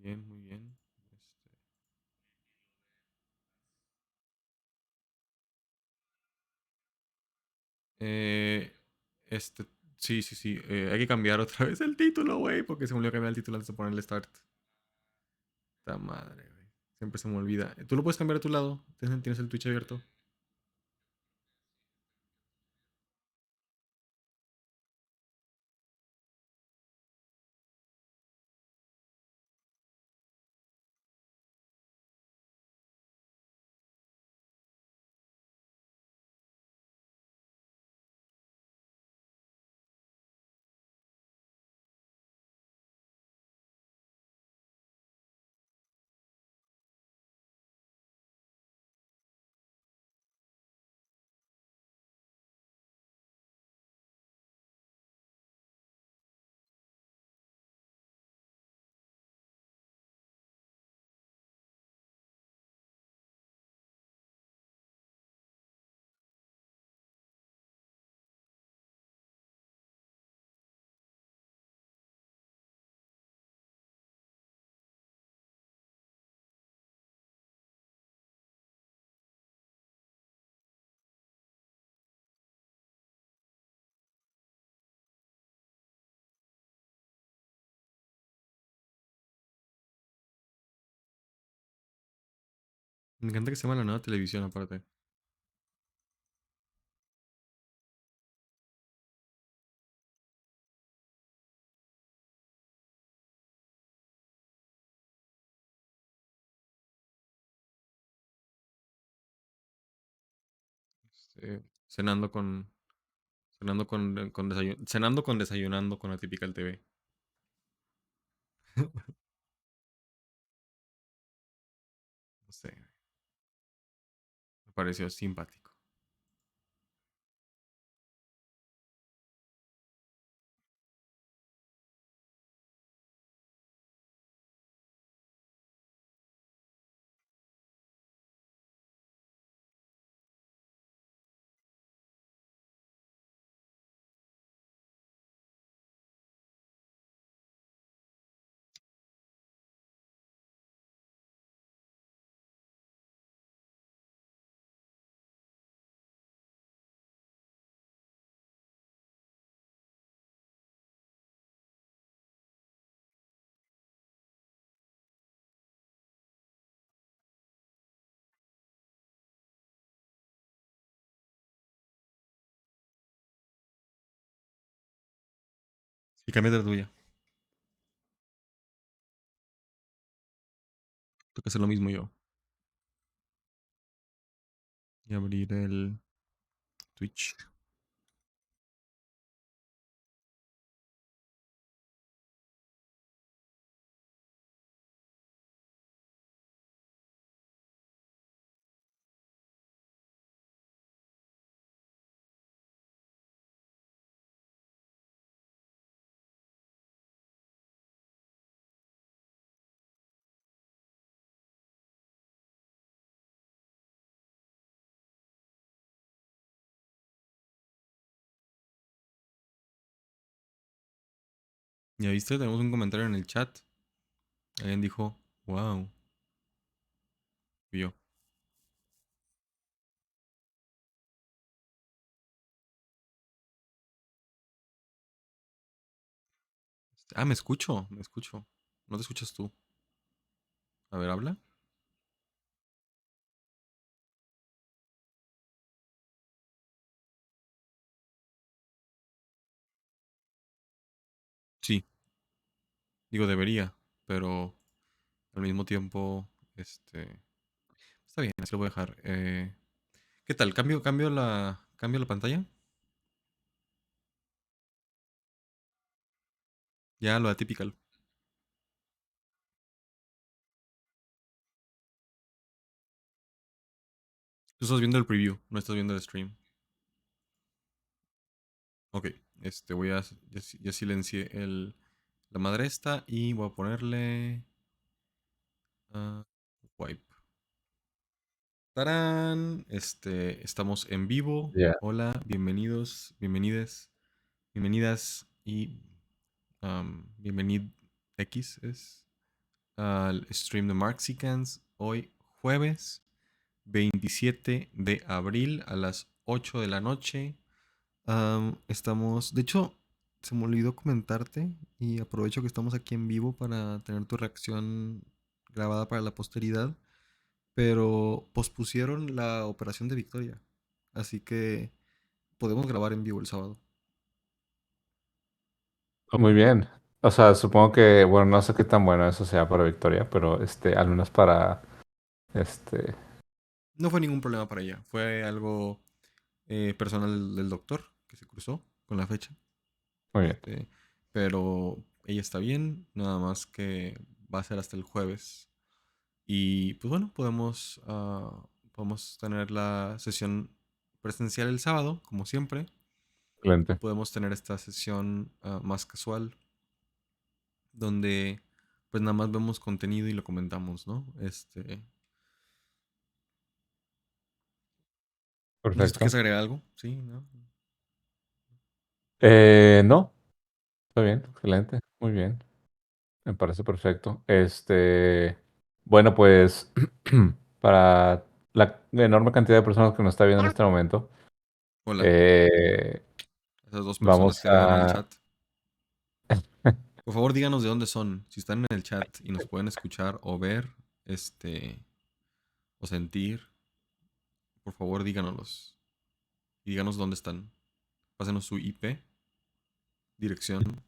bien, muy bien. Eh, este, sí, sí, sí. Hay que cambiar otra vez el título, güey, porque se me olvidó cambiar el título antes de ponerle start. Esta madre, güey. Siempre se me olvida. ¿Tú lo puedes cambiar a tu lado? ¿Tienes el Twitch abierto? Me encanta que se llama la nueva televisión, aparte. Cenando con. Cenando con desayunando con la típica el TV. No sé, me pareció simpático. Y cambia de la tuya. Tengo que hacer lo mismo yo. Y abrir el Twitch. ¿Ya viste? Tenemos un comentario en el chat. Alguien dijo, wow. Yo. Ah, me escucho, me escucho. No te escuchas tú. A ver, habla. Sí, digo debería, pero al mismo tiempo, está bien, así lo voy a dejar. ¿Qué tal? ¿Cambio la pantalla? Ya lo atypical. Tú estás viendo el preview, no estás viendo el stream. Ok, voy a, ya silencié la madre esta y voy a ponerle ah, wipe. ¡Tarán! Estamos en vivo. Ya. Hola, bienvenidos, bienvenides, bienvenidas y bienvenid X es. al stream de Marxicans hoy jueves 27 de abril a las 8 de la noche. Estamos, de hecho, se me olvidó comentarte y aprovecho que estamos aquí en vivo para tener tu reacción grabada para la posteridad, pero pospusieron la operación de Victoria, así que podemos grabar en vivo el sábado. Muy bien. O sea, supongo que, bueno, no sé qué tan bueno eso sea para Victoria, pero al menos para, este, No fue ningún problema para ella, fue algo personal del doctor que se cruzó con la fecha. muy bien. Este, pero ella está bien, nada más que va a ser hasta el jueves. Y pues bueno, podemos tener la sesión presencial el sábado, como siempre, o Excelente. podemos tener esta sesión más casual, donde pues nada más vemos contenido y lo comentamos, ¿no? No sé si tú quieres Perfecto. agregar algo, ¿sí? ¿No? No, está bien, excelente, muy bien. Me parece perfecto. Bueno, pues para la enorme cantidad de personas que nos está viendo en este momento, Hola, eh, esas dos personas vamos que agregaron al a... chat. Por favor, díganos de dónde son. Si están en el chat y nos pueden escuchar o ver, este, o sentir, por favor, díganoslos. Y díganos dónde están. Pásenos su IP, dirección,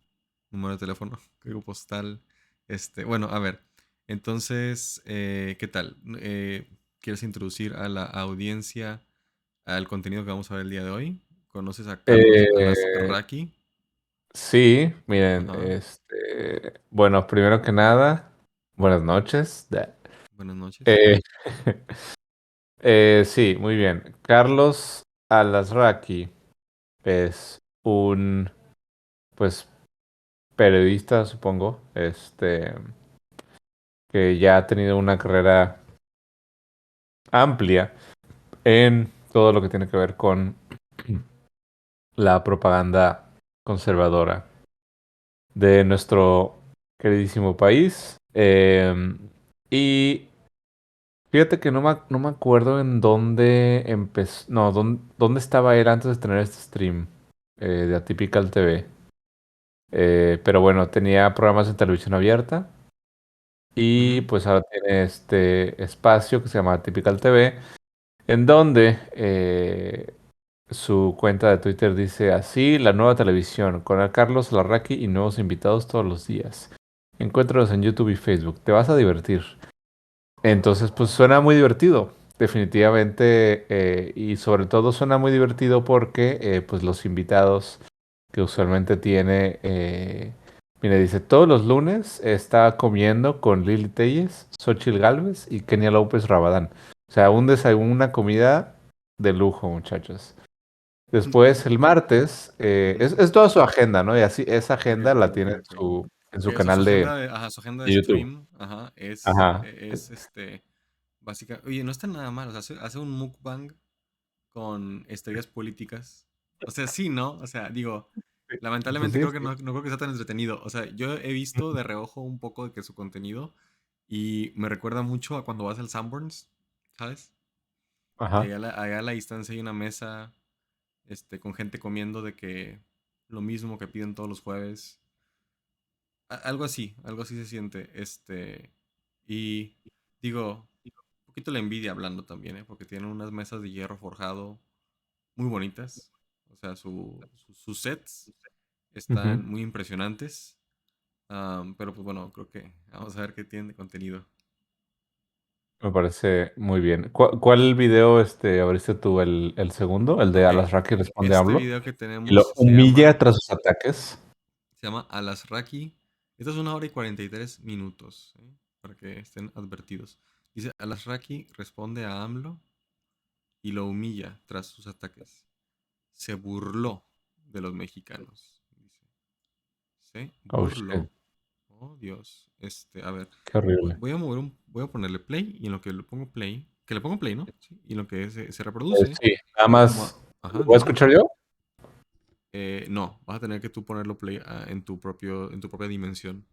número de teléfono, código postal. Bueno, a ver. Entonces, ¿qué tal? ¿Quieres introducir a la audiencia al contenido que vamos a ver el día de hoy? ¿Conoces a Carlos eh, Alasraqui? sí, miren, Ajá. bueno, primero que nada, buenas noches. Buenas noches. Eh, sí, muy bien. Carlos Alasraqui es un, pues, periodista, supongo, que ya ha tenido una carrera amplia en todo lo que tiene que ver con la propaganda conservadora de nuestro queridísimo país. Y fíjate que no me acuerdo en dónde empezó, no, dónde estaba él antes de tener este stream de Atypical TV. Pero bueno, tenía programas en televisión abierta y Ujú. pues ahora tiene este espacio que se llama Atypical TV, en donde su cuenta de Twitter dice así: la nueva televisión, con el Carlos Larraqui y nuevos invitados todos los días. Encuéntralos en YouTube y Facebook, te vas a divertir. Entonces, pues suena muy divertido, definitivamente, y sobre todo suena muy divertido porque, pues los invitados que usualmente tiene, mira, dice, todos los lunes está comiendo con Lili Telles, Xochitl Gálvez y Kenia López Rabadán. O sea, un desayuno, una comida de lujo, muchachos. Después, el martes, Ujú. es toda su agenda, ¿no? Y así, esa Ok, agenda ok, la ok, tiene ok. en Ok, su o sea, canal su agenda de de YouTube. stream, ajá, Ajá. básica. Oye, no está nada mal, o sea, hace un mukbang con estrellas políticas. O sea, sí, ¿no? O sea, digo, Pues lamentablemente sí, creo que sí. no creo que sea tan entretenido. O sea, yo he visto de reojo un poco de que su contenido y me recuerda mucho a cuando vas al Sanborns, ¿sabes? Que Ajá. allá a la distancia hay una mesa, con gente comiendo de que lo mismo que piden todos los jueves. Algo así se siente. Y digo, un poquito la envidia hablando también, ¿eh? Porque tienen unas mesas de hierro forjado muy bonitas. O sea, sus sets Ujú. están muy impresionantes. Pero pues bueno, creo que vamos a ver qué tienen de contenido. Me parece muy bien. ¿Cuál video abriste tú? ¿El segundo? ¿El de Ok, Alasraki responde a este AMLO? video que Y tenemos lo humilla tras sus ataques. se llama Alasraki. Esta es 1 hora y 43 minutos, ¿eh? Para que estén advertidos. Dice, Alasraki responde a AMLO y lo humilla tras sus ataques. Se burló de los mexicanos. Dice, se Oh, shit. burló. Oh, Dios. A ver, Qué horrible. voy a ponerle play y en lo que le pongo play, que le pongo play, ¿no? Sí, y en lo que se reproduce, Sí, nada como, más. ¿Lo ajá, voy a dime. escuchar yo? No, vas a tener que tú ponerlo play en tu propia dimensión.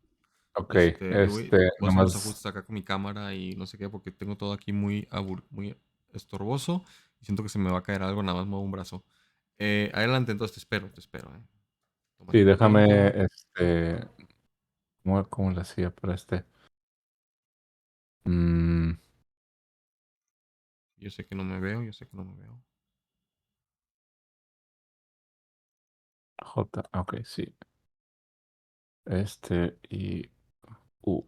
Ok, Voy a hacer unos nomás. ajustes acá con mi cámara y no sé qué, porque tengo todo aquí muy estorboso y siento que se me va a caer algo, nada más muevo un brazo. Adelante, entonces te espero, eh. Sí, Tómate tu déjame, tiempo. ¿cómo le hacía para este? Mm, Yo sé que no me veo, yo sé que no me veo. ok, sí. Y U,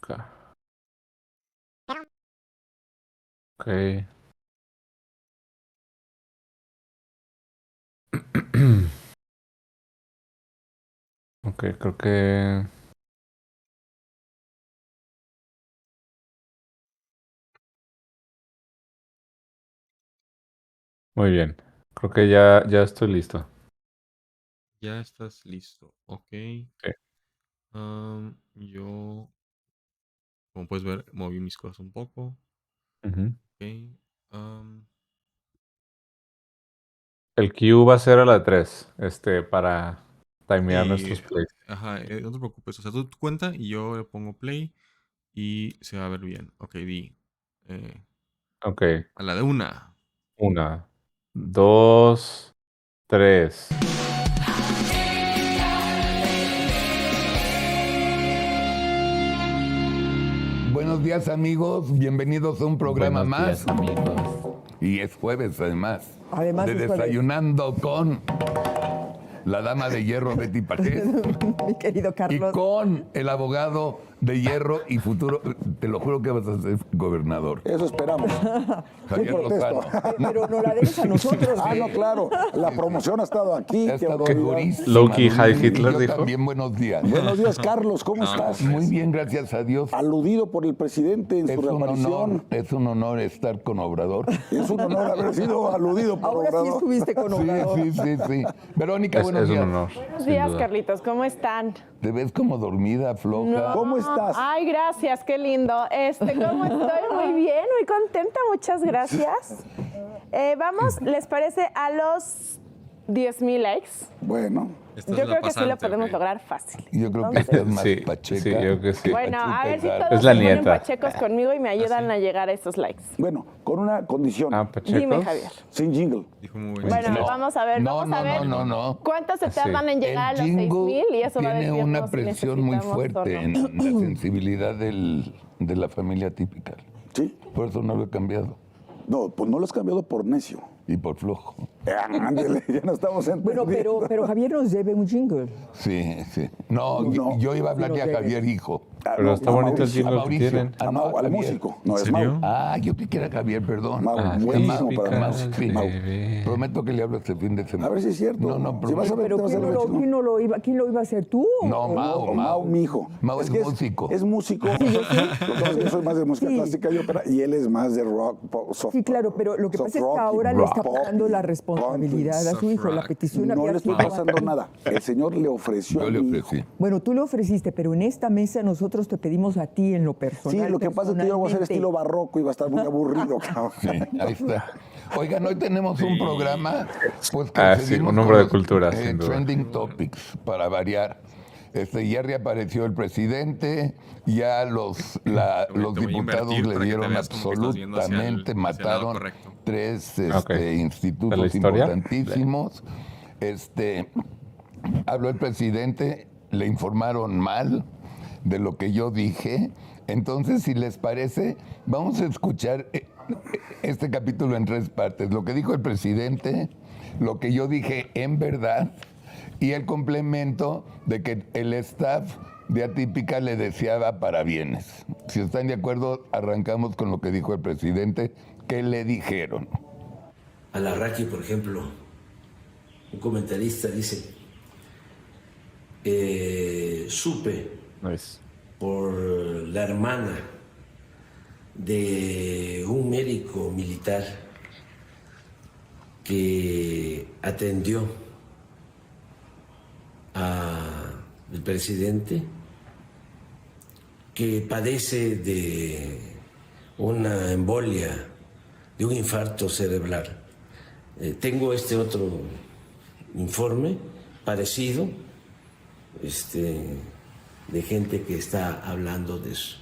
K. Ok. Ok, creo que. Muy bien. Creo que ya estoy listo. Ya estás listo, ok. Sí. Yo, como puedes ver, moví mis cosas un poco. Ujú. Ok. am, El Q va a ser a la 3, para timear sí, nuestros plays. ajá, no te preocupes. O sea, tú cuenta y yo le pongo play y se va a ver bien. Ok, di. eh, Ok, a la de una. 1, 2, 3. Buenos días amigos, bienvenidos a un programa Buenos días, más. amigos. Y es jueves además. Además de es jueves. Desayunando con la dama de hierro Betty Pajés Mi querido y Carlos. con el abogado de hierro y futuro, te lo juro que vas a ser gobernador. Eso esperamos. Javier protesto. Lozano. Pero no la debes a nosotros. Ah, no, claro. La promoción ha estado aquí. Ha estado qué durísima. Low-key durísima. Heil Hitler Y yo dijo. también, buenos días. Buenos días, Carlos. ¿Cómo No, estás? ¿cómo Muy bien, gracias a Dios. Aludido por el presidente en su reaparición. Es un honor estar con Obrador. Es un honor haber sido aludido por Ahora sí Obrador. estuviste con Obrador. Sí. Verónica, Es buenos un días. honor. Buenos sin días, duda. Carlitos, ¿cómo están? Te ves como dormida, floja. ¿Cómo estás? Ay, gracias, qué lindo. ¿Cómo estoy? Muy bien, muy contenta, muchas gracias. Vamos, ¿les parece a los 10,000 likes? Bueno, Esta es Yo la creo que sí lo pasante, podemos ok. lograr fácil. Yo creo que Entonces, estás más Sí, pacheca. sí, yo creo que sí. bueno, a ver si Pachuca, todos Es la se ponen nieta. pachecos conmigo y me ayudan a llegar a esos likes. bueno, con una condición. Pachecos. Dime, Javier. Sin jingle. Dijo muy bien. Bueno, No. vamos a ver, vamos a ver No. cuántos se Así. tardan en llegar a los El jingle 6,000 y eso va a tiene decirnos una si presión muy necesitamos o fuerte no. en la sensibilidad de la familia típica. ¿Sí? Por eso no lo he cambiado. No, pues no lo has cambiado por necio. Y por flojo. Ándale, ya no estamos Bueno, entendiendo. pero Javier nos debe un jingle. Sí. No, No. yo iba a Sí, hablarle nos a Javier debes. hijo. Ah, Pero no, está a bonito el Mauricio. jingle que tienen. A Mau, al Javier. músico. No, ¿En es Mau. serio? Yo creí que era Javier, perdón. Mau, Ah, buenísimo sí, para pica, Mau. Sí. Mau. bebé. Prometo que le hablo este fin de semana. A ver si es cierto. No, Si vas a ver, Pero te vas a ¿quién ver lo, chingón. quién no lo iba, ¿quién lo iba a hacer tú? No, O Mau, Mau, mi hijo. Mau es que músico. Es músico. Yo soy más de música Sí. clásica y ópera y él es más de rock, pop, soft. Sí, claro, pero lo que soft pasa es que rock y ahora le rock, está pop pagando la y responsabilidad a su country, hijo. La soft rock. petición No había le estoy sido- pasando nada. El señor le ofreció Yo a le mi hijo. ofrecí. Bueno, tú le ofreciste, pero en esta mesa nosotros te pedimos a ti en lo personal. Sí, lo que pasa es que yo voy a hacer personalmente. estilo barroco y va a estar muy aburrido, cabrón. Sí, ahí está. Oigan, hoy tenemos un programa, pues que Sí, seguimos un con hombre de los, cultura, sin duda. trending topics, para variar. Ya reapareció el presidente, ya los Te diputados voy a invertir le para que te dieron veas como que estás viendo hacia el absolutamente, lado mataron correcto. tres Ok. ¿De la institutos historia? importantísimos. Habló el presidente, le informaron mal de lo que yo dije. Entonces, si les parece, vamos a escuchar este capítulo en 3 partes. Lo que dijo el presidente, lo que yo dije en verdad y el complemento de que el staff de Atípica le deseaba parabienes. Si están de acuerdo, arrancamos con lo que dijo el presidente. ¿Qué le dijeron? Alarraqui, por ejemplo, un comentarista dice, supe Nice. por la hermana de un médico militar que atendió al presidente, que padece de una embolia, de un infarto cerebral. Tengo este otro informe parecido, de gente que está hablando de eso.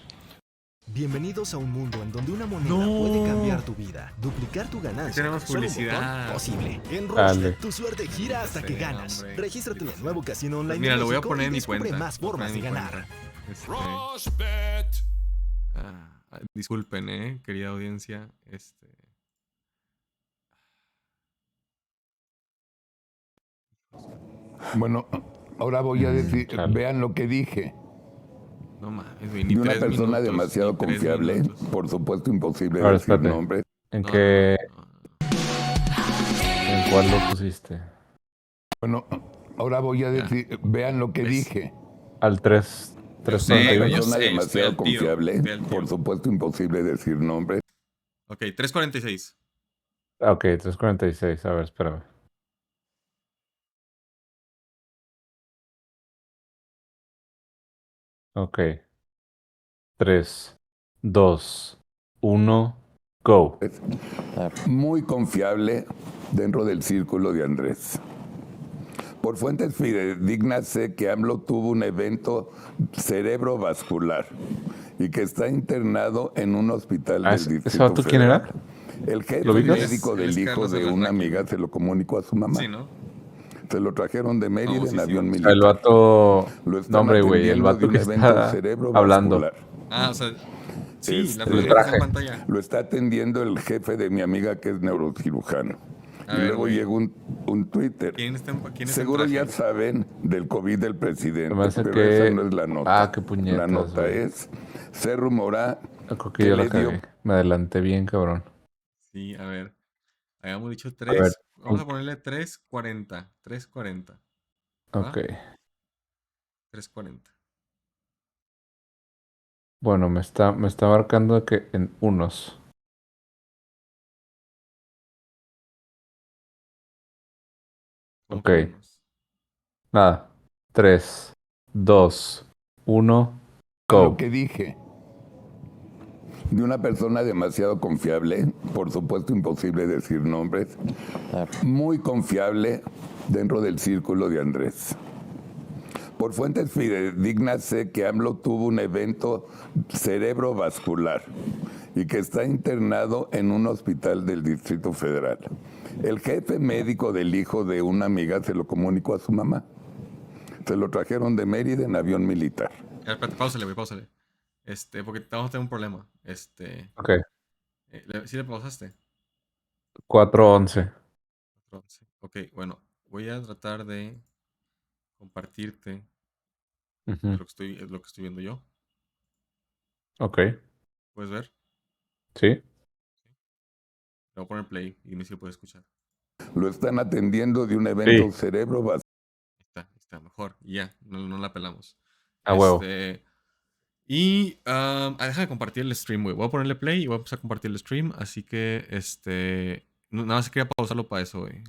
Bienvenidos a un mundo en donde una moneda No. puede cambiar tu vida, duplicar tu ganancia. Tenemos Solo un publicidad. botón posible. En Dale. Rochlet, tu suerte gira hasta que Sí, ganas. hombre. Regístrate en el nuevo casino online. Pues mira, de lo voy a México poner y en mi descubre cuenta. más formas de ganar. Disculpen, querida audiencia. Bueno, ahora voy a decir, chale. vean lo que dije. No mames, güey, ni De una 3 persona minutos, demasiado ni 3 confiable, minutos. por supuesto imposible Ahora, decir espérate. nombres. ¿En No, qué? no, no. ¿En cuál lo pusiste? Bueno, ahora voy a decir, vean lo que ¿Ves? dije. Al 3. Yo sé, Una 391. yo persona sé, demasiado estoy al tiro, confiable, estoy al tiro. por supuesto imposible decir nombres. Ok, 3:46. Ah, ok, 346. A ver, espérame. Ok. 3, 2, 1, go. Muy confiable dentro del círculo de Andrés. Por fuentes fidedignas sé que AMLO tuvo un evento cerebrovascular y que está internado en un hospital Ah, del ¿ese Distrito vato quién era? Federal. El jefe ¿Lo ubicas? médico Él del es hijo Carlos de una Alarraqui. amiga se lo comunicó a su mamá. Sí, ¿no? Se lo trajeron de Mérida en Famosísimo. avión O sea, militar. el vato. Lo están No, hombre, güey. El atendiendo de vato un que evento está hablando. cerebrovascular. Ah, o sea, sí, Es la el foto que está traje. en pantalla. Lo está atendiendo el jefe de mi amiga que es neurocirujano. A Y ver, luego güey. llegó un Twitter. ¿Quién está en Seguro traje? ya saben del COVID del presidente, Se me hace pero que- esa no es la nota. Ah, qué puñetas, La nota güey. es, se rumora Creo que que yo la le dio- cagué. Me adelanté bien, cabrón. Sí, a ver. Habíamos dicho A ver, 3. Vamos a ponerle 3:40. 3:40. ¿Va? Ok. 3:40. Bueno, me está marcando que en unos. ¿Cómo Ok. que unos? Nada. 3, 2, 1, lo go. que dije. De una persona demasiado confiable, por supuesto imposible decir nombres, muy confiable dentro del círculo de Andrés. Por fuentes fidedignas sé que AMLO tuvo un evento cerebrovascular y que está internado en un hospital del Distrito Federal. El jefe médico del hijo de una amiga se lo comunicó a su mamá. Se lo trajeron de Mérida en avión militar. A ver, espérate, páusale, güey, páusale. Porque vamos a tener un problema. Ok. ¿Sí le pausaste? 4:11. 11. Ok, bueno, voy a tratar de compartirte Ujú. lo que estoy viendo yo. Ok. ¿Puedes ver? ¿Sí? Le voy a poner play y dime si lo puedes escuchar. Lo están atendiendo de un evento Sí. cerebrovascular. Ahí está, mejor. Y ya, no la pelamos. A huevo. Y deja de compartir el stream, güey. Voy a ponerle play y voy a empezar a compartir el stream. Así que, nada más quería pausarlo para eso, güey.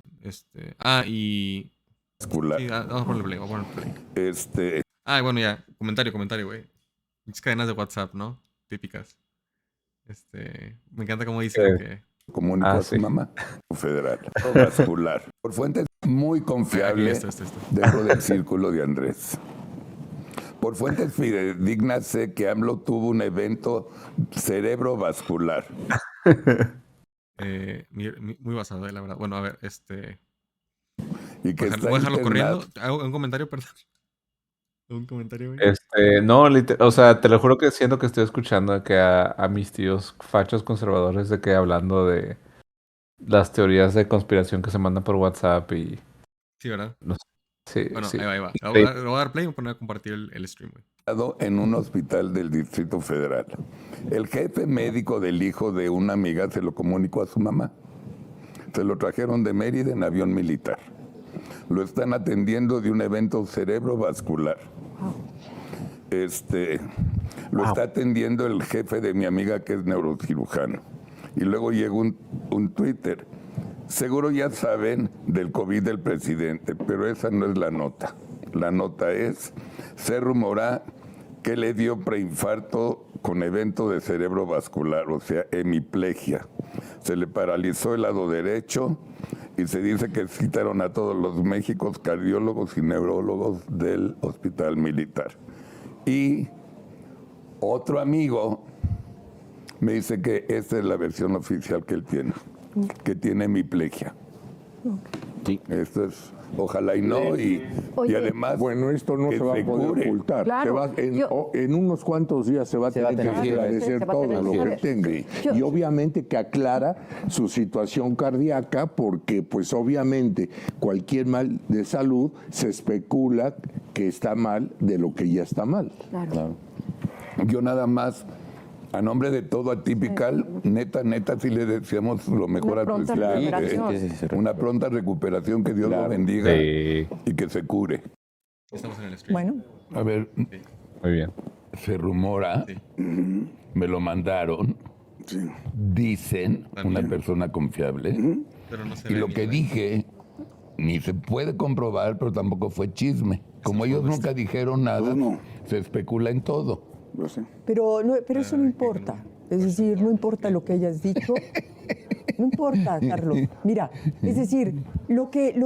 Y... Sí, vamos a ponerle play, vamos a ponerle play. Bueno, ya. Comentario, güey. Muchas cadenas de WhatsApp, ¿no? Típicas. Me encanta cómo dice que... Comunicó a su sí. mamá. Federal. Vascular. Por fuentes muy confiable Aquí está. dentro del círculo de Andrés. Por fuentes fidedignas sé que AMLO tuvo un evento cerebrovascular. Muy basado, la verdad. Bueno, a ver, Y que está voy a dejarlo internado. corriendo. ¿Hago un comentario, perdón? ¿Un comentario, güey? No, o sea, te lo juro que siento que estoy escuchando que a mis tíos fachos conservadores de que hablando de las teorías de conspiración que se mandan por WhatsApp y Sí, ¿verdad? no sé. Sí, Bueno, sí. ahí va. Sí. Le voy a dar play y voy a poner a compartir el stream, güey. En un hospital del Distrito Federal. El jefe médico del hijo de una amiga se lo comunicó a su mamá. Se lo trajeron de Mérida en avión militar. Lo están atendiendo de un evento cerebrovascular. Lo está atendiendo el jefe de mi amiga que es neurocirujano. Y luego llegó un Twitter. Seguro ya saben del COVID del presidente, pero esa no es la nota. La nota es, se rumora que le dio preinfarto con evento de cerebrovascular, o sea, hemiplegia. Se le paralizó el lado derecho y se dice que citaron a todos los médicos, cardiólogos y neurólogos del hospital militar. Y otro amigo me dice que esta es la versión oficial que él tiene, que tiene hemiplegia. Sí. Esto es, ojalá y no, y además Bueno, esto no que se va a poder cure. ocultar. Claro, En unos cuantos días se va a tener que esclarecer todo lo que tenga. Y obviamente que aclara su situación cardíaca porque pues obviamente cualquier mal de salud se especula que está mal de lo que ya está mal. Claro. Yo nada más, a nombre de todo Atypical, neta, sí le deseamos lo mejor Una a tu pronta esposa, recuperación. una pronta recuperación, que Dios lo bendiga Sí. y que se cure. Estamos en el stream. Bueno, A ver, Muy bien. se rumora, me lo mandaron, dicen, una persona confiable, Pero no se y ve lo ni que nada. dije ni se puede comprobar, pero tampoco fue chisme. Como ellos nunca dijeron nada, Pues no. se especula en todo. Pues sí. pero eso no importa. Es decir, no importa lo que hayas dicho. No importa, Carlos. Mira, es decir, los que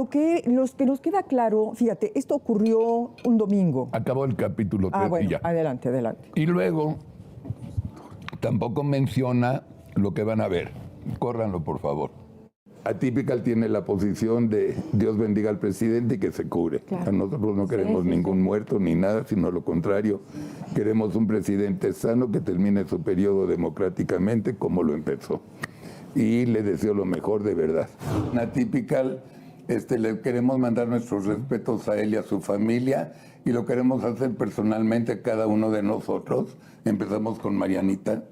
nos queda claro, fíjate, esto ocurrió un domingo. Acabó el capítulo 3 y Bueno, ya. adelante. Y luego, tampoco menciona lo que van a ver. Córranlo, por favor. Atypical tiene la posición de Dios bendiga al presidente y que se cure. Claro. Nosotros no queremos ningún muerto ni nada, sino lo contrario. Queremos un presidente sano que termine su periodo democráticamente como lo empezó. Y le deseo lo mejor de verdad. Atypical, le queremos mandar nuestros respetos a él y a su familia y lo queremos hacer personalmente a cada uno de nosotros. Empezamos con Marianita.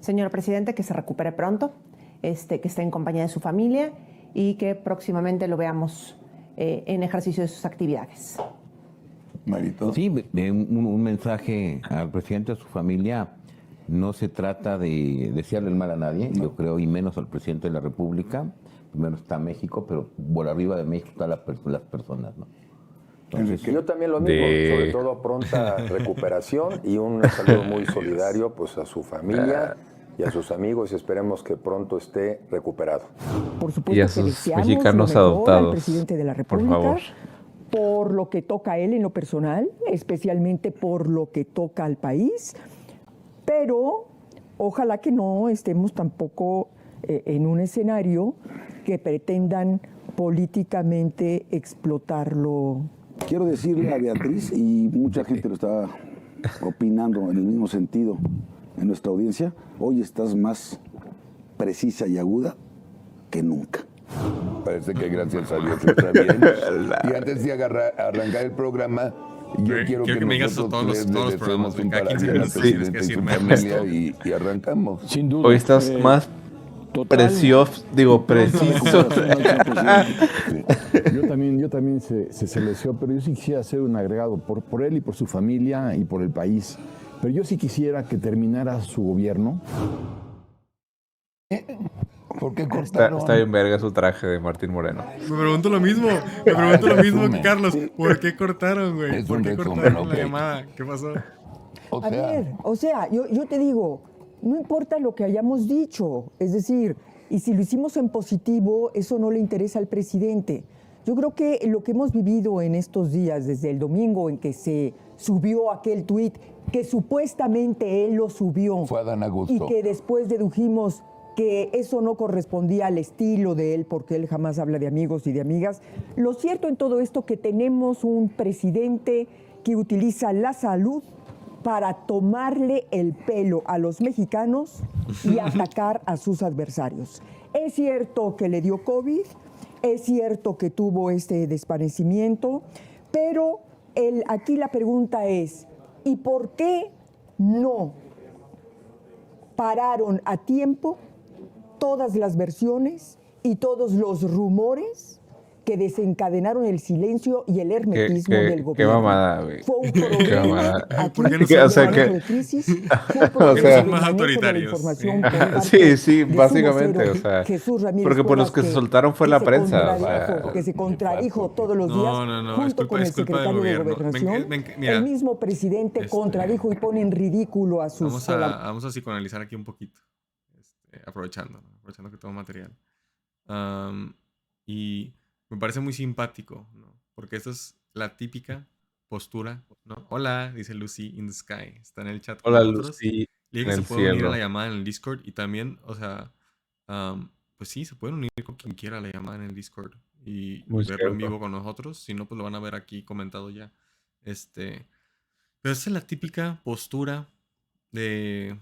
Señor presidente, que se recupere pronto, que esté en compañía de su familia y que próximamente lo veamos en ejercicio de sus actividades. Marito. Sí, un mensaje al presidente, a su familia. No se trata de desearle el mal a nadie, yo creo, y menos al presidente de la República. Primero está México, pero por arriba de México están las personas, ¿no? Entonces, Yo también lo mismo, sobre todo pronta recuperación y un saludo muy solidario pues a su familia y a sus amigos y esperemos que pronto esté recuperado. Por supuesto Y a que sus deseamos mexicanos lo mejor adoptados, al presidente de la por República, favor. por lo que toca a él en lo personal, especialmente por lo que toca al país, pero ojalá que no estemos tampoco en un escenario que pretendan políticamente explotarlo. Quiero decirle a Beatriz, y mucha gente lo está opinando en el mismo sentido en nuestra audiencia, hoy estás más precisa y aguda que nunca. Parece que gracias a Dios está bien. Y antes de arrancar el programa, yo quiero que me digas nosotros todos los le deseemos programas, un cada 15 para bien al minutos tienes que presidente y su decirme familia y arrancamos. Sin duda. Hoy estás más preciso. Yo también se lesió, pero yo sí quisiera hacer un agregado por él y por su familia y por el país. Pero yo sí quisiera que terminara su gobierno. ¿Por qué Está, cortaron? está bien verga su traje de Martín Moreno. Me pregunto lo mismo que Carlos. ¿Por qué cortaron, güey? Es ¿Por un qué resumen, cortaron la ok. llamada? ¿Qué pasó? O sea, yo te digo, no importa lo que hayamos dicho, es decir, y si lo hicimos en positivo, eso no le interesa al presidente. Yo creo que lo que hemos vivido en estos días, desde el domingo en que se subió aquel tuit, que supuestamente él lo subió, Fue Adán Augusto. y que después dedujimos que eso no correspondía al estilo de él, porque él jamás habla de amigos y de amigas. Lo cierto en todo esto que tenemos un presidente que utiliza la salud para tomarle el pelo a los mexicanos y atacar a sus adversarios. Es cierto que le dio COVID, es cierto que tuvo este desvanecimiento, pero aquí la pregunta es, ¿y por qué no pararon a tiempo todas las versiones y todos los rumores que desencadenaron el silencio y el hermetismo del gobierno? Qué mamada, güey. Fue un Qué problema mamada. aquí ¿Por qué no de son- o sea, manejo que- de crisis, fue un O problema sea- de Son más manejo de la autoritarios, información sí. por parte Sí, sí, de su básicamente, vocero, o sea, Jesús Ramírez porque por los Cuevas, que se soltaron fue la se prensa, o contradijo, sea, que se contradijo todos los días No, es junto culpa- con el es culpa del secretario de gobierno. Gobernación. Mira, el mismo presidente contradijo y pone en ridículo a sus Vamos a psicoanalizar aquí un poquito, aprovechando que tengo material. Y me parece muy simpático, ¿no? Porque esto es la típica postura, ¿no? Hola, dice Lucy in the Sky. Está en el chat con Hola, nosotros. Lucy, Le en dije que el se puede unir a la cielo. llamada en el Discord y también, o sea, pues sí, se pueden unir con quien quiera a la llamada en el Discord y Muy verlo en cierto. vivo con nosotros. Si no, pues lo van a ver aquí comentado ya. Pero esa es la típica postura de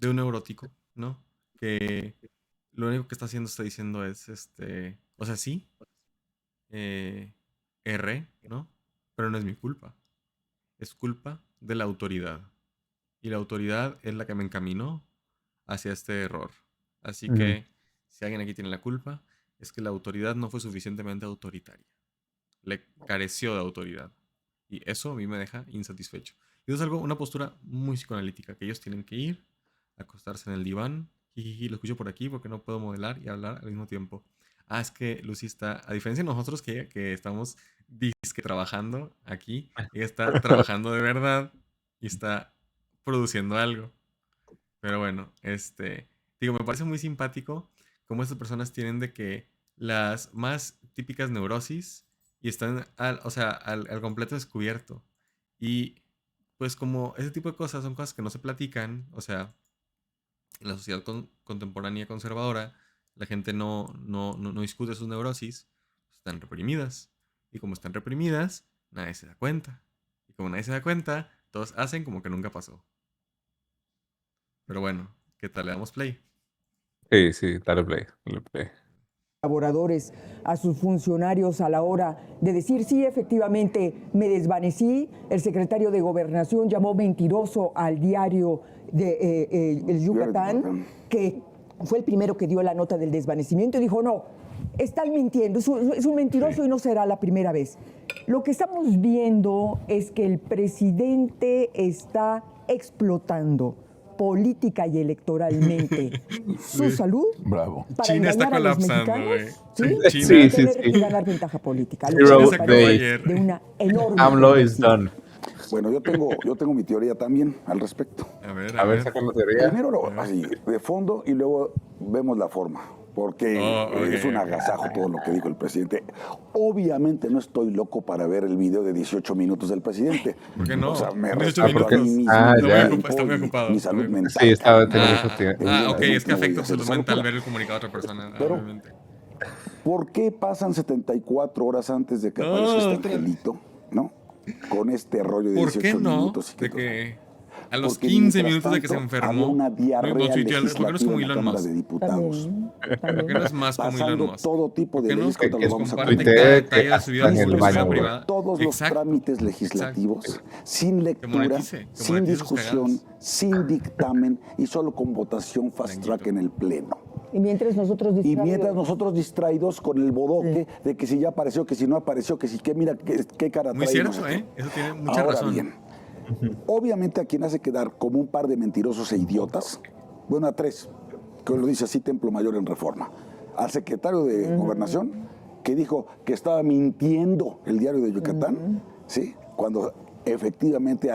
un neurótico, ¿no? Que lo único que está haciendo, está diciendo es, o sea, sí, erré, ¿no? Pero no es mi culpa. Es culpa de la autoridad. Y la autoridad es la que me encaminó hacia este error. Así Ujú. que, si alguien aquí tiene la culpa, es que la autoridad no fue suficientemente autoritaria. Le careció de autoridad. Y eso a mí me deja insatisfecho. Y eso es algo, una postura muy psicoanalítica, que ellos tienen que ir, acostarse en el diván, y lo escucho por aquí porque no puedo modelar y hablar al mismo tiempo. Ah, es que Lucy está, a diferencia de nosotros que estamos disque trabajando aquí, ella está trabajando de verdad y está produciendo algo. Pero bueno, digo, me parece muy simpático cómo estas personas tienen de que las más típicas neurosis y están al completo descubierto. Y pues como ese tipo de cosas son cosas que no se platican, o sea, en la sociedad contemporánea conservadora, la gente no discute sus neurosis, pues están reprimidas. Y como están reprimidas, nadie se da cuenta. Y como nadie se da cuenta, todos hacen como que nunca pasó. Pero bueno, ¿qué tal? ¿Le damos play? Sí, dale play, dale play. Colaboradores, a sus funcionarios a la hora de decir, sí, efectivamente, me desvanecí. El secretario de Gobernación llamó mentiroso al diario de El Yucatán, que fue el primero que dio la nota del desvanecimiento, y dijo, no, están mintiendo, es un mentiroso y no será la primera vez. Lo que estamos viendo es que el presidente está explotando política y electoralmente su salud. Bravo. Para China está engañar a los colapsando, mexicanos, güey. ¿sí? China. Y tener que ganar ventaja política. Lo Zero cual me parece days. de una enorme AMLO is perversidad. done. Bueno, yo tengo mi teoría también al respecto. A ver, A ver, saca la teoría. Primero así, de fondo y luego vemos la forma, porque es un agasajo todo lo que dijo el presidente. Obviamente no estoy loco para ver el video de 18 minutos del presidente. ¿Por qué no? O sea, me 18 respeto a mí minutos. mismo, ya. Está muy ocupado. mi salud mental. Sí, tenía mucho tiempo. Ok, es que No voy afecta a tu salud hacer mental esa ver el comunicado de otra persona, Pero- obviamente. ¿Por qué pasan 74 horas antes de que No, aparezca este otra vez. angelito? ¿No? Con este rollo de ¿Por 18 qué no? minutos. y De cosa. que a los Porque 15 mientras minutos de que se tanto, había enfermó, una diarrea no tuiteó, ¿por qué no es como legislativa en la Elon Cámara Musk? de Diputados. ¿Por qué no es más como Elon Pasando Musk? todo tipo de ¿Por qué no? leyes que ahorita Que los vamos a comparte comentar. cada Tuitea detalle de su vida que hasta en el pública baño, güey. privada. Todos los Exacto. trámites legislativos, sin lectura, monetice, que sin monetice sus discusión, cagadas. sin dictamen y solo con votación fast track en el Pleno. Y mientras nosotros Y distraídos. mientras nosotros distraídos con el bodoque de que si ya apareció, que si no apareció, que si que mira qué cara Muy trae. no cierto, sé qué. Eso tiene mucha Ahora razón. bien, obviamente a quien hace quedar como un par de mentirosos e idiotas, bueno, a tres, que lo dice así Templo Mayor en Reforma, al secretario de Gobernación, que dijo que estaba mintiendo el diario de Yucatán, ¿sí? Cuando efectivamente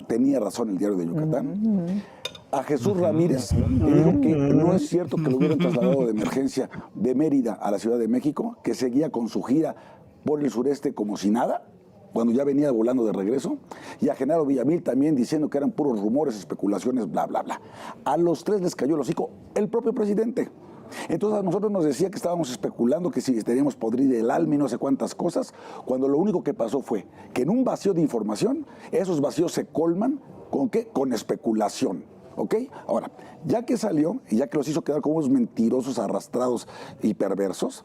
tenía razón el diario de Yucatán. A Jesús Ramírez, que dijo que no es cierto que lo hubieran trasladado de emergencia de Mérida a la Ciudad de México, que seguía con su gira por el sureste como si nada, cuando ya venía volando de regreso, y a Genaro Villamil también diciendo que eran puros rumores, especulaciones, bla, bla, bla. A los tres les cayó el hocico el propio presidente. Entonces a nosotros nos decía que estábamos especulando que si teníamos podrir el alma y no sé cuántas cosas, cuando lo único que pasó fue que en un vacío de información, esos vacíos se colman ¿con qué? Con especulación. ¿Ok? Ahora, ya que salió y ya que los hizo quedar como unos mentirosos, arrastrados y perversos,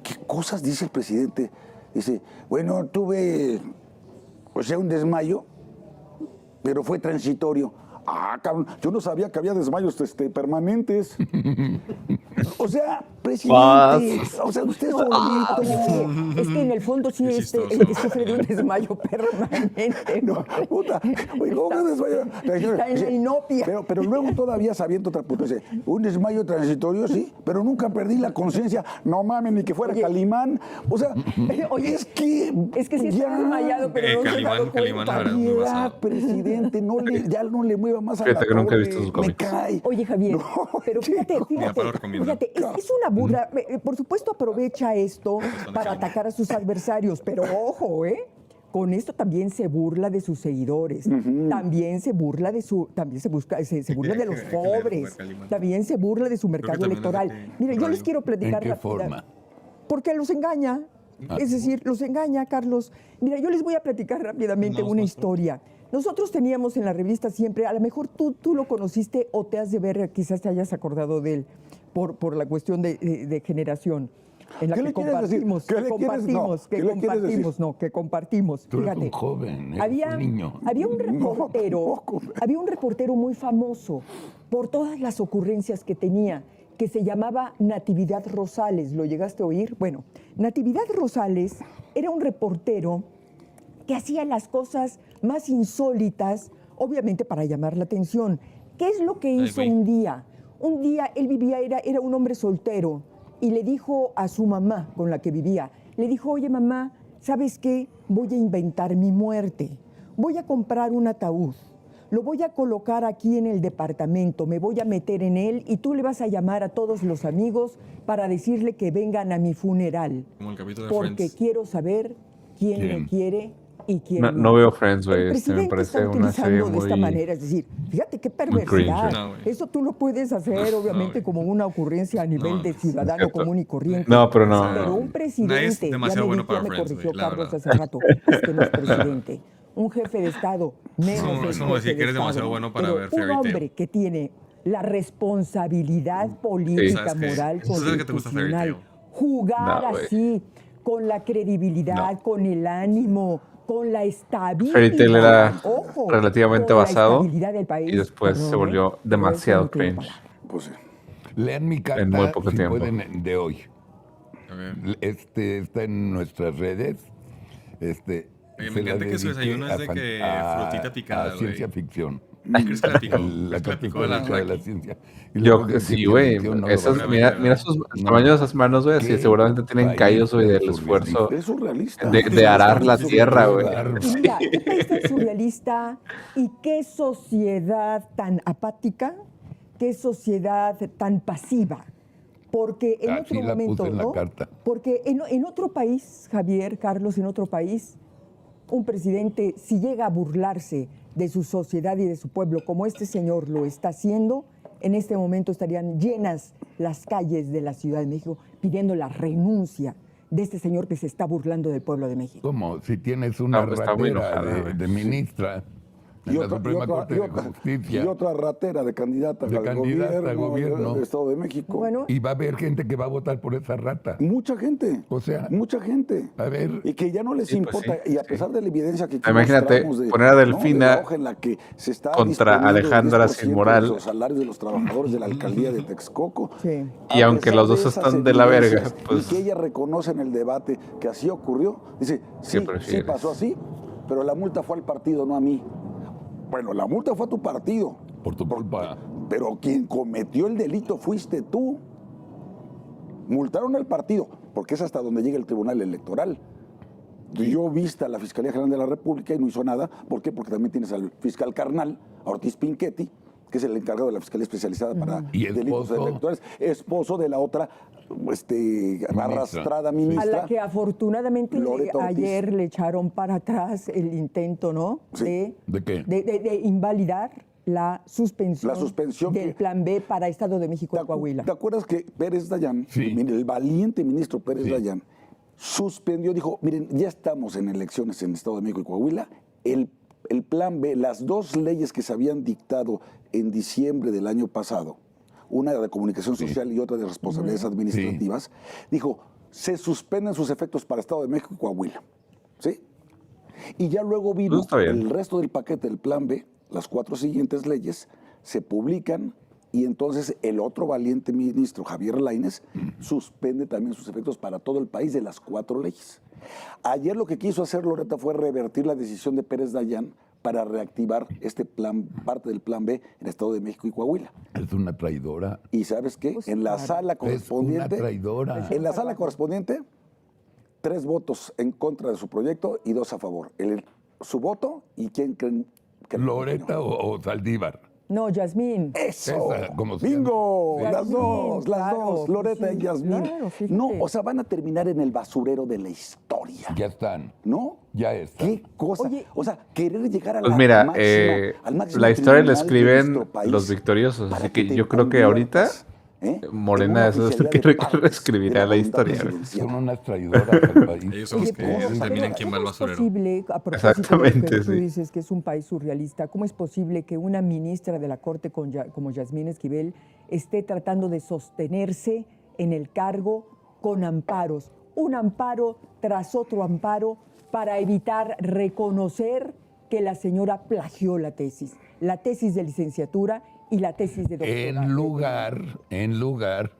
¿qué cosas dice el presidente? Dice, bueno, tuve, un desmayo, pero fue transitorio. Ah, cabrón, yo no sabía que había desmayos permanentes. O sea, presidente, usted solito. Es que en el fondo sí sufre de un desmayo permanente. No, puta, oye, ¿cómo que desmayo? Está en la inopia. Pero luego todavía sabiendo otra puta, dice, un desmayo transitorio, sí, pero nunca perdí la conciencia. No mames, ni que fuera Calimán. O sea, oye, es que sí está desmayado, pero no se ha dado Calimán, la cuenta. verdad, muy basado. Ya, presidente, ya no le mueva más a la Fíjate que nunca he torre, visto sus me cómics. cae. Oye, Javier, pero fíjate, Pablo recomienda. es una burla. Por supuesto aprovecha esto para atacar a sus adversarios, pero ojo, con esto también se burla de sus seguidores, también se burla de se burla de los pobres, también se burla de su mercado electoral. Mire, yo les quiero platicar ¿En qué forma? porque los engaña. Es decir, los engaña, Carlos. Mira, yo les voy a platicar rápidamente una historia. Nosotros teníamos en la revista siempre, a lo mejor tú lo conociste o te has de ver, quizás te hayas acordado de él por la cuestión de generación. En la que compartimos, que compartimos. Tú eres Fíjate, un joven, había un niño. Había un reportero muy famoso por todas las ocurrencias que tenía, que se llamaba Natividad Rosales. ¿Lo llegaste a oír? Bueno, Natividad Rosales era un reportero que hacía las cosas más insólitas, obviamente para llamar la atención. ¿Qué es lo que hizo un día? Un día él vivía, era un hombre soltero, y le dijo a su mamá con la que vivía, le dijo, oye mamá, ¿sabes qué? Voy a inventar mi muerte. Voy a comprar un ataúd. Lo voy a colocar aquí en el departamento, me voy a meter en él y tú le vas a llamar a todos los amigos para decirle que vengan a mi funeral. Como el capítulo de porque Friends. quiero saber quién me quiere y quién No veo Friends, güey. El Me presidente parece está una serie utilizando de esta muy... manera, es decir, fíjate qué cringe. perversidad. No, güey. Eso tú lo puedes hacer, obviamente, como una ocurrencia a nivel de ciudadano común y corriente. No, pero no. Pero un presidente, Nadie es demasiado bueno para me Friends, corrigió güey, la Carlos verdad. hace rato, este no es presidente. Un jefe de Estado, menos Es como decir que eres demasiado bueno para pero ver un Fairy Tail. hombre que tiene la responsabilidad política, ¿Sabes qué? moral, Tú sabes que te gusta Fairy constitucional, jugar No, güey. así, con la credibilidad, con el ánimo, con la estabilidad. Fairy Tail era Ojo, relativamente con la basado estabilidad del país. y después se volvió demasiado Pero eso no cringe. Pues sí. Lean mi carta En muy poco si tiempo. pueden, de hoy. A ver. Está en nuestras redes. Oye, Se me la encanta que su dediqué desayuno es de a que frutita picada, a güey. ciencia ficción. ¿Crees que la picó? La ¿Crees que la picó de la categoría de la Raki? ciencia. Y luego Yo, de sí, ciencia güey. ficción no lo Esas, van a mira, ver. mira sus No. tamaños de esas manos, güey. Sí, Qué seguramente tienen país callos, güey, del tan esfuerzo Es surrealista. de arar la tierra, güey. Y mira, qué país tan surrealista y qué sociedad tan apática, qué sociedad tan pasiva. Porque en Así otro la momento, puse en la ¿no? carta. Porque en otro país, Javier, Carlos, en otro país, un presidente, si llega a burlarse de su sociedad y de su pueblo, como este señor lo está haciendo, en este momento estarían llenas las calles de la Ciudad de México pidiendo la renuncia de este señor que se está burlando del pueblo de México. Como si tienes una pues está muy ratera enojada, güey. de ministra en la Suprema Corte de Justicia. y otra ratera de candidata De al candidata al gobierno gobierno. del Estado de México. Bueno, Y va a haber gente que va a votar por esa rata. Mucha gente. O sea, Mucha gente. a ver, Y que ya no les Sí, pues importa. sí, y a pesar de la evidencia que aquí Imagínate, mostramos poner a ¿no? Delfina de la hoja en la que se está contra disponiendo el Alejandra 10% Sin Moral. de los salarios de los trabajadores de la alcaldía de Texcoco. sí. Y A aunque pesar los dos de esas están de la verga, evidencias, pues- Y que ella reconoce en el debate que así ocurrió. Dice, ¿Qué sí prefieres? pasó así, pero la multa fue al partido, no a mí. Bueno, la multa fue a tu partido. por tu culpa. Pero quien cometió el delito fuiste tú. Multaron al partido, porque es hasta donde llega el Tribunal Electoral. Yo viste a la Fiscalía General de la República y no hizo nada. ¿Por qué? Porque también tienes al fiscal carnal, a Ortiz Pinchetti, que es el encargado de la Fiscalía Especializada para ¿Y delitos esposo? electorales, esposo de la otra arrastrada ministra. A la que afortunadamente Loreto Ortiz. ayer le echaron para atrás el intento, ¿no? Sí. ¿De qué? De invalidar la suspensión, La suspensión del que- Plan B para Estado de México y Coahuila. ¿Te acuerdas que Pérez Dayán, Sí. mire, el valiente ministro Pérez Sí. Dayán, suspendió, dijo, miren, ya estamos en elecciones en el Estado de México y Coahuila, el Plan B, las dos leyes que se habían dictado en diciembre del año pasado, una de comunicación social y otra de responsabilidades administrativas, dijo, se suspenden sus efectos para Estado de México y Coahuila. ¿Sí? Y ya luego vino Está bien. el resto del paquete del Plan B, las 4 siguientes leyes, se publican y entonces el otro valiente ministro, Javier Lainez, suspende también sus efectos para todo el país de las 4 leyes. Ayer lo que quiso hacer Loreta fue revertir la decisión de Pérez Dayán para reactivar este plan, parte del Plan B en Estado de México y Coahuila. Es una traidora. ¿Y sabes qué? Pues En la claro. sala Es una correspondiente, traidora. en la sala correspondiente, 3 votos en contra de su proyecto y 2 a favor. Su voto y quién creen que lo ¿Loreta o Saldívar? No, Yasmín. ¡Eso! Esa, ¿cómo se ¡Bingo! llama? Las dos, las Claro, dos. Loreta sí, y Yasmín. claro, fíjate. No, o sea, van a terminar en el basurero de la historia. Ya están. ¿No? Ya está. ¿Qué cosa? O sea, querer llegar a Pues la mira, al máximo la historia la tribunal de escriben nuestro país los victoriosos, para así que te yo creo que ahorita conviertas, en Morena una es el oficialidad que de partes de reescribirá la la voluntad historia. güey. presidencial. Son unas traidoras al país. Ellos son los que determinan quién va al ¿Cómo es basurero. posible, a propósito de lo Exactamente, que tú sí. dices que es un país surrealista, cómo es posible que una ministra de la Corte como Yasmín Esquivel esté tratando de sostenerse en el cargo con amparos, un amparo tras otro amparo para evitar reconocer que la señora plagió la tesis de licenciatura y la tesis de doctorado? En lugar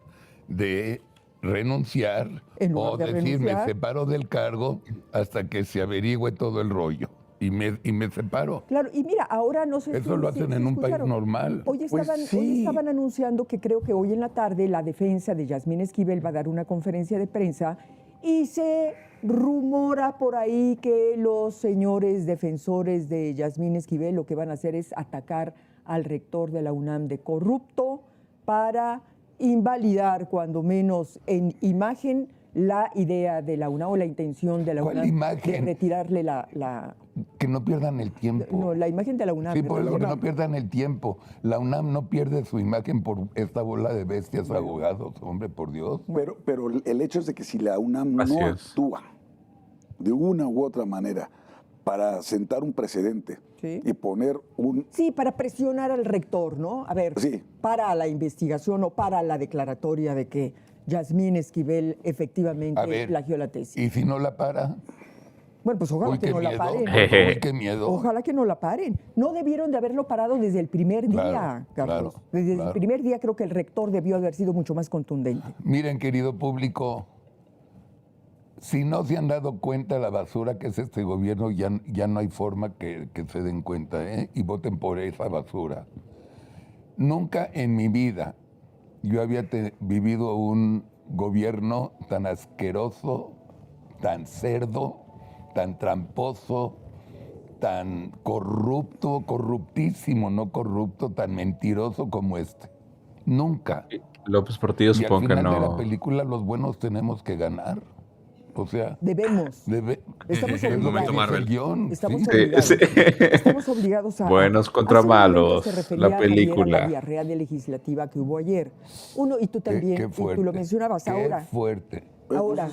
de renunciar o decir me separo del cargo hasta que se averigüe todo el rollo. Y me separo. Claro, y mira, ahora no sé Eso lo hacen en un país normal. Hoy estaban anunciando que creo que hoy en la tarde la defensa de Yasmín Esquivel va a dar una conferencia de prensa y se rumora por ahí que los señores defensores de Yasmín Esquivel lo que van a hacer es atacar al rector de la UNAM de corrupto para invalidar, cuando menos en imagen, la idea de la UNAM o la intención de la ¿Cuál UNAM imagen? de retirarle la... Que no pierdan el tiempo. No, la imagen de la UNAM. Sí, ¿verdad? que no pierdan el tiempo. La UNAM no pierde su imagen por esta bola de bestias abogados, hombre, por Dios. Pero el hecho es de que si la UNAM Así no es. actúa de una u otra manera para sentar un precedente y poner un... Sí, para presionar al rector, ¿no? A ver, para la investigación o para la declaratoria de que Yasmín Esquivel efectivamente plagió la tesis. ¿Y si no la para? Bueno, pues ojalá que no la paren. Uy, qué miedo. Ojalá que no la paren. No debieron de haberlo parado desde el primer día, Claro, Carlos. claro, Desde claro. el primer día creo que el rector debió haber sido mucho más contundente. Miren, querido público, si no se han dado cuenta de la basura que es este gobierno, ya no hay forma que se den cuenta, ¿eh? Y voten por esa basura. Nunca en mi vida yo había vivido un gobierno tan asqueroso, tan cerdo, tan tramposo, tan corrupto, corruptísimo, no corrupto, tan mentiroso como este. Nunca. López Portillo Y al supongo que final de la no. película los buenos tenemos que ganar. O sea, debemos. Estamos El momento obligados. Marvel. Estamos Sí. obligados. Sí. Estamos obligados a... Buenos contra hace un momento malos, se refería la Javier película. a la diarrea de legislativa que hubo ayer. Uno, y tú también, Qué y fuerte. tú lo mencionabas ahora. Qué fuerte. Ahora,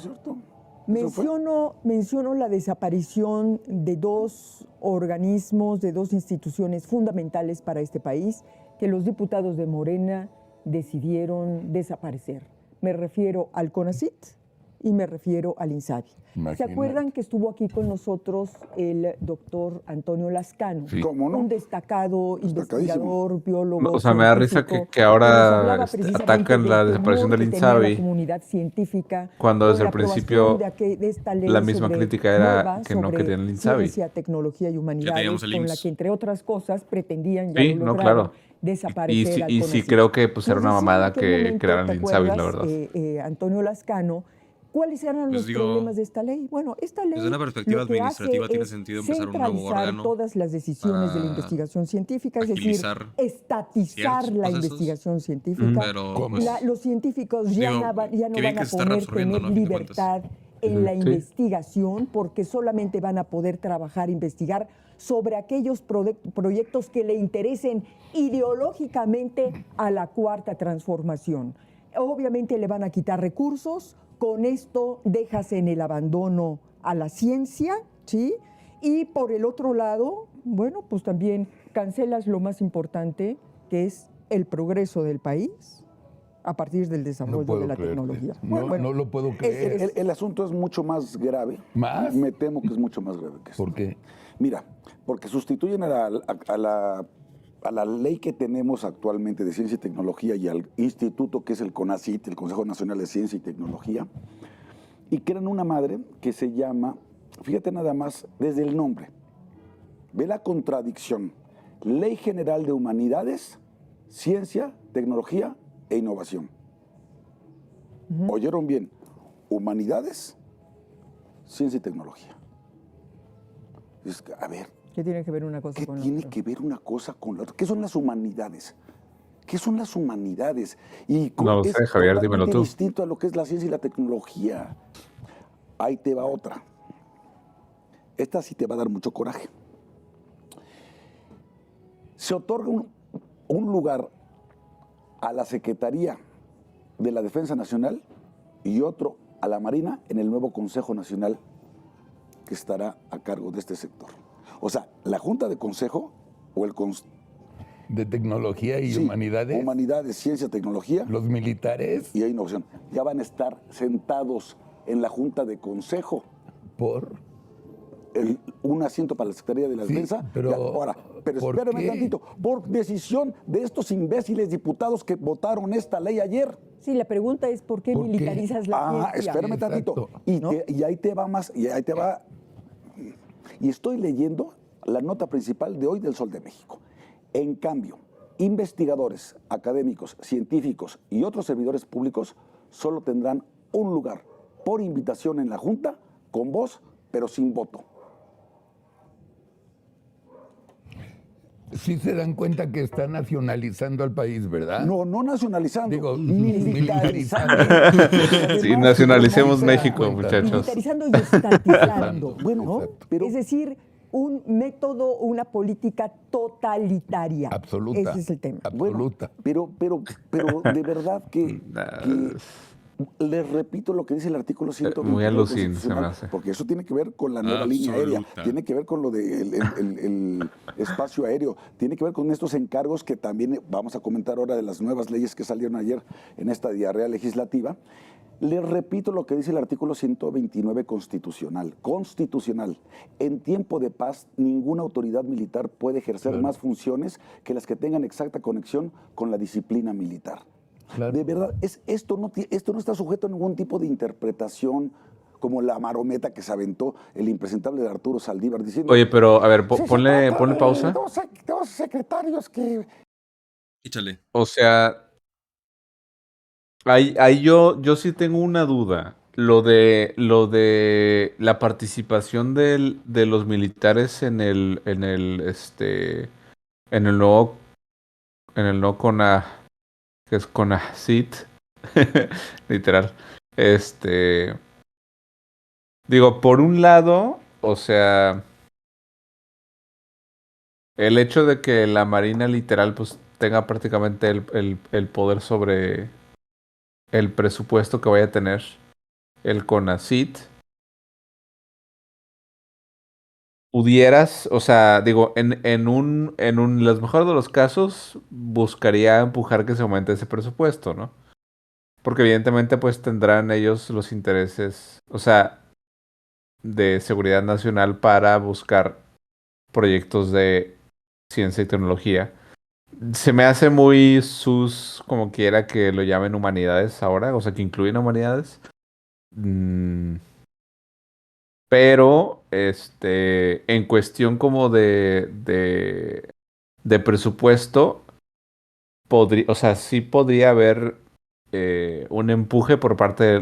menciono la desaparición de dos organismos, de dos instituciones fundamentales para este país que los diputados de Morena decidieron desaparecer. Me refiero al CONACYT y me refiero al INSABI. ¿Se Imagínate. acuerdan que estuvo aquí con nosotros el doctor Antonio Lascano? Sí. ¿Cómo no? Un destacado investigador, biólogo. O sea, me da risa científico, que ahora nos hablaba precisamente atacan la del desaparición temor del que tenía INSABI, la comunidad científica cuando con desde la el principio aprobación de esta ley la misma sobre crítica era nueva que no sobre querían el INSABI. Ciencia, tecnología y humanidades, teníamos el con la IMSS. que entre otras cosas pretendían ya Sí, lo no, lograron, claro. desaparecer al Y sí CONACYT. creo que pues era Nos una decía en mamada aquel que momento, crearan ¿te el INSABI, la acuerdas, verdad. Antonio Lascano, ¿cuáles eran Les los digo, problemas de esta ley? Bueno, esta ley desde una perspectiva lo que administrativa hace tiene es sentido empezar un nuevo centralizar órgano todas las decisiones de la para investigación científica, es decir, agilizar estatizar ciertos la procesos. investigación científica. Pero, pues, Los científicos ya digo, no van qué bien a que se está poder reabsorbiendo, tener ¿no? A fin de cuentas. libertad en la Sí. investigación porque solamente van a poder trabajar, investigar sobre aquellos proyectos que le interesen ideológicamente a la cuarta transformación. Obviamente le van a quitar recursos, con esto dejas en el abandono a la ciencia, ¿sí? Y por el otro lado, bueno, pues también cancelas lo más importante, que es el progreso del país a partir del desarrollo de la tecnología. No lo puedo creer. El asunto es mucho más grave. ¿Más? Me temo que es mucho más grave que esto. ¿Por qué? Mira, porque sustituyen a la ley que tenemos actualmente de ciencia y tecnología y al instituto que es el CONACYT, el Consejo Nacional de Ciencia y Tecnología, y crean una madre que se llama, fíjate nada más, desde el nombre, ve la contradicción, Ley General de Humanidades, Ciencia, Tecnología e Innovación. ¿Oyeron bien? Humanidades, Ciencia y Tecnología. A ver, ¿Qué tiene que ver una cosa ¿qué con la tiene otra? que ver una cosa con la otra? ¿Qué son las humanidades? ¿Qué son las humanidades? Y No lo es sé, Javier, dímelo totalmente tú. distinto a lo que es la ciencia y la tecnología. Ahí te va otra. esta sí te va a dar mucho coraje. Se otorga un lugar a la Secretaría de la Defensa Nacional y otro a la Marina en el nuevo Consejo Nacional que estará a cargo de este sector. O sea, la Junta de Consejo o el de Tecnología y sí, Humanidades. Humanidades, Ciencia, Tecnología. Los militares. Y innovación. Ya van a estar sentados en la Junta de Consejo. ¿Por? Un asiento para la Secretaría de la Defensa. Pero, pero espérame tantito. Por decisión de estos imbéciles diputados que votaron esta ley ayer. Sí, la pregunta es ¿por qué militarizas la ciencia? Espérame tantito. Y ahí te va más, y ahí te va. Y estoy leyendo la nota principal de hoy del Sol de México. En cambio, investigadores, académicos, científicos y otros servidores públicos solo tendrán un lugar por invitación en la Junta, con voz, pero sin voto. Sí se dan cuenta que está nacionalizando al país, ¿verdad? No nacionalizando. Digo, militarizando. Sí, nacionalicemos México, muchachos. Militarizando y estatizando. Bueno, ¿no? Pero, es decir, un método, una política totalitaria. Absoluta. Ese es el tema. Absoluta. Bueno, pero de verdad que les repito lo que dice el artículo 120. Muy alucin, se me hace. Porque eso tiene que ver con la nueva línea aérea, tiene que ver con lo del el espacio aéreo, tiene que ver con estos encargos que también vamos a comentar ahora de las nuevas leyes que salieron ayer en esta diarrea legislativa. Les repito lo que dice el artículo 129 constitucional. En tiempo de paz, ninguna autoridad militar puede ejercer más funciones que las que tengan exacta conexión con la disciplina militar. Claro. De verdad, esto no está sujeto a ningún tipo de interpretación como la marometa que se aventó el impresentable de Arturo Saldívar diciendo... Oye, pero a ver, ponle pausa. Dos secretarios que... Échale. O sea, ahí yo sí tengo una duda. Lo de la participación de los militares en el nuevo que es CONACYT, literal. Digo, por un lado, o sea, el hecho de que la Marina literal pues tenga prácticamente el poder sobre el presupuesto que vaya a tener el CONACYT, pudieras, o sea, digo, en los mejores de los casos, buscaría empujar que se aumente ese presupuesto, ¿no? Porque evidentemente pues tendrán ellos los intereses, o sea, de seguridad nacional para buscar proyectos de ciencia y tecnología. Se me hace muy como quiera que lo llamen humanidades ahora, o sea, que incluyen humanidades. Pero, en cuestión como de presupuesto, o sea, sí podría haber un empuje por parte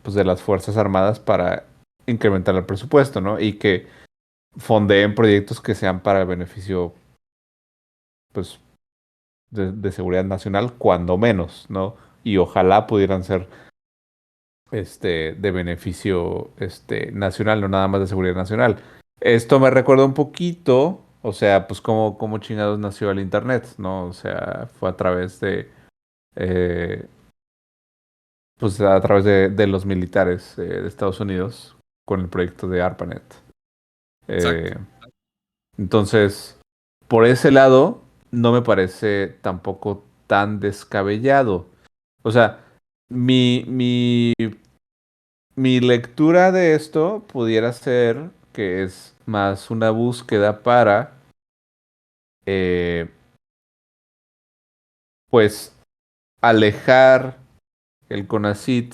pues de las Fuerzas Armadas para incrementar el presupuesto, ¿no? Y que fondeen proyectos que sean para el beneficio, pues, de seguridad nacional, cuando menos, ¿no? Y ojalá pudieran ser de beneficio nacional, no nada más de seguridad nacional. Esto me recuerda un poquito, o sea, pues cómo chingados nació el internet, ¿no? O sea, fue a través de pues a través de los militares de Estados Unidos con el proyecto de ARPANET. Entonces, por ese lado, no me parece tampoco tan descabellado. O sea, mi lectura de esto pudiera ser que es más una búsqueda para, pues, alejar el CONACYT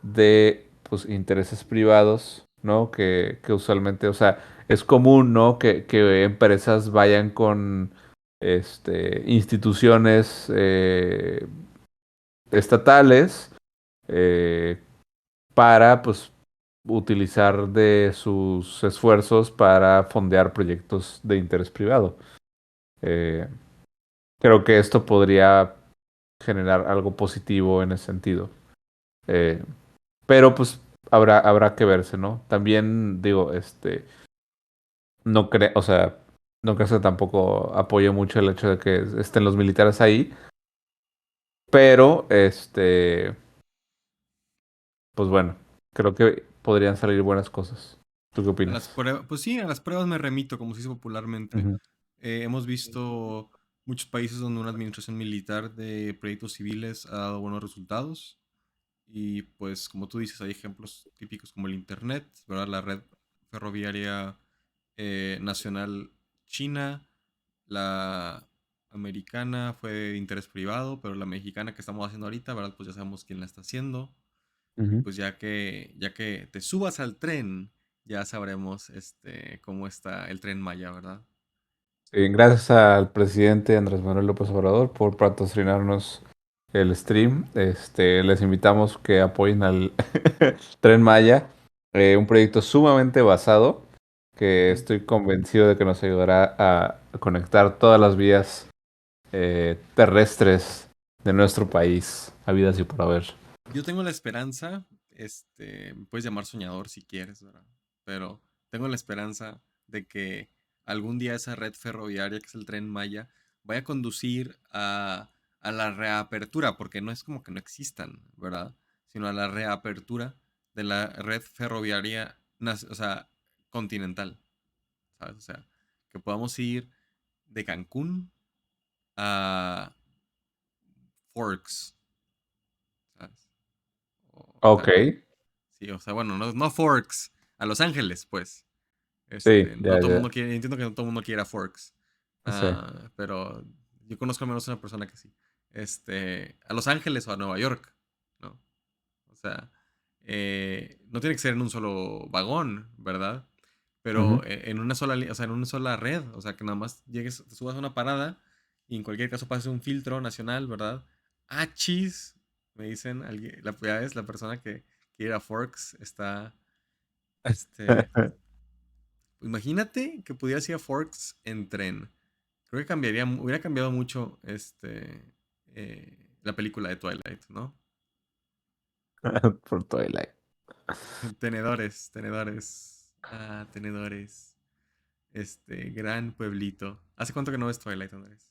de, pues, intereses privados, ¿no? Que usualmente, o sea, es común, ¿no? Que empresas vayan con instituciones estatales para, pues, utilizar de sus esfuerzos para fondear proyectos de interés privado. Creo que esto podría generar algo positivo en ese sentido. Pero pues habrá que verse, ¿no? También digo, no creo, o sea, no creo que tampoco apoyo mucho el hecho de que estén los militares ahí, pero pues bueno, creo que podrían salir buenas cosas. ¿Tú qué A opinas? las pruebas, pues sí, a las pruebas me remito, como se dice popularmente. Ujú. Hemos visto muchos países donde una administración militar de proyectos civiles ha dado buenos resultados. Y pues, como tú dices, hay ejemplos típicos como el Internet, ¿verdad? La red ferroviaria nacional china, la americana fue de interés privado, pero la mexicana que estamos haciendo ahorita, ¿verdad? Pues ya sabemos quién la está haciendo. Y Ujú. pues ya que te subas al tren, ya sabremos cómo está el Tren Maya, ¿verdad? Sí, gracias al presidente Andrés Manuel López Obrador por patrocinarnos el stream. Les invitamos que apoyen al Tren Maya, un proyecto sumamente basado que estoy convencido de que nos ayudará a conectar todas las vías terrestres de nuestro país, habidas y por haber. Yo tengo la esperanza, me puedes llamar soñador si quieres, ¿verdad? Pero tengo la esperanza de que algún día esa red ferroviaria, que es el Tren Maya, vaya a conducir a la reapertura, porque no es como que no existan, ¿verdad? Sino a la reapertura de la red ferroviaria, o sea, continental, ¿sabes? O sea, que podamos ir de Cancún a Forks, ¿sabes? O Ok, sea, sí, o sea, bueno, no Forks, a Los Ángeles, pues. sí, No ya, todo el ya, mundo quiere, entiendo que no todo el mundo quiere a Forks. sí. Pero yo conozco al menos una persona que sí. A Los Ángeles o a Nueva York, ¿no? O sea, no tiene que ser en un solo vagón, ¿verdad? Pero Ujú. en una sola, o sea, en una sola red, o sea, que nada más llegues, te subas a una parada y en cualquier caso pases un filtro nacional, ¿verdad? Ah, chis, me dicen, alguien, ya ves, la persona que quiere ir a Forks está, este, imagínate que pudieras ir a Forks en tren. Creo que hubiera cambiado mucho la película de Twilight, ¿no? Por Twilight. Tenedores, tenedores. Ah, tenedores. Gran pueblito. ¿Hace cuánto que no ves Twilight, Andrés?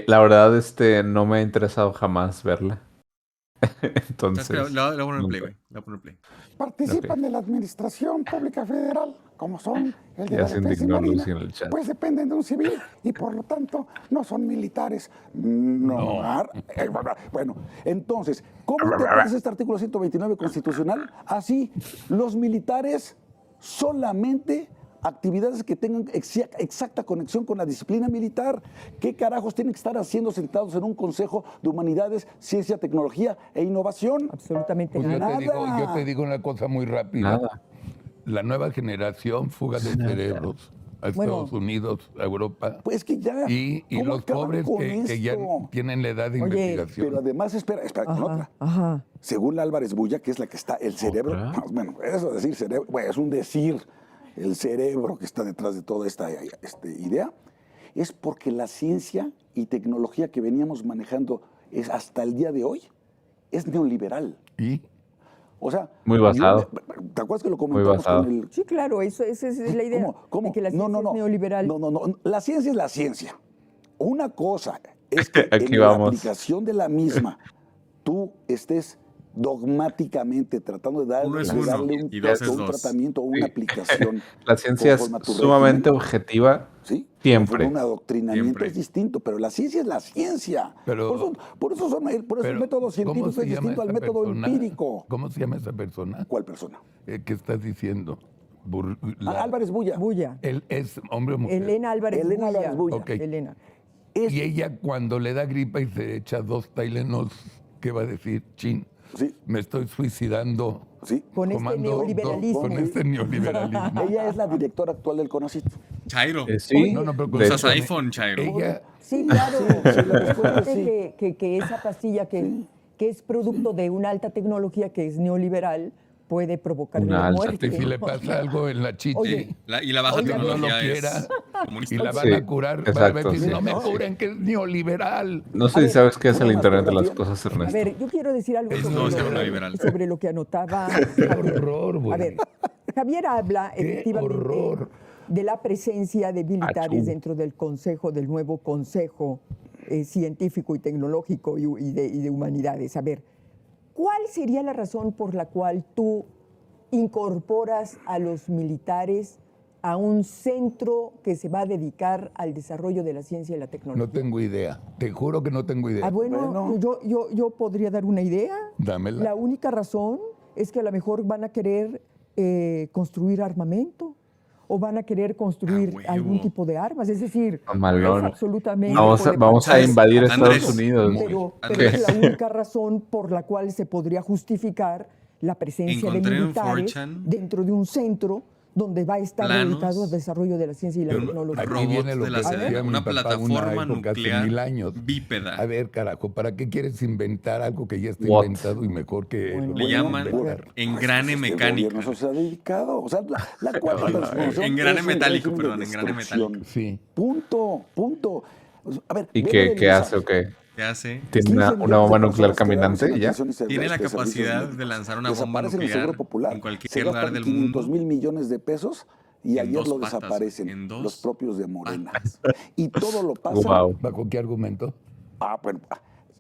La verdad, no me ha interesado jamás verla. Espera, Entonces, la voy a poner en play, nunca. güey. La voy a poner en play. Participan de la Administración Pública Federal, como son el de Ya la se Defensa y indignó Marina, Lucy en el chat. pues dependen de un civil y por lo tanto no son militares. No. Bueno, entonces, ¿cómo interpretas este artículo 129 constitucional? Así, los militares solamente actividades que tengan exacta conexión con la disciplina militar. ¿Qué carajos tienen que estar haciendo sentados en un Consejo de Humanidades, Ciencia, Tecnología e Innovación? Absolutamente Pues nada. yo te digo una cosa muy rápida. Nada. La nueva generación fuga de cerebros a Estados Unidos, a Europa. Pues que ya. Y ¿cómo los acaban pobres con que ya esto? tienen la edad de Oye, investigación. Pero además, espera con otra. Ajá. Según la Álvarez Bulla, que es la que está, el cerebro, ¿Otra? bueno, eso de decir cerebro, bueno, es un decir, el cerebro que está detrás de toda esta idea, es porque la ciencia y tecnología que veníamos manejando hasta el día de hoy es neoliberal. ¿Y? O sea, Muy basado. ¿te acuerdas que lo Muy comentamos basado. con el... Sí, claro, esa es la idea. ¿Cómo? De que la ciencia es neoliberal. No. La ciencia es la ciencia. Una cosa es que Aquí en la vamos. aplicación de la misma tú estés dogmáticamente tratando de Uno es darle uno y dos es un dos. tratamiento o una aplicación. La ciencia es conforme a tu sumamente régimen, objetiva ¿sí? siempre. Un adoctrinamiento Siempre. es distinto, pero la ciencia es la ciencia. Pero- por eso el método científico es distinto al método empírico. ¿Cómo se llama esa persona? ¿Cuál persona? ¿Qué estás diciendo? Álvarez Bulla. Bulla. Él es hombre o mujer. Elena Álvarez Elena Bulla. Álvarez Bulla. Ok. Elena. Y ella cuando le da gripa y se echa 2 Tylenols, ¿qué va a decir? Chin, Sí. me estoy suicidando. Sí. Con este tomando neoliberalismo. Con este neoliberalismo. Ella es la directora actual del CONACYT. Chairo. Sí, No, pero de Usas hecho, iPhone, Chairo. Ella, Sí, claro. la respuesta es Fíjate que esa pastilla que es producto de una alta tecnología que es neoliberal, puede provocar Una la alta muerte. Si le pasa algo en la chichi Oye, Y la baja que no lo tecnología quiera es comunista. y la van Sí, a curar, van a exacto, decir, sí. no me curen, que es neoliberal. No sé A si ver, sabes qué es una el Internet de las mastografía. cosas, A Ernesto. ver, yo quiero decir algo No, es neoliberal. sobre lo que anotaba Qué Javier. horror, güey. A ver, Javier habla Qué efectivamente horror. de la presencia de militares Achú. dentro del consejo, del nuevo Consejo Científico y Tecnológico y de Humanidades. A ver, ¿cuál sería la razón por la cual tú incorporas a los militares a un centro que se va a dedicar al desarrollo de la ciencia y la tecnología? No tengo idea. Te juro que no tengo idea. Ah, bueno, yo podría dar una idea. Dámela. La única razón es que a lo mejor van a querer construir armamento o van a querer construir algún tipo de armas. Es decir, Malón. es absolutamente... Vamos a invadir Andrés, Estados Unidos. Pero es la única razón por la cual se podría justificar la presencia de Encontré en militares 4chan dentro de un centro donde va a estar planos dedicado al desarrollo de la ciencia y la de un tecnología. Aquí robot viene lo de la que Sedena, decía mi una papá plataforma época, hace nuclear 1000 años. bípeda. A ver, carajo, ¿para qué quieres inventar algo que ya está What? inventado y mejor que lo Le que llaman inventar? engrane El mecánico. gobierno se ha dedicado. O sea, la cuarta transformación Engrane es un metálico, régimen de perdón, engrane destrucción. metálico. Sí. Punto. A ver, ¿Y ve lo qué, del qué INSA. hace o qué? ¿Qué hace? ¿Tiene 15 una millones bomba de nuclear personas quedaron caminante sin y ya? atención y Tiene la servicios capacidad médicos. de lanzar una bomba Desaparecen el nuclear Seguro Popular. en Se cualquier lugar gastan del 500 mundo. mil millones de pesos y En ayer dos lo patas, desaparecen en dos los propios de Morena. patas. Y todo lo pasa. Wow. ¿Bajo qué argumento? Bueno, Eso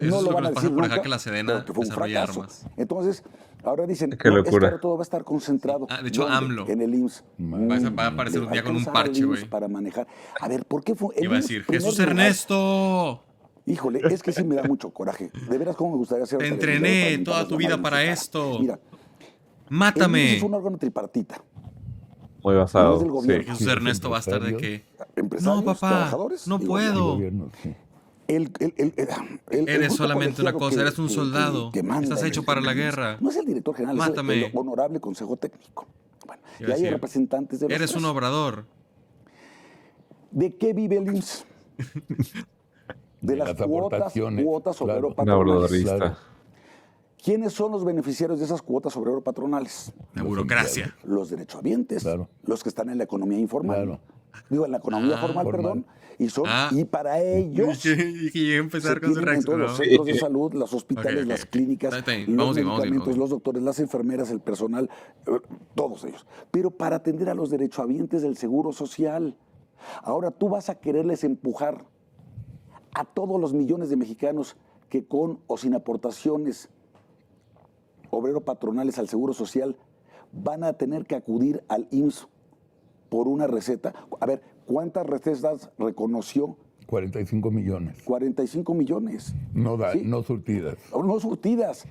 no es lo lo que van a nos pasa decir por dejar nunca, que la Sedena pero que fue un desarrolle fracaso. armas. Entonces, ahora dicen, Qué no, es que locura. ahora todo va a estar concentrado. De hecho, ¿Dónde? AMLO. En el IMSS. Va a aparecer un día con un Alcanzar al parche, IMSS güey. para manejar. A ver, ¿por qué fue el Iba a IMSS decir, primer Jesús lugar? Ernesto, Híjole, es que sí me da mucho coraje. De veras, cómo me gustaría ser te televisor entrené para invitarlos toda tu a vida Madrid para en su cara. esto. Mira, el IMSS Mátame. es un órgano tripartita. Muy No basado. es del Sí. gobierno. Jesús Ernesto va a estar de que... Empresarios, No, papá, trabajadores no y puedo. Gobierno, sí. el Eres grupo solamente una colegiado cosa, eres un soldado. que manda Estás en hecho el para la IMSS. guerra. No es el director general, Mátame. es el honorable consejo técnico. Bueno, Iba y a hay decir, representantes de los Eres tres. un obrador. ¿De qué vive el IMSS? De las las aportaciones, cuotas claro. Un obrero-patronales. obradorista. Claro. ¿Quiénes son los beneficiarios de esas cuotas obrero-patronales? La burocracia. Los derechohabientes, Claro. los que están en la economía informal. Claro. Digo, en la economía formal, formal. perdón. Ah. Y para ellos Y iba a empezar se con su tienen en todos reacción. los ¿no? centros de salud, los hospitales, Ok, las ok. clínicas, Está bien. los Vamos bien, vamos bien, medicamentos, vamos bien. los doctores, las enfermeras, el personal, todos ellos. Pero para atender a los derechohabientes del Seguro Social. Ahora tú vas a quererles empujar a todos los millones de mexicanos que con o sin aportaciones obrero-patronales al Seguro Social van a tener que acudir al IMSS por una receta. A ver, ¿cuántas recetas reconoció? 45 millones. 45 millones. No da, Sí. no surtidas. No surtidas.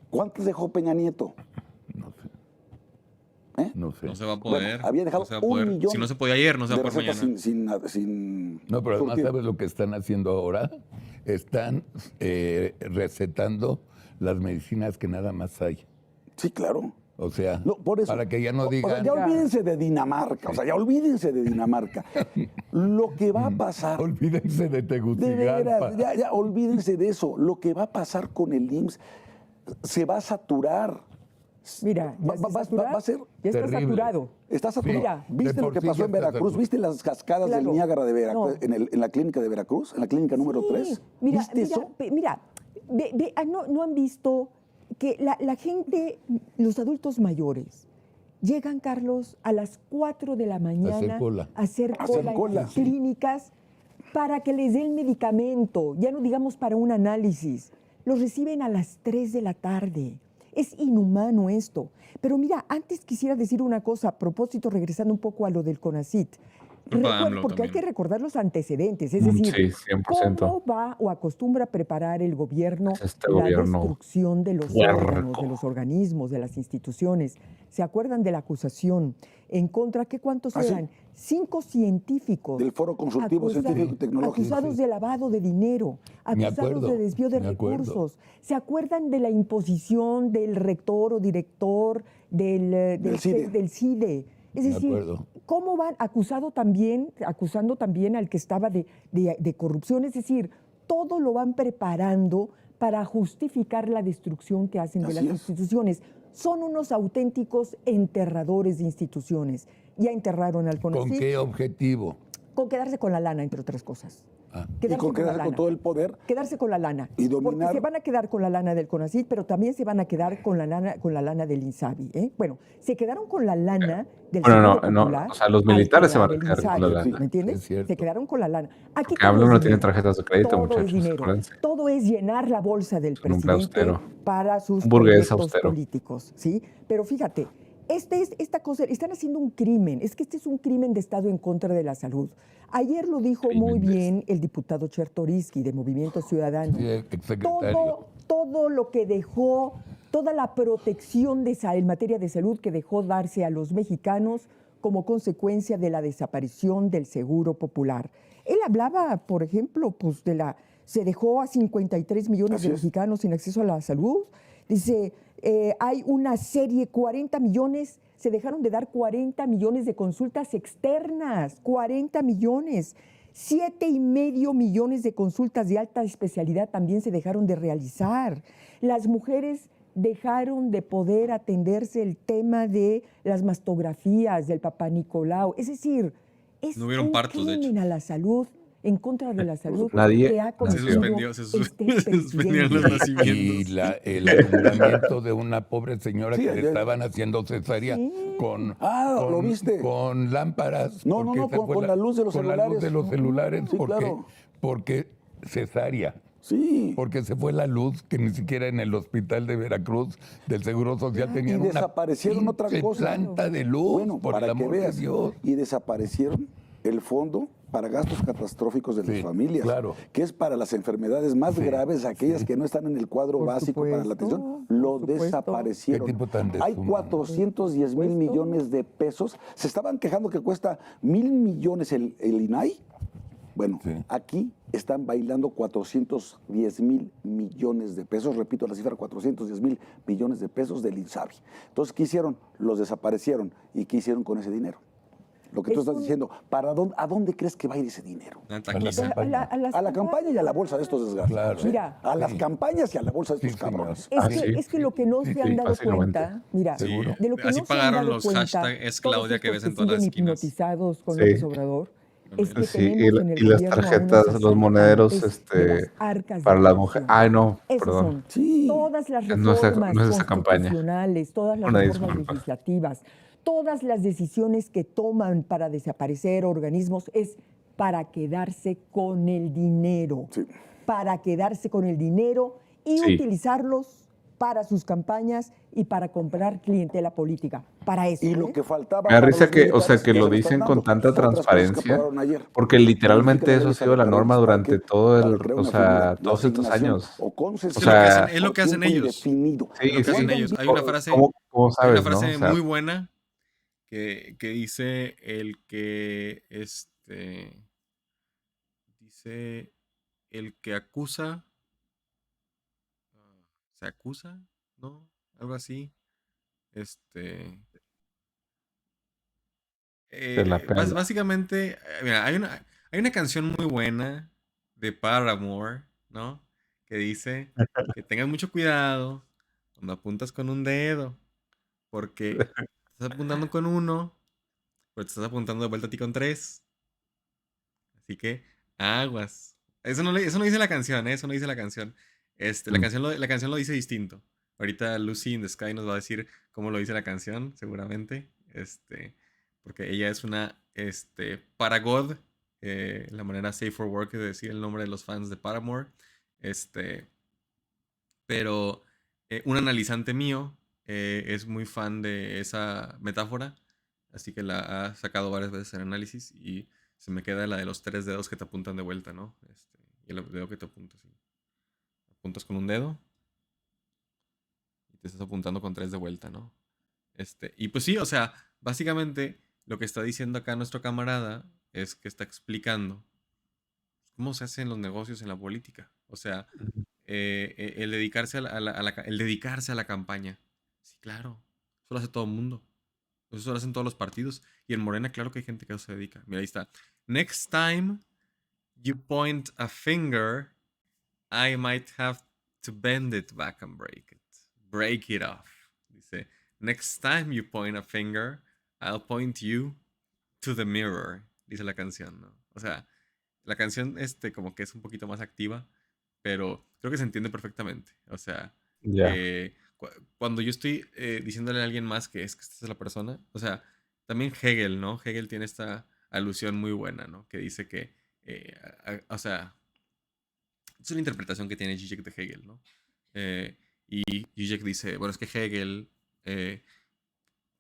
¿Cuántas dejó Peña Nieto? No sé. ¿Eh? No sé. No se va a poder. Bueno, había dejado no se va a un poder. millón Si no se podía ayer, no se va a de poder recetas mañana. sin No, pero además, surtir. ¿sabes lo que están haciendo ahora? Están recetando las medicinas que nada más hay. Sí, claro. O sea, No, por eso. para que ya no O sea, digan... ya olvídense de Dinamarca. O sea, ya olvídense de Dinamarca. Lo que va a pasar. Olvídense de De Tegucigalpa. veras, ya olvídense de eso. Lo que va a pasar con el IMSS se va a saturar. Mira, Va a ser ya está terrible. saturado. Está saturado. Mira, ¿Viste de lo por que sí pasó ya en está Veracruz? saturado. ¿Viste las cascadas Claro. del Niágara de Veracruz, No. en la clínica de Veracruz? En la clínica número 3. Mira, ¿Viste eso? no han visto que la gente, los adultos mayores, llegan, Carlos, a las 4 de la mañana cola. a hacer cola en clínicas para que les den medicamento, ya no digamos para un análisis. Los reciben a las 3 de la tarde. Es inhumano esto. Pero mira, antes quisiera decir una cosa a propósito, regresando un poco a lo del CONACYT. Porque hay que recordar los antecedentes, es decir, Sí, 100%. ¿cómo va o acostumbra a preparar el gobierno Este la gobierno destrucción de los puerco. órganos, de los organismos, de las instituciones? ¿Se acuerdan de la acusación en contra? ¿Qué cuántos ¿Ah, sí? eran? 5 científicos. Del Foro Consultivo Científico y Tecnológico. Acusados de lavado de dinero, Me acusados acuerdo, de desvío de me acuerdo. recursos. ¿Se acuerdan de la imposición del rector o director del CIDE? Es Me decir, acuerdo. ¿cómo van acusando también al que estaba de corrupción? Es decir, todo lo van preparando para justificar la destrucción que hacen de Así las es. instituciones. son unos auténticos enterradores de instituciones. Ya enterraron al ¿Con CONACYT. qué objetivo? Con quedarse con la lana, entre otras cosas. Y con quedarse con todo el poder. Quedarse con la lana. Y dominar. Porque se van a quedar con la lana del CONACYT, pero también se van a quedar con la lana del INSABI. ¿eh? Bueno, se quedaron con la lana del Bueno, Seguro no, Popular. o sea, los militares se van a del quedar con la INSABI, lana. ¿me entiendes? Es cierto. Se quedaron con la lana. Aquí Porque todo AMLO es no tiene dinero. tarjetas de crédito, Todo muchachos. es dinero. Acuérdense. Todo es llenar la bolsa del Un hombre presidente austero. para sus Un burgués proyectos austero. políticos, ¿sí? Pero fíjate, esta cosa, están haciendo un crimen. Es que este es un crimen de Estado en contra de la salud. Ayer lo dijo muy bien el diputado Chertoriski de Movimiento Ciudadano. Sí, el exsecretario. Todo lo que dejó, toda la protección en materia de salud que dejó darse a los mexicanos como consecuencia de la desaparición del Seguro Popular. Él hablaba, por ejemplo, pues se dejó a 53 millones de mexicanos sin acceso a la salud. Dice, hay una serie, 40 millones, se dejaron de dar 40 millones de consultas externas, 40 millones. 7,5 millones de consultas de alta especialidad también se dejaron de realizar. Las mujeres dejaron de poder atenderse el tema de las mastografías, del Papá Nicolau. Es decir, es No hubieron un partos, de hecho. crimen a la salud, en contra de la salud, Nadie- que ha Se cometido suspendió, se suspendieron los presidente. nacimientos. Y el alumbramiento de una pobre señora Sí, que le ayer. estaban haciendo cesárea con, ¿lo viste? con lámparas. No, porque no, se con fue la luz de los con la luz celulares. de los celulares, Sí, porque, claro. porque cesárea. Sí. Porque se fue la luz, que ni siquiera en el hospital de Veracruz del Seguro Social tenían Y una desaparecieron otra pinche cosa. planta de luz, Bueno, por para el que amor de veas. Dios. Y desaparecieron el fondo para gastos catastróficos de las Sí, familias, claro. que es para las enfermedades más graves, aquellas que no están en el cuadro Por básico para la supuesto, atención, por lo supuesto. desaparecieron. Qué tipo tan Hay deshumano. 410 mil millones de pesos. Se estaban quejando que cuesta 1,000 millones el INAI. Bueno, Sí. aquí están bailando 410 mil millones de pesos, repito la cifra, 410 mil millones de pesos del INSABI. Entonces, ¿qué hicieron? Los desaparecieron. ¿Y qué hicieron con ese dinero? Lo que tú estás diciendo, ¿a dónde crees que va a ir ese dinero? Una taquiza. A la campaña y a la bolsa de estos desgraciados. Claro. ¿eh? Mira. A las campañas y a la bolsa de estos Sí, señor. cabrones. Es que lo que no se han dado básicamente. cuenta, mira, Sí, de lo que así no se han pagaron dado los cuenta, hashtag es todos Claudia que estos ves en todas las siguen esquinas. hipnotizados con Sí. López Obrador, es que Sí, tenemos en el y las gobierno a unos tarjetas, los monederos, asaltantes de las arcas para de las la mujeres. nación. Ay, no, Esos perdón. son Sí. todas las No es esa- reformas no es esa campaña. constitucionales, todas las Una reformas disculpa. legislativas, todas las decisiones que toman para desaparecer organismos es para quedarse con el dinero. Sí. Para quedarse con el dinero y Sí. utilizarlos para sus campañas y para comprar clientela política. Para eso. Y lo ¿eh? que faltaba. Me da para risa los que, o militares, sea, que ya lo se lo dicen están con dando. tanta Otras cosas que transparencia, aprobaron ayer. porque literalmente Política eso ha de sido la norma para durante que- todo para el, crear o una sea, figura, todos la estos asignación años. O concesión O sea, es lo que hacen por tiempo ellos. indefinido. Sí, Es lo que hacen ellos. Hay una frase, ¿Cómo hay sabes, una frase no? O sea, muy buena que dice dice el que acusa, se acusa, ¿no? Algo así. Te la pela. Básicamente, mira, hay una canción muy buena de Paramore, ¿no? Que dice que tengas mucho cuidado cuando apuntas con un dedo, porque estás apuntando con uno, pero te estás apuntando de vuelta a ti con tres. Así que, aguas. Eso no dice la canción, ¿eh? Eso no dice la canción. La canción lo dice distinto. Ahorita Lucy in the Sky nos va a decir cómo lo dice la canción, seguramente. Porque ella es una para God, la manera safe for work de decir el nombre de los fans de Paramore. Pero un analizante mío es muy fan de esa metáfora, así que la ha sacado varias veces en análisis y se me queda la de los 3 dedos que te apuntan de vuelta, ¿no? Y el dedo que te apuntas. ¿Sí? Apuntas con un dedo y te estás apuntando con 3 de vuelta, ¿no? Y pues sí, o sea, básicamente lo que está diciendo acá nuestro camarada es que está explicando cómo se hacen los negocios en la política. O sea, el dedicarse el dedicarse a la campaña. Sí, claro. Eso lo hace todo el mundo. Eso lo hacen todos los partidos. Y en Morena, claro que hay gente que a eso se dedica. Mira, ahí está. Next time you point a finger, I might have to bend it back and break it. Break it off. Dice, next time you point a finger, I'll point you to the mirror. Dice la canción, ¿no? O sea, la canción como que es un poquito más activa, pero creo que se entiende perfectamente. O sea, Ya. cuando yo estoy diciéndole a alguien más que esta es la persona, o sea, también Hegel, ¿no? Hegel tiene esta alusión muy buena, ¿no? Que dice que, o sea, es una interpretación que tiene Zizek de Hegel, ¿no? Y Zizek dice, bueno, es que Hegel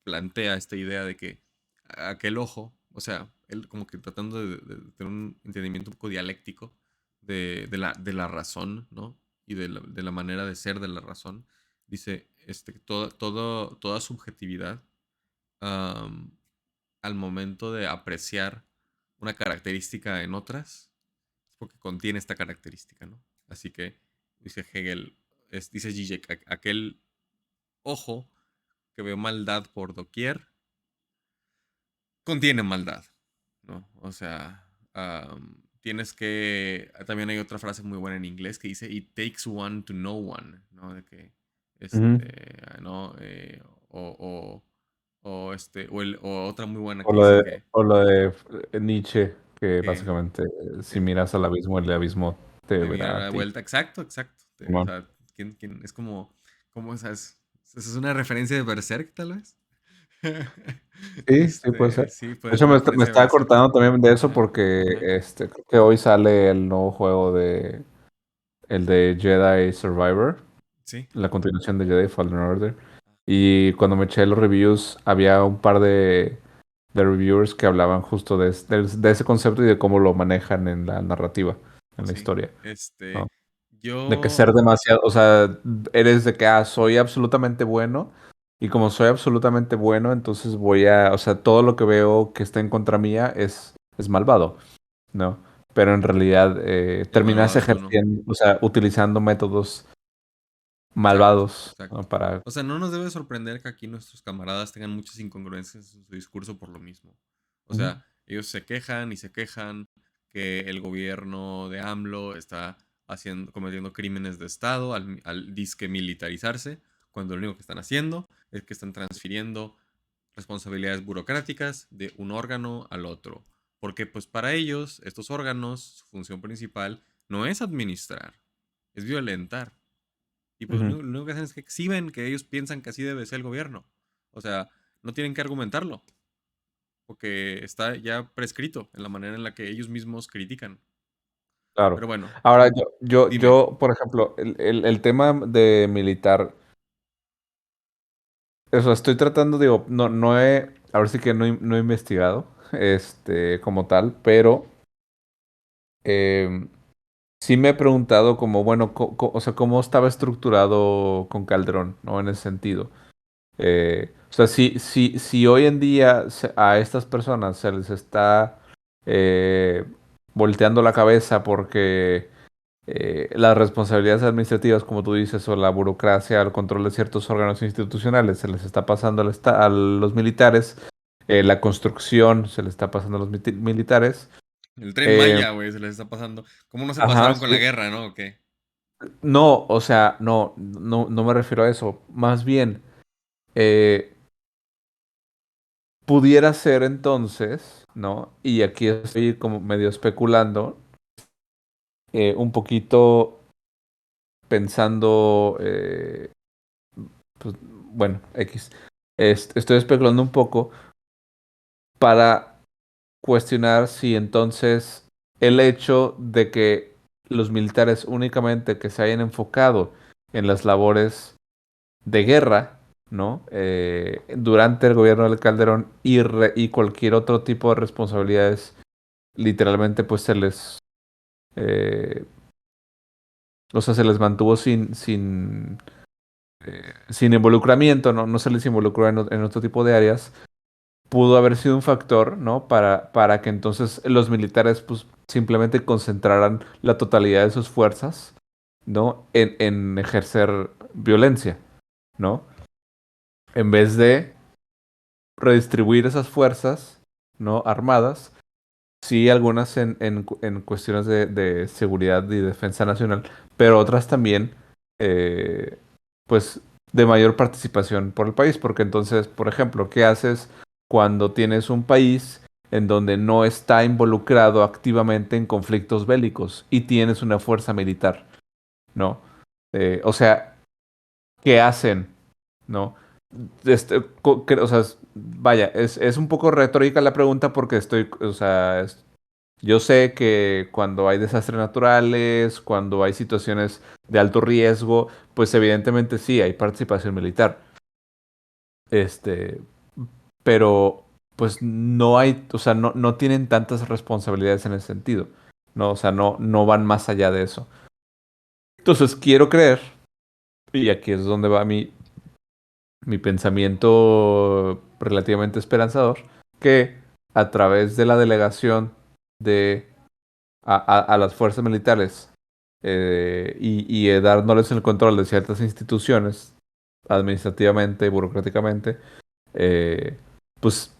plantea esta idea de que aquel ojo, o sea, él como que tratando de tener un entendimiento un poco dialéctico de la razón, ¿no? Y de la manera de ser de la razón, dice, toda subjetividad al momento de apreciar una característica en otras, es porque contiene esta característica, ¿no? Así que, dice Hegel, dice Zizek, aquel ojo que ve maldad por doquier, contiene maldad, ¿no? O sea, tienes que... También hay otra frase muy buena en inglés que dice, it takes one to know one, ¿no? De que, ¿no? O otra muy buena que dice que... O lo de Nietzsche, que básicamente si miras al abismo, el abismo te de verá mirar a a la ti. vuelta, exacto. O Simón. sea, es como ¿sabes? ¿Es una referencia de Berserk, tal vez? Sí, puede ser. Sí, De puede hecho, ser una me referencia de estaba Berserk. acordando también de eso Ajá, porque ajá. creo que hoy sale el nuevo juego el de Jedi Survivor, Sí. la continuación de Jedi Fallen Order. Y cuando me eché los reviews, había un par de reviewers que hablaban justo de ese concepto y de cómo lo manejan en la narrativa, en la Sí. historia, ¿no? De que Yo... ser demasiado, o sea, eres de que, soy absolutamente bueno, y como soy absolutamente bueno, entonces o sea, todo lo que veo que está en contra mía es malvado, ¿no? Pero en realidad El terminas malvado es uno. ejerciendo, o sea, utilizando métodos Exacto, malvados, ¿no? exacto. Para... O sea, no nos debe sorprender que aquí nuestros camaradas tengan muchas incongruencias en su discurso por lo mismo. O Ujú. sea, ellos se quejan y se quejan que el gobierno de AMLO está cometiendo crímenes de Estado al disque militarizarse, cuando lo único que están haciendo es que están transfiriendo responsabilidades burocráticas de un órgano al otro. Porque pues para ellos, estos órganos, su función principal no es administrar, es violentar. Y pues Ujú. lo único que hacen es que exhiben que ellos piensan que así debe ser el gobierno. O sea, no tienen que argumentarlo. Porque está ya prescrito en la manera en la que ellos mismos critican. Claro. Pero bueno, Ahora, dime. por ejemplo, el tema de militar, eso estoy tratando, digo, ahora sí que no he investigado, como tal, pero em, sí me he preguntado como, bueno, o sea, cómo estaba estructurado con Calderón, ¿no? En ese sentido. O sea, si hoy en día a estas personas se les está eh, volteando la cabeza porque las responsabilidades administrativas, como tú dices, o la burocracia, el control de ciertos órganos institucionales, se les está pasando a los militares, la construcción se les está pasando a los militares. El Tren Eh, Maya, güey, se les está pasando. ¿Cómo no se ajá, pasaron con la sí. guerra, no? ¿O qué? No, o sea, no me refiero a eso. Más bien, eh, pudiera ser entonces, ¿no? Y aquí estoy como medio especulando, un poquito pensando, pues, bueno, X. Estoy especulando un poco para cuestionar si entonces el hecho de que los militares únicamente que se hayan enfocado en las labores de guerra, ¿no? Durante el gobierno del Calderón y cualquier otro tipo de responsabilidades, literalmente pues eh, o sea, se les mantuvo sin involucramiento, ¿no? No se les involucró en otro tipo de áreas, pudo haber sido un factor, ¿no? Para que entonces los militares pues simplemente concentraran la totalidad de sus fuerzas, ¿no? En ejercer violencia, ¿no? En vez de redistribuir esas fuerzas, ¿no? Armadas, sí algunas en cuestiones de seguridad y defensa nacional, pero otras también, pues de mayor participación por el país, porque entonces, por ejemplo, ¿qué haces cuando tienes un país en donde no está involucrado activamente en conflictos bélicos y tienes una fuerza militar? ¿No? O sea, ¿qué hacen? ¿No? O sea, vaya, es un poco retórica la pregunta porque o sea, yo sé que cuando hay desastres naturales, cuando hay situaciones de alto riesgo, pues evidentemente sí, hay participación militar. Pero pues no hay, o sea, no tienen tantas responsabilidades en ese sentido. ¿No? O sea, no van más allá de eso. Entonces quiero creer, y aquí es donde va mi pensamiento relativamente esperanzador, que a través de la delegación a las fuerzas militares y dándoles el control de ciertas instituciones administrativamente y burocráticamente, pues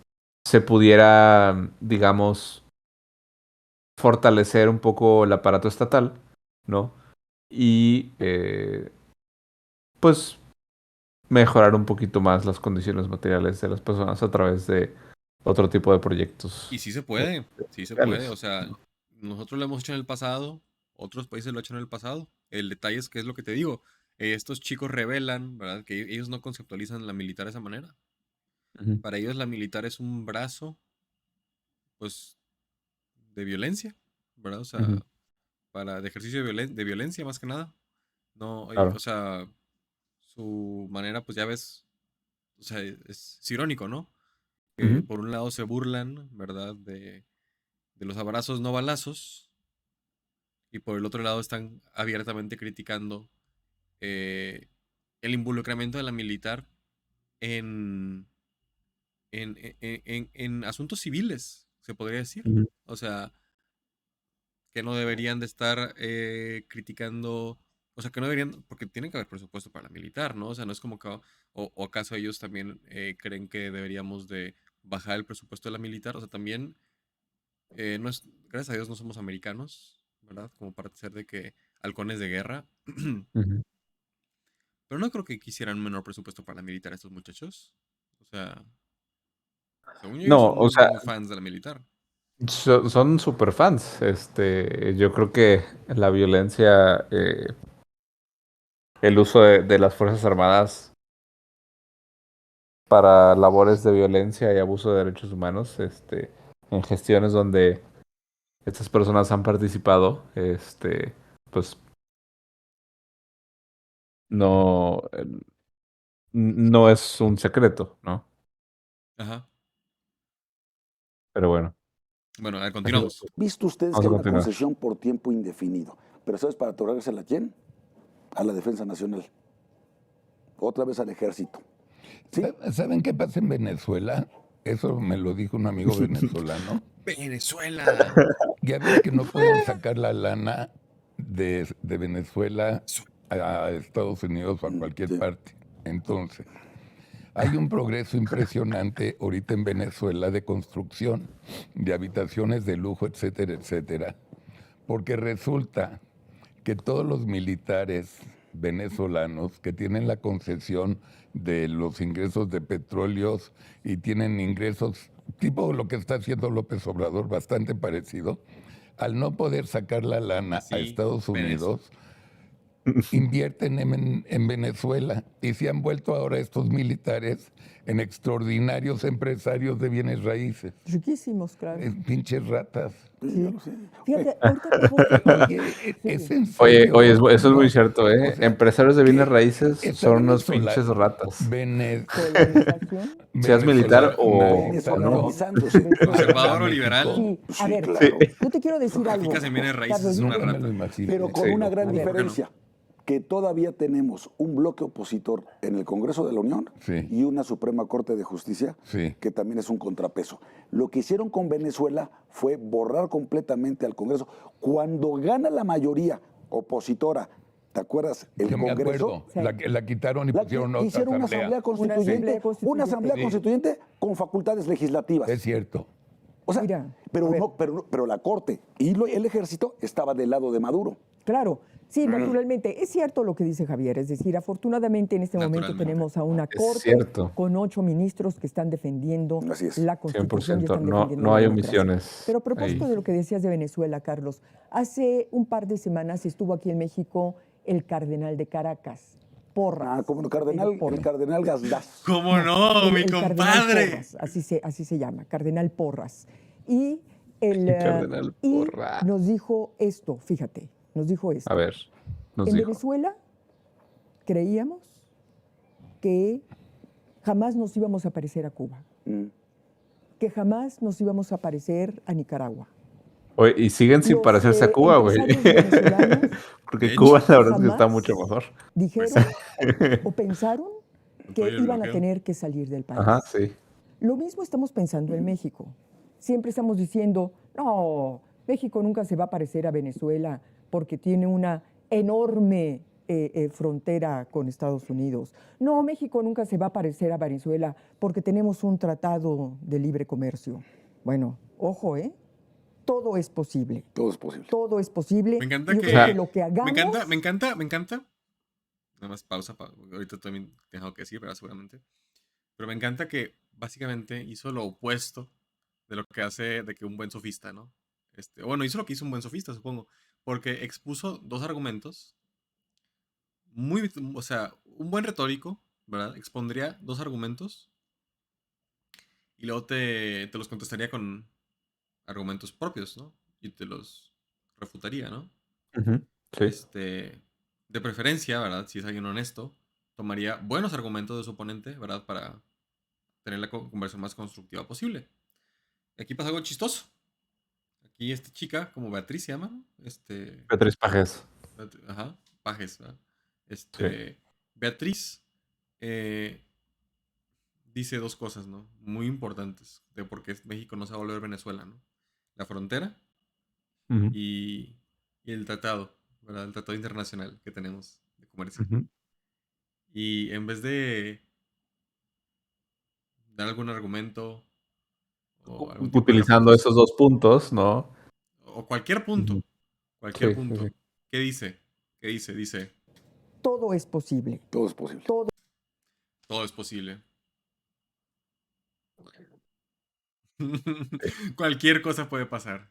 se pudiera, digamos, fortalecer un poco el aparato estatal, ¿no? Y pues mejorar un poquito más las condiciones materiales de las personas a través de otro tipo de proyectos. Y sí se puede, o sea, nosotros lo hemos hecho en el pasado, otros países lo han hecho en el pasado. El detalle es que es lo que te digo, estos chicos revelan, ¿verdad? Que ellos no conceptualizan la militar de esa manera. Ujú. Para ellos la militar es un brazo, pues, de violencia, ¿verdad? O sea, Ujú. de ejercicio de violencia más que nada. No, Claro. o sea, su manera, pues ya ves, o sea, es irónico, ¿no? Que Ujú. por un lado se burlan, ¿verdad? De los abrazos no balazos, y por el otro lado están abiertamente criticando el involucramiento de la militar en, en asuntos civiles, se podría decir. Ujú. O sea, que no deberían de estar criticando, o sea, que no deberían, porque tienen que haber presupuesto para la militar, ¿no? O sea, no es como que, o acaso ellos también creen que deberíamos de bajar el presupuesto de la militar, o sea, también, no es, gracias a Dios no somos americanos, ¿verdad? Como para ser de que halcones de guerra, Ujú. pero no creo que quisieran un menor presupuesto para la militar estos muchachos, o sea, según yo, ellos No, son o muy, sea, muy fans de la militar. son super fans. Yo creo que la violencia, el uso de las Fuerzas Armadas para labores de violencia y abuso de derechos humanos, en gestiones donde estas personas han participado, pues no, no es un secreto, ¿no? Ajá. Pero bueno. Bueno, a ver, continuamos. Visto ustedes Vamos que a hay una continuar. concesión por tiempo indefinido, pero ¿sabes para otorgársela a quién? A la Defensa Nacional. Otra vez al Ejército. ¿Sí? ¿Saben qué pasa en Venezuela? Eso me lo dijo un amigo venezolano. Venezuela. Ya ves que no pueden sacar la lana de Venezuela a Estados Unidos o a cualquier parte. Entonces, hay un progreso impresionante ahorita en Venezuela de construcción de habitaciones de lujo, etcétera, etcétera. Porque resulta que todos los militares venezolanos que tienen la concesión de los ingresos de petróleos y tienen ingresos tipo lo que está haciendo López Obrador, bastante parecido, al no poder sacar la lana a Estados Unidos, invierten en Venezuela y se han vuelto ahora estos militares en extraordinarios empresarios de bienes raíces. Riquísimos, claro. Pinches ratas. Sí. Fíjate, ahorita Es en Oye, serio. eso es muy No, cierto, ¿eh? o sea, Empresarios de bienes raíces está son unos venezolano. pinches ratas. colonización. Seas militar o Venezolanizándose. Conservador o liberal. Sí, a ver, claro. yo te quiero decir algo. Fijas en bienes raíces Carlos, es una Nunca me rata. lo imaginé. Pero con Sí. una gran A ver, ¿por qué diferencia, que todavía tenemos un bloque opositor en el Congreso de la Unión Sí. y una Suprema Corte de Justicia Sí. que también es un contrapeso. Lo que hicieron con Venezuela fue borrar completamente al Congreso. Cuando gana la mayoría opositora, ¿te acuerdas? El Yo me Congreso. acuerdo. La quitaron y pusieron otra Hicieron una asamblea constituyente, una asamblea Sí. constituyente con facultades legislativas. Es cierto. O sea, Mira, pero, a ver. pero la Corte y el Ejército estaba del lado de Maduro. Claro, Sí, naturalmente. Es cierto lo que dice Javier. Es decir, afortunadamente en este momento tenemos a una corte cierto. con 8 ministros que están defendiendo la Constitución. 100%. Y están No, defendiendo no la hay democracia. omisiones. Pero a propósito ahí. de lo que decías de Venezuela, Carlos, hace un par de semanas estuvo aquí en México el cardenal de Caracas, Porras. Como el cardenal Gasdás. ¿Cómo no, mi cardenal compadre? Porras, así se llama, cardenal Porras. Y, Cardenal y Porras. nos dijo esto, fíjate, nos dijo esto. A ver, nos En dijo. Venezuela creíamos que jamás nos íbamos a parecer a Cuba, que jamás nos íbamos a parecer a Nicaragua. Oye, y siguen sin Los, parecerse a Cuba, güey. empresarios venezolanos Porque Cuba la verdad es que está jamás mucho mejor. dijeron o pensaron que iban a tener que salir del país. Ajá, sí. Lo mismo estamos pensando en México. Siempre estamos diciendo, no, México nunca se va a parecer a Venezuela porque tiene una enorme frontera con Estados Unidos. No, México nunca se va a parecer a Venezuela porque tenemos un tratado de libre comercio. Bueno, ojo, ¿eh? Todo es posible. Todo es posible. Todo es posible. Me encanta Yo que, creo que lo que hagamos... me encanta. Nada más pausa, ahorita también tengo que decir, ¿verdad? Seguramente. Pero me encanta que básicamente hizo lo opuesto de lo que hace de que un buen sofista, ¿no? Bueno, hizo lo que hizo un buen sofista, supongo. Porque expuso dos argumentos. O sea, un buen retórico, ¿verdad? Expondría dos argumentos y luego te los contestaría con argumentos propios, ¿no? Y te los refutaría, ¿no? Ujú, sí. De preferencia, ¿verdad? Si es alguien honesto, tomaría buenos argumentos de su oponente, ¿verdad? Para tener la conversación más constructiva posible. Y aquí pasa algo chistoso. Aquí esta chica, como Beatriz se llama, ¿no? Beatriz Pajes. Ajá, Pajes, ¿verdad? Sí. Beatriz dice dos cosas, ¿no? Muy importantes de por qué México no se va a volver Venezuela, ¿no? La frontera Ujú. y el tratado, ¿verdad? El tratado internacional que tenemos de comercio. Ujú. Y en vez de dar algún argumento o algún tipo de Utilizando refutación, esos dos puntos, ¿no? o cualquier punto, Ujú. cualquier Sí, punto. sí, sí. ¿Qué dice? ¿Qué dice? Dice, Todo es posible. Todo es posible. todo es posible. Cualquier cosa puede pasar.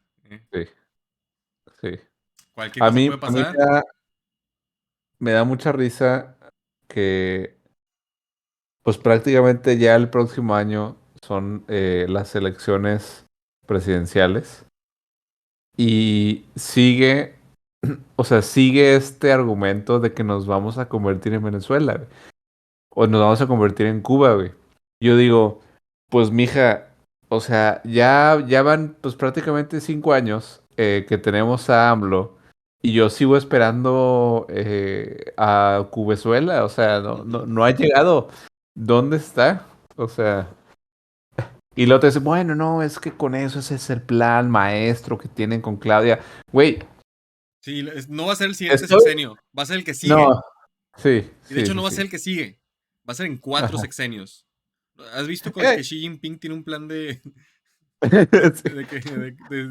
Sí. Sí. Cualquier A cosa mí, puede pasar. me da mucha risa que pues prácticamente ya el próximo año son las elecciones presidenciales y sigue, o sea, sigue este argumento de que nos vamos a convertir en Venezuela, güey, o nos vamos a convertir en Cuba, güey. Yo digo, pues mija, o sea, ya van pues prácticamente 5 años que tenemos a AMLO y yo sigo esperando a Cubezuela, o sea, no ha llegado. ¿Dónde está? O sea, y luego te dice, bueno, no, es que con eso ese es el plan maestro que tienen con Claudia. Güey, Sí, no va a ser el siguiente Estoy- sexenio, va a ser el que sigue. no, sí, Y de hecho sí, no va a sí. ser el que sigue, va a ser en 4 Ajá. sexenios. ¿Has visto que Xi Jinping tiene un plan de Sí. de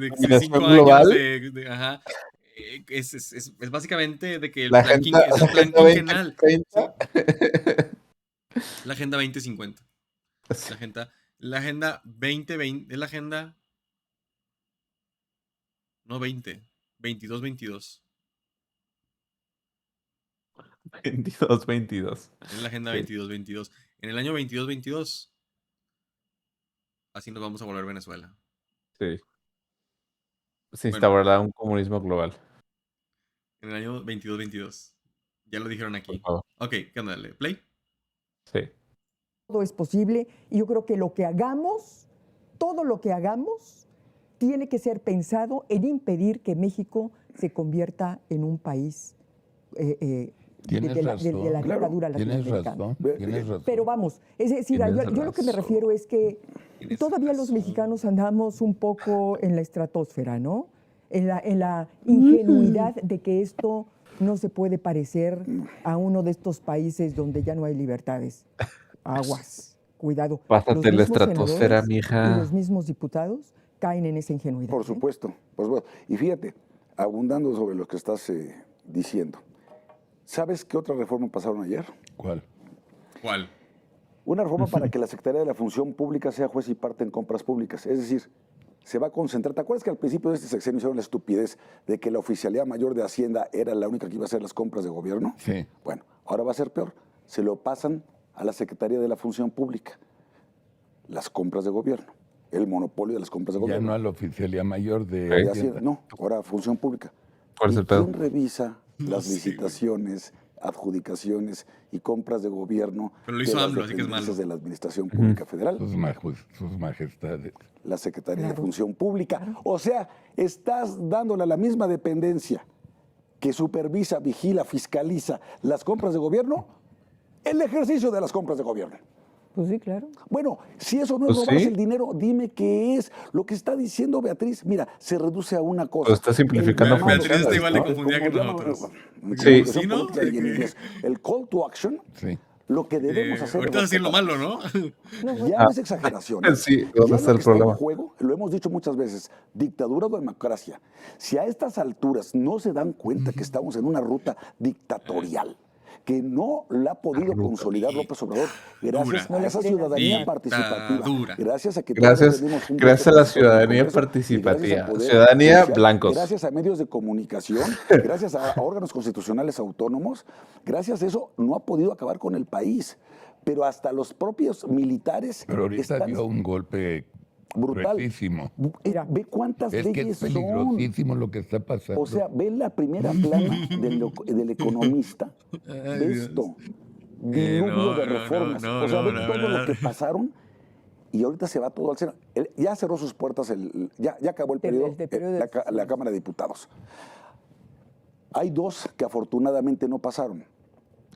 Combinación 5 global. años ajá? Es básicamente de que el La plan, agenda, es la el plan agenda quinquenal. 2030. La agenda 2050. Sí. La agenda 2020 es la agenda no 20, 22-22. 22-22. Es la agenda Sí. 22-22. En el año 22-22 así nos vamos a volver Venezuela. Sí. Se instaurará un comunismo global. En el año 22-22. Ya lo dijeron aquí. Por favor. Ok, ¿qué onda? ¿Le play? Sí. Todo es posible y yo creo que lo que hagamos, todo lo que hagamos, tiene que ser pensado en impedir que México se convierta en un país Tienes de razón, la claro, dictadura tienes latinoamericana. razón. Pero vamos, es decir, yo lo que me refiero es que todavía los mexicanos andamos un poco en la estratosfera, ¿no? En la ingenuidad de que esto no se puede parecer a uno de estos países donde ya no hay libertades. Aguas, cuidado. Pásate Los la mismos estratosfera, senadores mija. Y los mismos diputados caen en esa ingenuidad. Por supuesto. Pues bueno, y fíjate, abundando sobre lo que estás diciendo, ¿sabes qué otra reforma pasaron ayer? ¿Cuál? ¿Cuál? Una reforma para que la Secretaría de la Función Pública sea juez y parte en compras públicas. Es decir, se va a concentrar. ¿Te acuerdas que al principio de este sexenio hicieron la estupidez de que la Oficialía Mayor de Hacienda era la única que iba a hacer las compras de gobierno? Sí. Bueno, ahora va a ser peor. Se lo pasan a la Secretaría de la Función Pública. Las compras de gobierno. El monopolio de las compras de Ya gobierno. no a la Oficialía Mayor de De Hacienda. Hacienda, no, ahora Función Pública. ¿Cuál es ¿Y el pedo? quién revisa las sé, licitaciones, adjudicaciones y compras de gobierno Pero lo hizo de las AMLO, así que es dependencias malo. de la Administración Pública Federal? Sus majestades. La Secretaría de Función Pública. O sea, estás dándole a la misma dependencia que supervisa, vigila, fiscaliza las compras de gobierno, el ejercicio de las compras de gobierno. Pues sí, claro. Bueno, si eso no es Pues robarse sí. el dinero, dime qué es. Lo que está diciendo Beatriz, mira, se reduce a una cosa. Lo está simplificando El Beatriz llamado, está igual de ¿no? confundida que Como nosotros. Sí. ¿Sí, no? Y en inglés, el call to action, Sí. lo que debemos hacer. Ahorita vas a decir lo malo, ¿no? Ya no es exageración. ¿eh? Sí, Ya ¿dónde lo está el que problema? en juego, lo hemos dicho muchas veces, dictadura o democracia. Si a estas alturas no se dan cuenta que estamos en una ruta dictatorial, que no la ha podido consolidar López Obrador, gracias Dura. a esa ciudadanía Dictadura. participativa, gracias a que Gracias, todos tenemos un gracias a voto la ciudadanía en el Congreso, y participativa. gracias al Poder Ciudadanía, Judicial, blancos. Gracias a medios de comunicación, gracias a órganos constitucionales autónomos, gracias a eso no ha podido acabar con el país. Pero hasta los propios militares Pero ahorita están dio un golpe brutal. cruelísimo. Ve cuántas Es que es leyes son. peligrosísimo lo que está pasando. O sea, ve la primera plana del Economista. Ve Dios. esto. Diluvio de reformas. O sea, ve la todo lo verdad. que pasaron y ahorita se va todo al Senado. Ya cerró sus puertas, ya acabó el periodo, la Cámara de Diputados. Hay dos que afortunadamente no pasaron.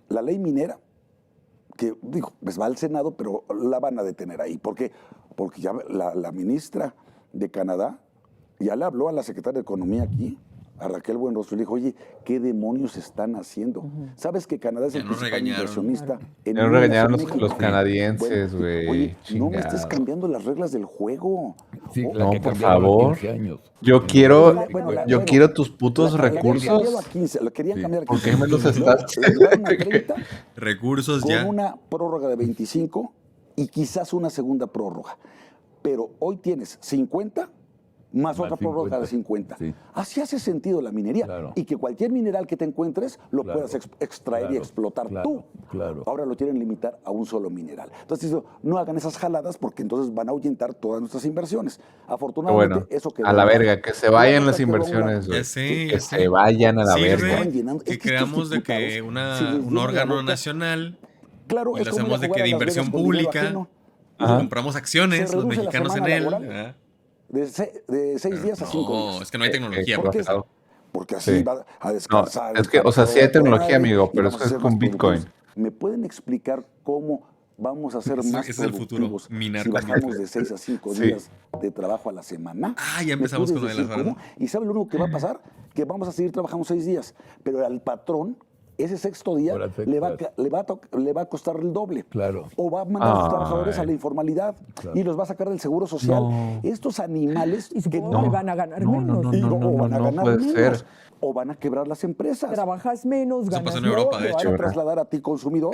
La ley minera, que digo, pues va al Senado, pero la van a detener ahí. ¿Por qué? Porque ya la ministra de Canadá ya le habló a la secretaria de Economía aquí, a Raquel Buenrostro, y le dijo, oye, ¿qué demonios están haciendo? ¿Sabes que Canadá es Ya el nos principal regañaron. inversionista en Ya nos minas regañaron en los México? canadienses, Bueno, güey. oye, no me estés Chingado. cambiando las reglas del juego. Sí, Oh, la No, que por cambiaron a favor. 15 años. Yo quiero, yo quiero tus putos la querían cambiar a recursos. 15, la querían cambiar a ¿Por 15. qué me los Luego estás- la llevaron a 30 Recursos con ya. una prórroga de 25 y quizás una segunda prórroga. Pero hoy tienes 50 más otra prórroga de 50. Sí. Así hace sentido la minería. Claro. Y que cualquier mineral que te encuentres lo Claro. puedas extraer y Claro. explotar Claro. tú. Claro. Ahora lo quieren limitar a un solo mineral. Entonces, no hagan esas jaladas porque entonces van a ahuyentar todas nuestras inversiones. Afortunadamente, Bueno, eso quedó a la un lado. verga, que se vayan La las nota quedó a un inversiones, lado. güey. Ya sé, Que ya se sé. vayan a la Sirve verga. Estaban llenando- que es que creamos estos de que diputados, si les un llenan la órgano boca- nacional Claro, y es lo como ir a hacemos de jugar que a de Las Vegas inversión con dinero pública. ajeno. Ajá. Compramos acciones, Se los reduce la mexicanos en semana él. laboral. De 6 días a 5 días. No, es que no hay tecnología. ¿Por qué? Pasado. Porque así Sí. va a No, descansar. es que, o sea, sí hay tecnología, amigo, pero eso eso es con Bitcoin. ¿Me pueden explicar cómo vamos a ser Ese más es el futuro, productivos minar si con bajamos Bitcoin. de 6 a 5 Sí. días de trabajo a la semana? Ah, ya ¿Me empezamos puedes con lo de las decir horas. cómo? ¿Y sabe lo único que va a pasar? Que vamos a seguir trabajando 6 días, pero al patrón ese sexto día Horas le va, extras. le va a costar el doble. Claro. O va a mandar a sus Ay. trabajadores a la informalidad y los va a sacar del seguro social. No. Estos animales Y que supongo que van a ganar No, menos. no, y no, o van a no ganar puede menos, ser. o van a quebrar las empresas. Trabajas menos, Eso ganas pasó en menos. Europa, de Te van hecho. a trasladar a ti, consumidor,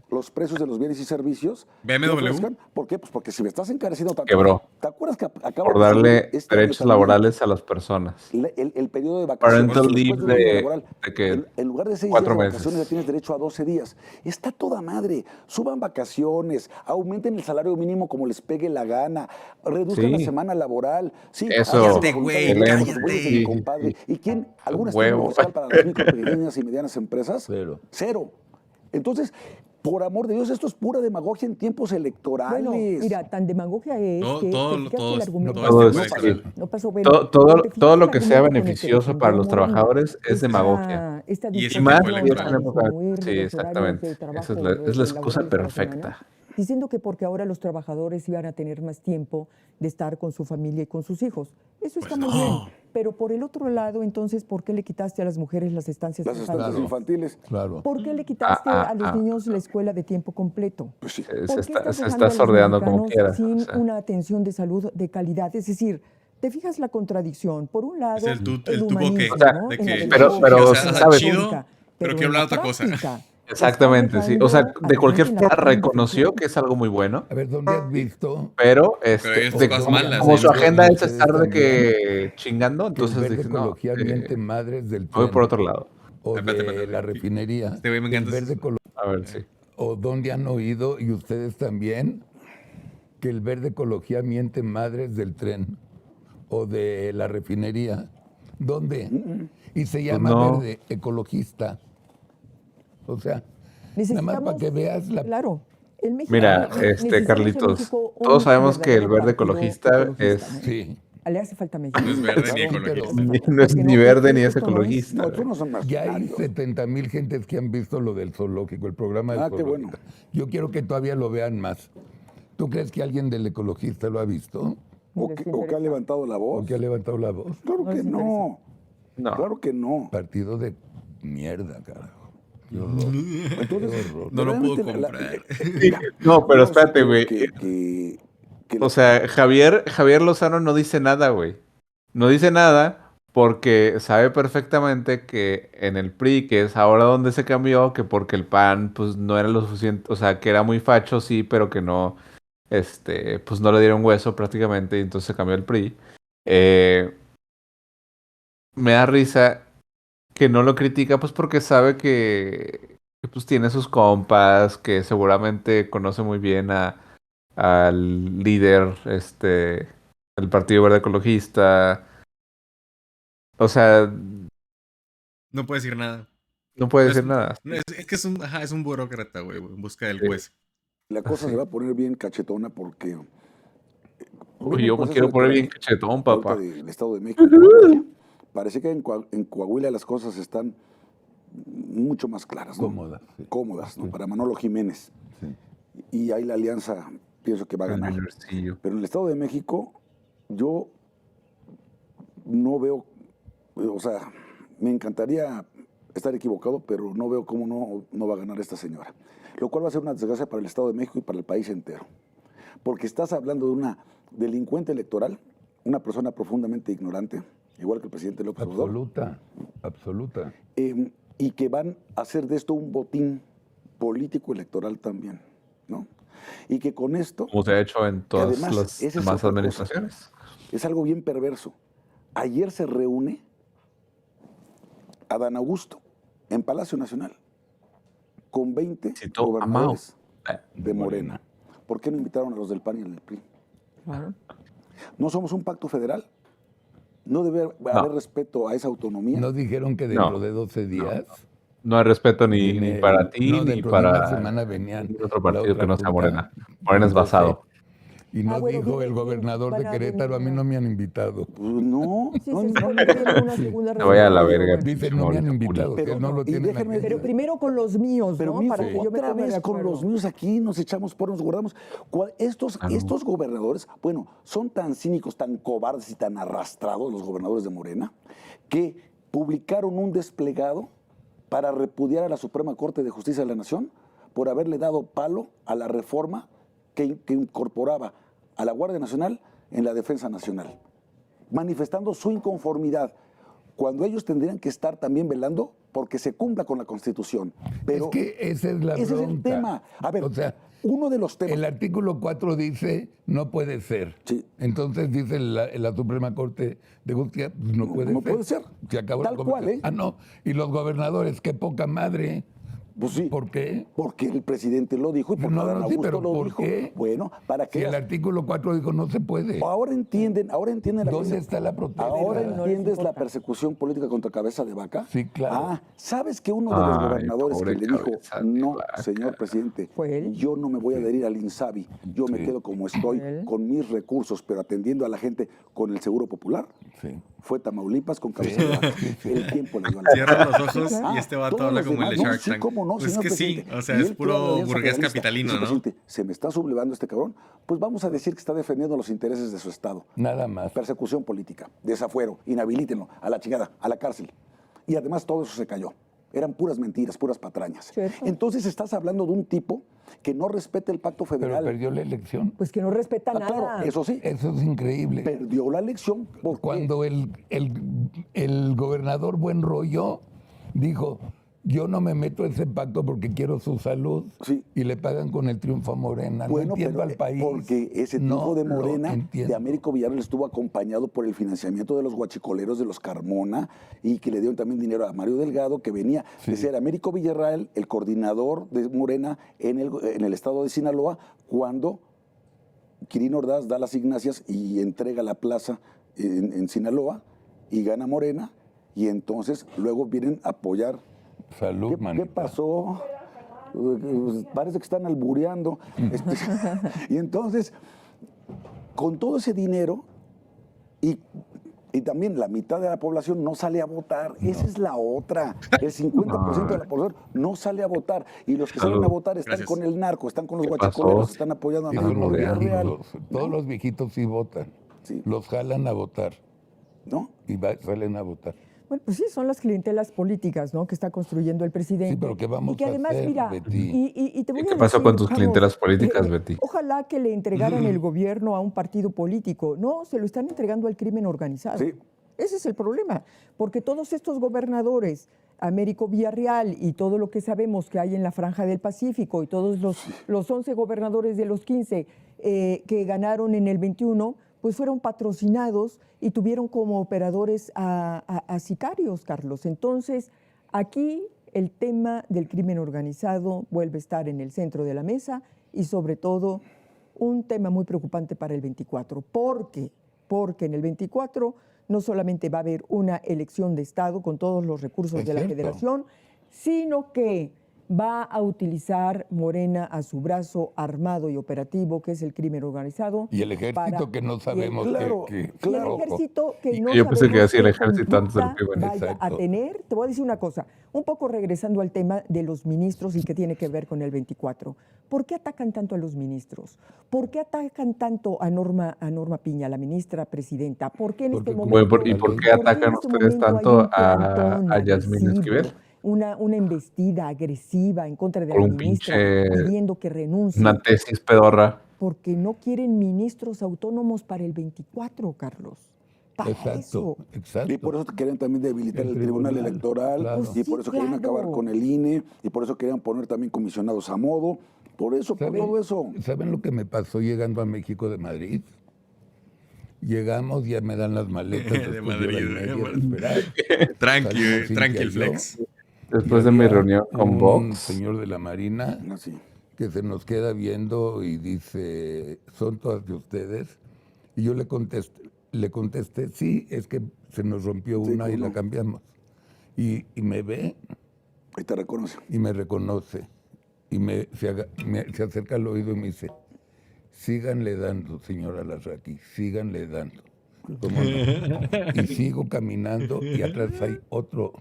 los precios de los bienes y servicios. BMW. que ofrezcan. ¿Por qué? Pues porque si me estás encareciendo tanto. Quebró. ¿Te acuerdas que acaba Por de salir darle este año derechos también laborales a las personas. el periodo de vacaciones? Parental después leave del periodo de laboral? que En lugar de 6 días 4 de meses. vacaciones, ya tienes derecho a 12 días. Está toda madre. Suban vacaciones, aumenten el salario mínimo como les pegue la gana, reduzcan Sí. la semana laboral. Sí, Eso. hagan Cállate, la voluntad güey, de Dios, cállate. por supuesto, de mi Sí, compadre. sí. ¿Y quién? ¿Alguna Huevo. estímulo fiscal para las micro, pequeñas y medianas empresas? Cero. Cero. Entonces, por amor de Dios, esto es pura demagogia en tiempos electorales. Bueno, mira, tan demagogia es Todo- que todo- te fijas que todo el es- argumento todo es no extra. pasó, no pasó, bueno, Todo, pero te fijas todo que lo el que sea argumento con el que beneficioso para los defendió Morena trabajadores es esta- demagogia. esta Y es Y más tiempo discusión si es electoral. en época. disminuir Sí, los horarios exactamente. de trabajo Esa es la excusa laborales para la perfecta. semana, diciendo que porque ahora los trabajadores iban a tener más tiempo de estar con su familia y con sus hijos. Eso está muy bien. Pero por el otro lado, entonces, ¿por qué le quitaste a las mujeres las estancias Las estancias infantiles? infantiles. Claro. ¿Por qué le quitaste a los niños la escuela de tiempo completo? Pues sí. ¿Por qué Se estás está dejando a los sordeando como mexicanos quiera. sin o sea. una atención de salud de calidad? Es decir, ¿Te fijas la contradicción? Por un lado, Es el tubo que, humanismo, O sea, ¿no? de En la que, pero o sea, ¿sabes? chido, pero quiero en hablar la otra cosa. práctica Exactamente, sí. O sea, está de cualquier dejando forma adelante la reconoció acción que es algo muy bueno, A ver, ¿dónde has visto pero Pero hay estas cosas malas. como ahí su no- agenda es ustedes estar de también, que chingando, que el entonces Verde dije, no, Ecología miente madres del voy tren por otro lado. o Espérate, de espérate. la refinería? Este güey me El encanta. Verde Ecología, A ver, sí. o dónde han oído, y ustedes también, que el Verde Ecología miente madres del tren o de la refinería. ¿Dónde? Y se llama no. Verde Ecologista. O sea, nada más Necesitamos, para que veas la... claro, el México, Mira, necesitamos en Carlitos, México un todos sabemos que el verdadero verde partido ecologista ecologista, es... ¿no? Sí. Le hace falta a México. No es verde ni Claro, ecologista. No es Porque ni no, verde ni es esto no es- ecologista. No, güey. tú no son Ya hay mercenarios. 70,000 gentes que han visto lo del zoológico, el programa del Ah, qué zoológico. bueno. Yo quiero que todavía lo vean más. ¿Tú crees que alguien del ecologista lo ha visto? O que ha levantado la voz. ¿O que ha levantado la voz? Claro que no. No. Claro que no. Partido de mierda, carajo. Qué horror. Entonces, Qué horror. No lo puedo realmente comprar. No, pero yo espérate, creo güey. que O sea, Javier Lozano no dice nada, güey. No dice nada porque sabe perfectamente que en el PRI, que es ahora donde se cambió, que porque el PAN pues no era lo suficiente, o sea, que era muy facho, sí, pero que no, pues no le dieron hueso prácticamente, y entonces se cambió el PRI. Me da risa que no lo critica, pues porque sabe que, pues tiene sus compas, que seguramente conoce muy bien al líder, del Partido Verde Ecologista. O sea, No puede decir nada. no puede No es- decir nada. no, es que es un burócrata, güey, en busca del Sí. juez. la cosa se va a poner bien cachetona porque... Uy, yo me quiero poner bien cachetón, papá. Del Estado de México. Parece que en Coahuila las cosas están mucho más claras, ¿no? Cómodas. Sí. Cómodas, ¿no? Para Manolo Jiménez. Sí. Y ahí la alianza pienso que va a ganar. Pero en el Estado de México yo no veo, o sea, me encantaría estar equivocado, pero no veo cómo no va a ganar esta señora. Lo cual va a ser una desgracia para el Estado de México y para el país entero. Porque estás hablando de una delincuente electoral, una persona profundamente ignorante, igual que el presidente López Obrador. Absoluta. Y que van a hacer de esto un botín político electoral también, ¿no? Y que con esto... Como se ha hecho en todas además, las esa es demás otra administraciones. cosa. Es algo bien perverso. Ayer se reúne Adán Augusto en Palacio Nacional con 20 gobernadores de Morena. ¿Por qué no invitaron a los del PAN y del PRI? ¿No somos un pacto federal? ¿No debe haber respeto a esa autonomía? ¿No dijeron que dentro de 12 días? No hay respeto ni para ti, no, ni dentro de una para semana venían otro la partido otra que no sea junta. Morena. Morena es basado. Y no bueno, dijo el gobernador de Querétaro, a mí no me han invitado. Pues no. Sí, se supone que tiene una segunda Te vaya a la reunión. verga. Dice, no me han invitado, que no lo tienen déjenme- aquí. Pero primero con los míos, Pero ¿no? mijo, Para que yo me otra ponga de vez con acuerdo. los míos aquí nos echamos por nos guardamos. Estos gobernadores, bueno, son tan cínicos, tan cobardes y tan arrastrados los gobernadores de Morena, que publicaron un desplegado para repudiar a la Suprema Corte de Justicia de la Nación por haberle dado palo a la reforma que incorporaba a la Guardia Nacional en la Defensa Nacional, manifestando su inconformidad, cuando ellos tendrían que estar también velando porque se cumpla con la Constitución. Pero es que esa es la ese bronca. es el tema. A ver, o sea, uno de los temas... el artículo 4 dice, no puede ser. Sí. Entonces dice la Suprema Corte de Justicia, pues no puede no ser. puede ser. Se acabó Tal la cual, conversación. Ah, no. Y los gobernadores, qué poca madre. Pues sí. ¿Por qué? Porque el presidente lo dijo y porque No, Adán sí, Augusto pero lo ¿por dijo. qué? Bueno, para Si que... el artículo 4 dijo, no se puede. Ahora entienden la ¿Dónde está la protesta? Ahora entiendes la persecución política contra cabeza de vaca. Sí, claro. Ah, ¿sabes que uno de los Ay, gobernadores que pobre le dijo, cabeza de no, vaca"? señor presidente, ¿Fue él? yo no me voy a adherir al INSABI, yo me quedo como estoy, ¿Él? con mis recursos, pero atendiendo a la gente con el Seguro Popular? Sí. Fue Tamaulipas con cabeza de vaca. El tiempo le dio a la Cierra los ojos Ah, y este vato todos habla los como el de demás, Shark sí, Tank. cómo no, Pues señor que sí, presidente. o sea, Y es él puro toda la alianza burgués federalista. capitalino, Dice, ¿no? presidente, se me está sublevando este cabrón, pues vamos a decir que está defendiendo los intereses de su Estado. Nada más. Persecución política, desafuero, inhabilítenlo, a la chingada, a la cárcel. Y además todo eso se cayó. Eran puras mentiras, puras patrañas. Cierto. Entonces estás hablando de un tipo que no respeta el pacto federal. Pero perdió la elección. Pues que no respeta nada. Claro, eso sí. Eso es increíble. Perdió la elección porque Cuando el gobernador Buen Rollo dijo, yo no me meto en ese pacto porque quiero su salud, y le pagan con el triunfo a Morena. Bueno, no entiendo pero al país. porque ese triunfo No de lo Morena, entiendo. de Américo Villarreal, estuvo acompañado por el financiamiento de los guachicoleros de los Carmona y que le dieron también dinero a Mario Delgado, que venía de ser Américo Villarreal, el coordinador de Morena en el estado de Sinaloa, cuando Quirino Ordaz da las Ignacias y entrega la plaza en Sinaloa y gana Morena, y entonces luego vienen a apoyar. Salud, ¿Qué pasó? Parece que están albureando. Y entonces, con todo ese dinero, y también la mitad de la población no sale a votar. Esa es la otra. El 50% de la población no sale a votar. Y los que salen a votar están con el narco, están con los guachicoleros, están apoyando a Américo Villarreal. Todos los viejitos sí votan. Los jalan a votar. ¿No? Y salen a votar. Bueno, pues sí, son las clientelas políticas, ¿no?, que está construyendo el presidente. Sí, pero ¿qué vamos y que además, a hacer, mira, Betty? y te voy ¿Qué a pasó decir, con tus vamos, clientelas políticas, Betty? Ojalá que le entregaran el gobierno a un partido político. No, se lo están entregando al crimen organizado. Sí. Ese es el problema, porque todos estos gobernadores, Américo Villarreal y todo lo que sabemos que hay en la Franja del Pacífico y todos los 11 gobernadores de los 15 que ganaron en el 21, pues fueron patrocinados y tuvieron como operadores a sicarios, Carlos. Entonces, aquí el tema del crimen organizado vuelve a estar en el centro de la mesa y sobre todo un tema muy preocupante para el 24. Porque en el 24 no solamente va a haber una elección de Estado con todos los recursos de la Federación, sino que va a utilizar Morena a su brazo armado y operativo, que es el crimen organizado. Y el ejército que no sabemos el ejército que no Yo pensé que sabemos decía el qué ejército antes del conducta crimen. vaya a tener. Te voy a decir una cosa, un poco regresando al tema de los ministros y que tiene que ver con el 24. ¿Por qué atacan tanto a los ministros? ¿Por qué atacan tanto a Norma Piña, la ministra presidenta? ¿Por qué en este momento? Bueno, ¿y por qué atacan ustedes tanto a Yasmín Esquivel? Una embestida agresiva en contra de Por la un ministra, pinche- pidiendo que renuncie. Una tesis pedorra. Porque no quieren ministros autónomos para el 24, Carlos. Para eso. Exacto. Y por eso querían también debilitar el Tribunal Electoral, claro. y por eso querían acabar con el INE, y por eso querían poner también comisionados a modo, por eso, por todo eso. ¿Saben lo que me pasó llegando a México de Madrid? Llegamos, ya me dan las maletas. De Madrid, Tranqui, el flex. Después de mi reunión con un Vox. señor de la Marina que se nos queda viendo y dice, ¿son todas de ustedes? Y yo le contesté, sí, es que se nos rompió una y la cambiamos. Y me ve. Y te reconoce. Y me reconoce. Y se acerca al oído y me dice, síganle dando, señora Larraqui, síganle dando. ¿Cómo no? Y sigo caminando y atrás hay otro,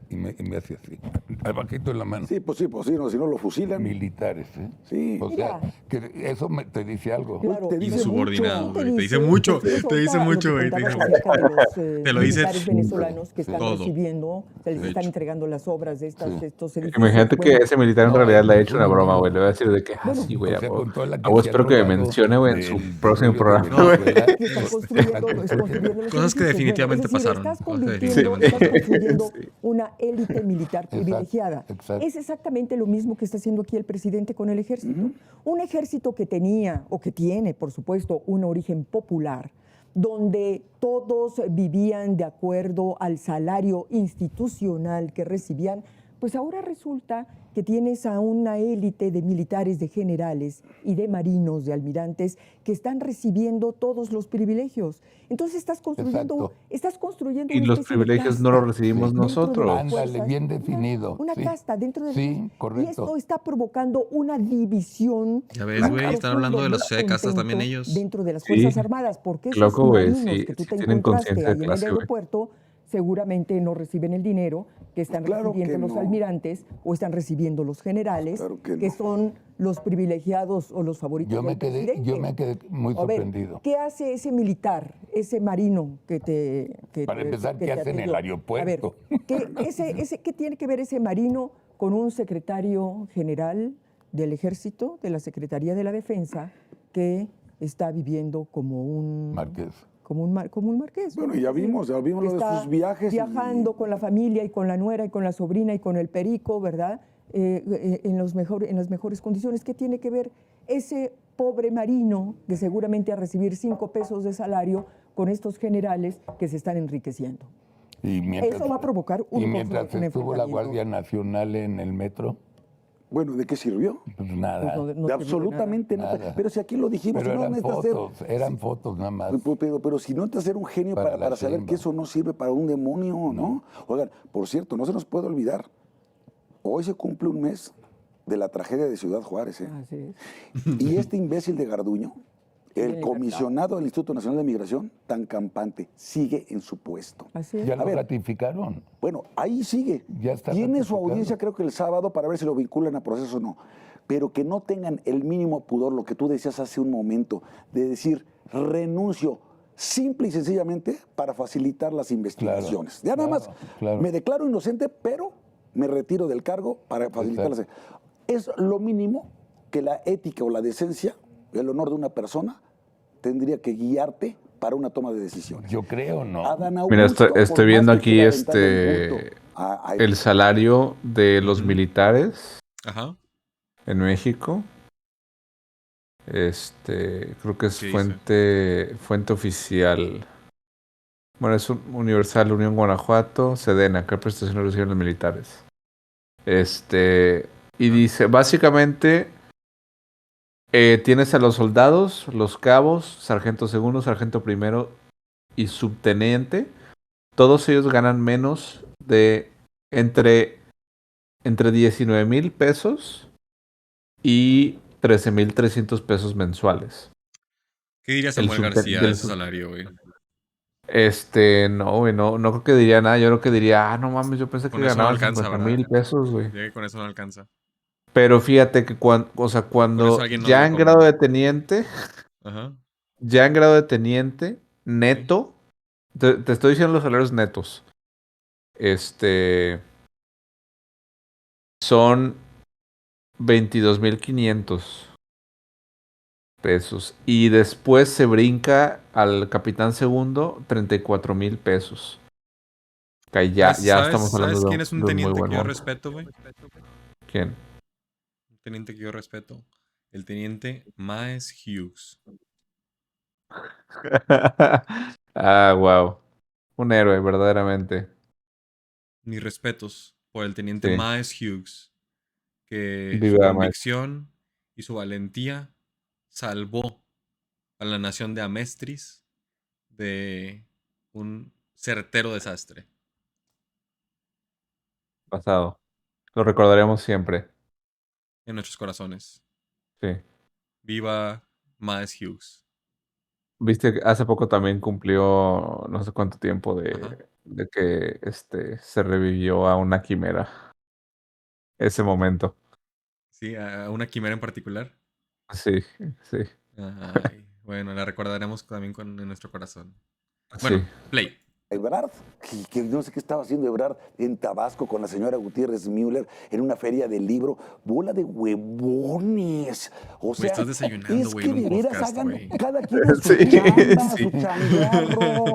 y me hace así, al bajito en la mano. Sí, pues no, si no lo fusilan. Militares, ¿eh? Sí. O sea, que eso te dice algo. Claro, te dice Insubordinado, mucho. güey. Te dice mucho, te dice mucho, güey. Te lo dice militares venezolanos que están todo. recibiendo, se les De están hecho. entregando las obras de estos edificios. Imagínate que Bueno, ese militar en realidad le ha hecho una broma, güey. Le va a decir de que, sí, güey, o sea, con toda la que vos se ha espero que me robado mencione, güey, en su próximo programa, No, güey. que están construyendo los Cosas que edificios. definitivamente Bueno, es decir, pasaron. Estás Cosas que construyendo definitivamente una élite militar privilegiada. exacto. Es exactamente lo mismo que está haciendo aquí el presidente con el ejército. Un ejército que tenía, o que tiene, por supuesto, un origen popular, donde todos vivían de acuerdo al salario institucional que recibían, pues ahora resulta que tienes a una élite de militares, de generales y de marinos, de almirantes, que están recibiendo todos los privilegios. Entonces estás construyendo Y una los especie de privilegios casta no los recibimos dentro de las nosotros. Ándale, fuerzas, bien definido. Una sí. casta dentro de Sí, correcto. Y esto está provocando una división. Ya ves, güey, están hablando de la sociedad de castas también ellos. Dentro de las Sí. Fuerzas Armadas, porque Qué esos loco, güey, marinos sí, que tú sí te tienen encontraste conciencia de ahí en el clase, güey. aeropuerto seguramente no reciben el dinero que están recibiendo los almirantes o están recibiendo los generales, que son los privilegiados o los favoritos del presidente. Yo me quedé muy sorprendido. ¿Qué hace ese militar, ese marino que te... Para empezar, ¿qué hace en el aeropuerto? A ver, ¿qué tiene que ver ese marino con un secretario general del Ejército, de la Secretaría de la Defensa, que está viviendo como un... Marqués. Como un marqués. Bueno, ya vimos lo de sus viajes. Viajando con la familia y con la nuera y con la sobrina y con el perico, ¿verdad? En las mejores condiciones. ¿Qué tiene que ver ese pobre marino que seguramente a recibir 5 pesos de salario con estos generales que se están enriqueciendo? Eso va a provocar un mientras estuvo la Guardia Nacional en el metro. Bueno, ¿de qué sirvió? Pues nada. Pues de absolutamente nada. Pero si aquí lo dijimos, pero no eran fotos nada más. Pero si no necesitas ser un genio para saber que eso no sirve para un demonio, ¿no? Oigan, por cierto, no se nos puede olvidar, hoy se cumple un mes de la tragedia de Ciudad Juárez, ¿eh? Así es. Y este imbécil de Garduño, el comisionado del Instituto Nacional de Migración, tan campante, sigue en su puesto. Así es. Ya lo ratificaron. Bueno, ahí sigue. Ya está Tiene su audiencia, creo que el sábado, para ver si lo vinculan a proceso o no. Pero que no tengan el mínimo pudor, lo que tú decías hace un momento, de decir renuncio simple y sencillamente para facilitar las investigaciones. Ya nada más me declaro inocente, pero me retiro del cargo para facilitarlas. Es lo mínimo que la ética o la decencia, el honor de una persona, tendría que guiarte para una toma de decisiones. Yo creo, ¿no? Mira, estoy viendo aquí el salario de los militares en México. Creo que es fuente oficial. Bueno, es Universal Unión Guanajuato, Sedena, ¿qué prestaciones reciben los militares? Y dice, básicamente, tienes a los soldados, los cabos, sargento segundo, sargento primero y subteniente. Todos ellos ganan menos de entre 19,000 pesos y 13,300 pesos mensuales. ¿Qué diría Samuel García de ese salario, güey? No, güey, no creo que diría nada. Yo creo que diría, no mames, yo pensé que ganaba 50,000 pesos, güey. Con eso no alcanza. Pero fíjate que cuando ya en grado de teniente, ya en grado de teniente, neto, te estoy diciendo los salarios netos, son 22,500 pesos. Y después se brinca al capitán segundo, 34,000 pesos. Que ya estamos hablando ¿Sabes de quién es un teniente que yo respeto, güey? ¿Quién? Un teniente que yo respeto. El teniente Maes Hughes. Wow. Un héroe, verdaderamente. Mis respetos por el teniente Maes Hughes, que Viva su Maes. convicción y su valentía salvó a la nación de Amestris de un certero desastre. Pasado. Lo recordaremos siempre. En nuestros corazones. Sí. Viva Maes Hughes. Viste que hace poco también cumplió no sé cuánto tiempo de que se revivió a una quimera. Ese momento. Sí, a una quimera en particular. Sí. Ay, bueno, la recordaremos también en nuestro corazón. Bueno, play. Ebrard, que no sé qué estaba haciendo Ebrard en Tabasco con la señora Gutiérrez Müller en una feria del libro. Bola de huevones. O sea, estás desayunando, es güey, que en un de veras podcast, hagan güey. cada quien en su chamba, su changarro.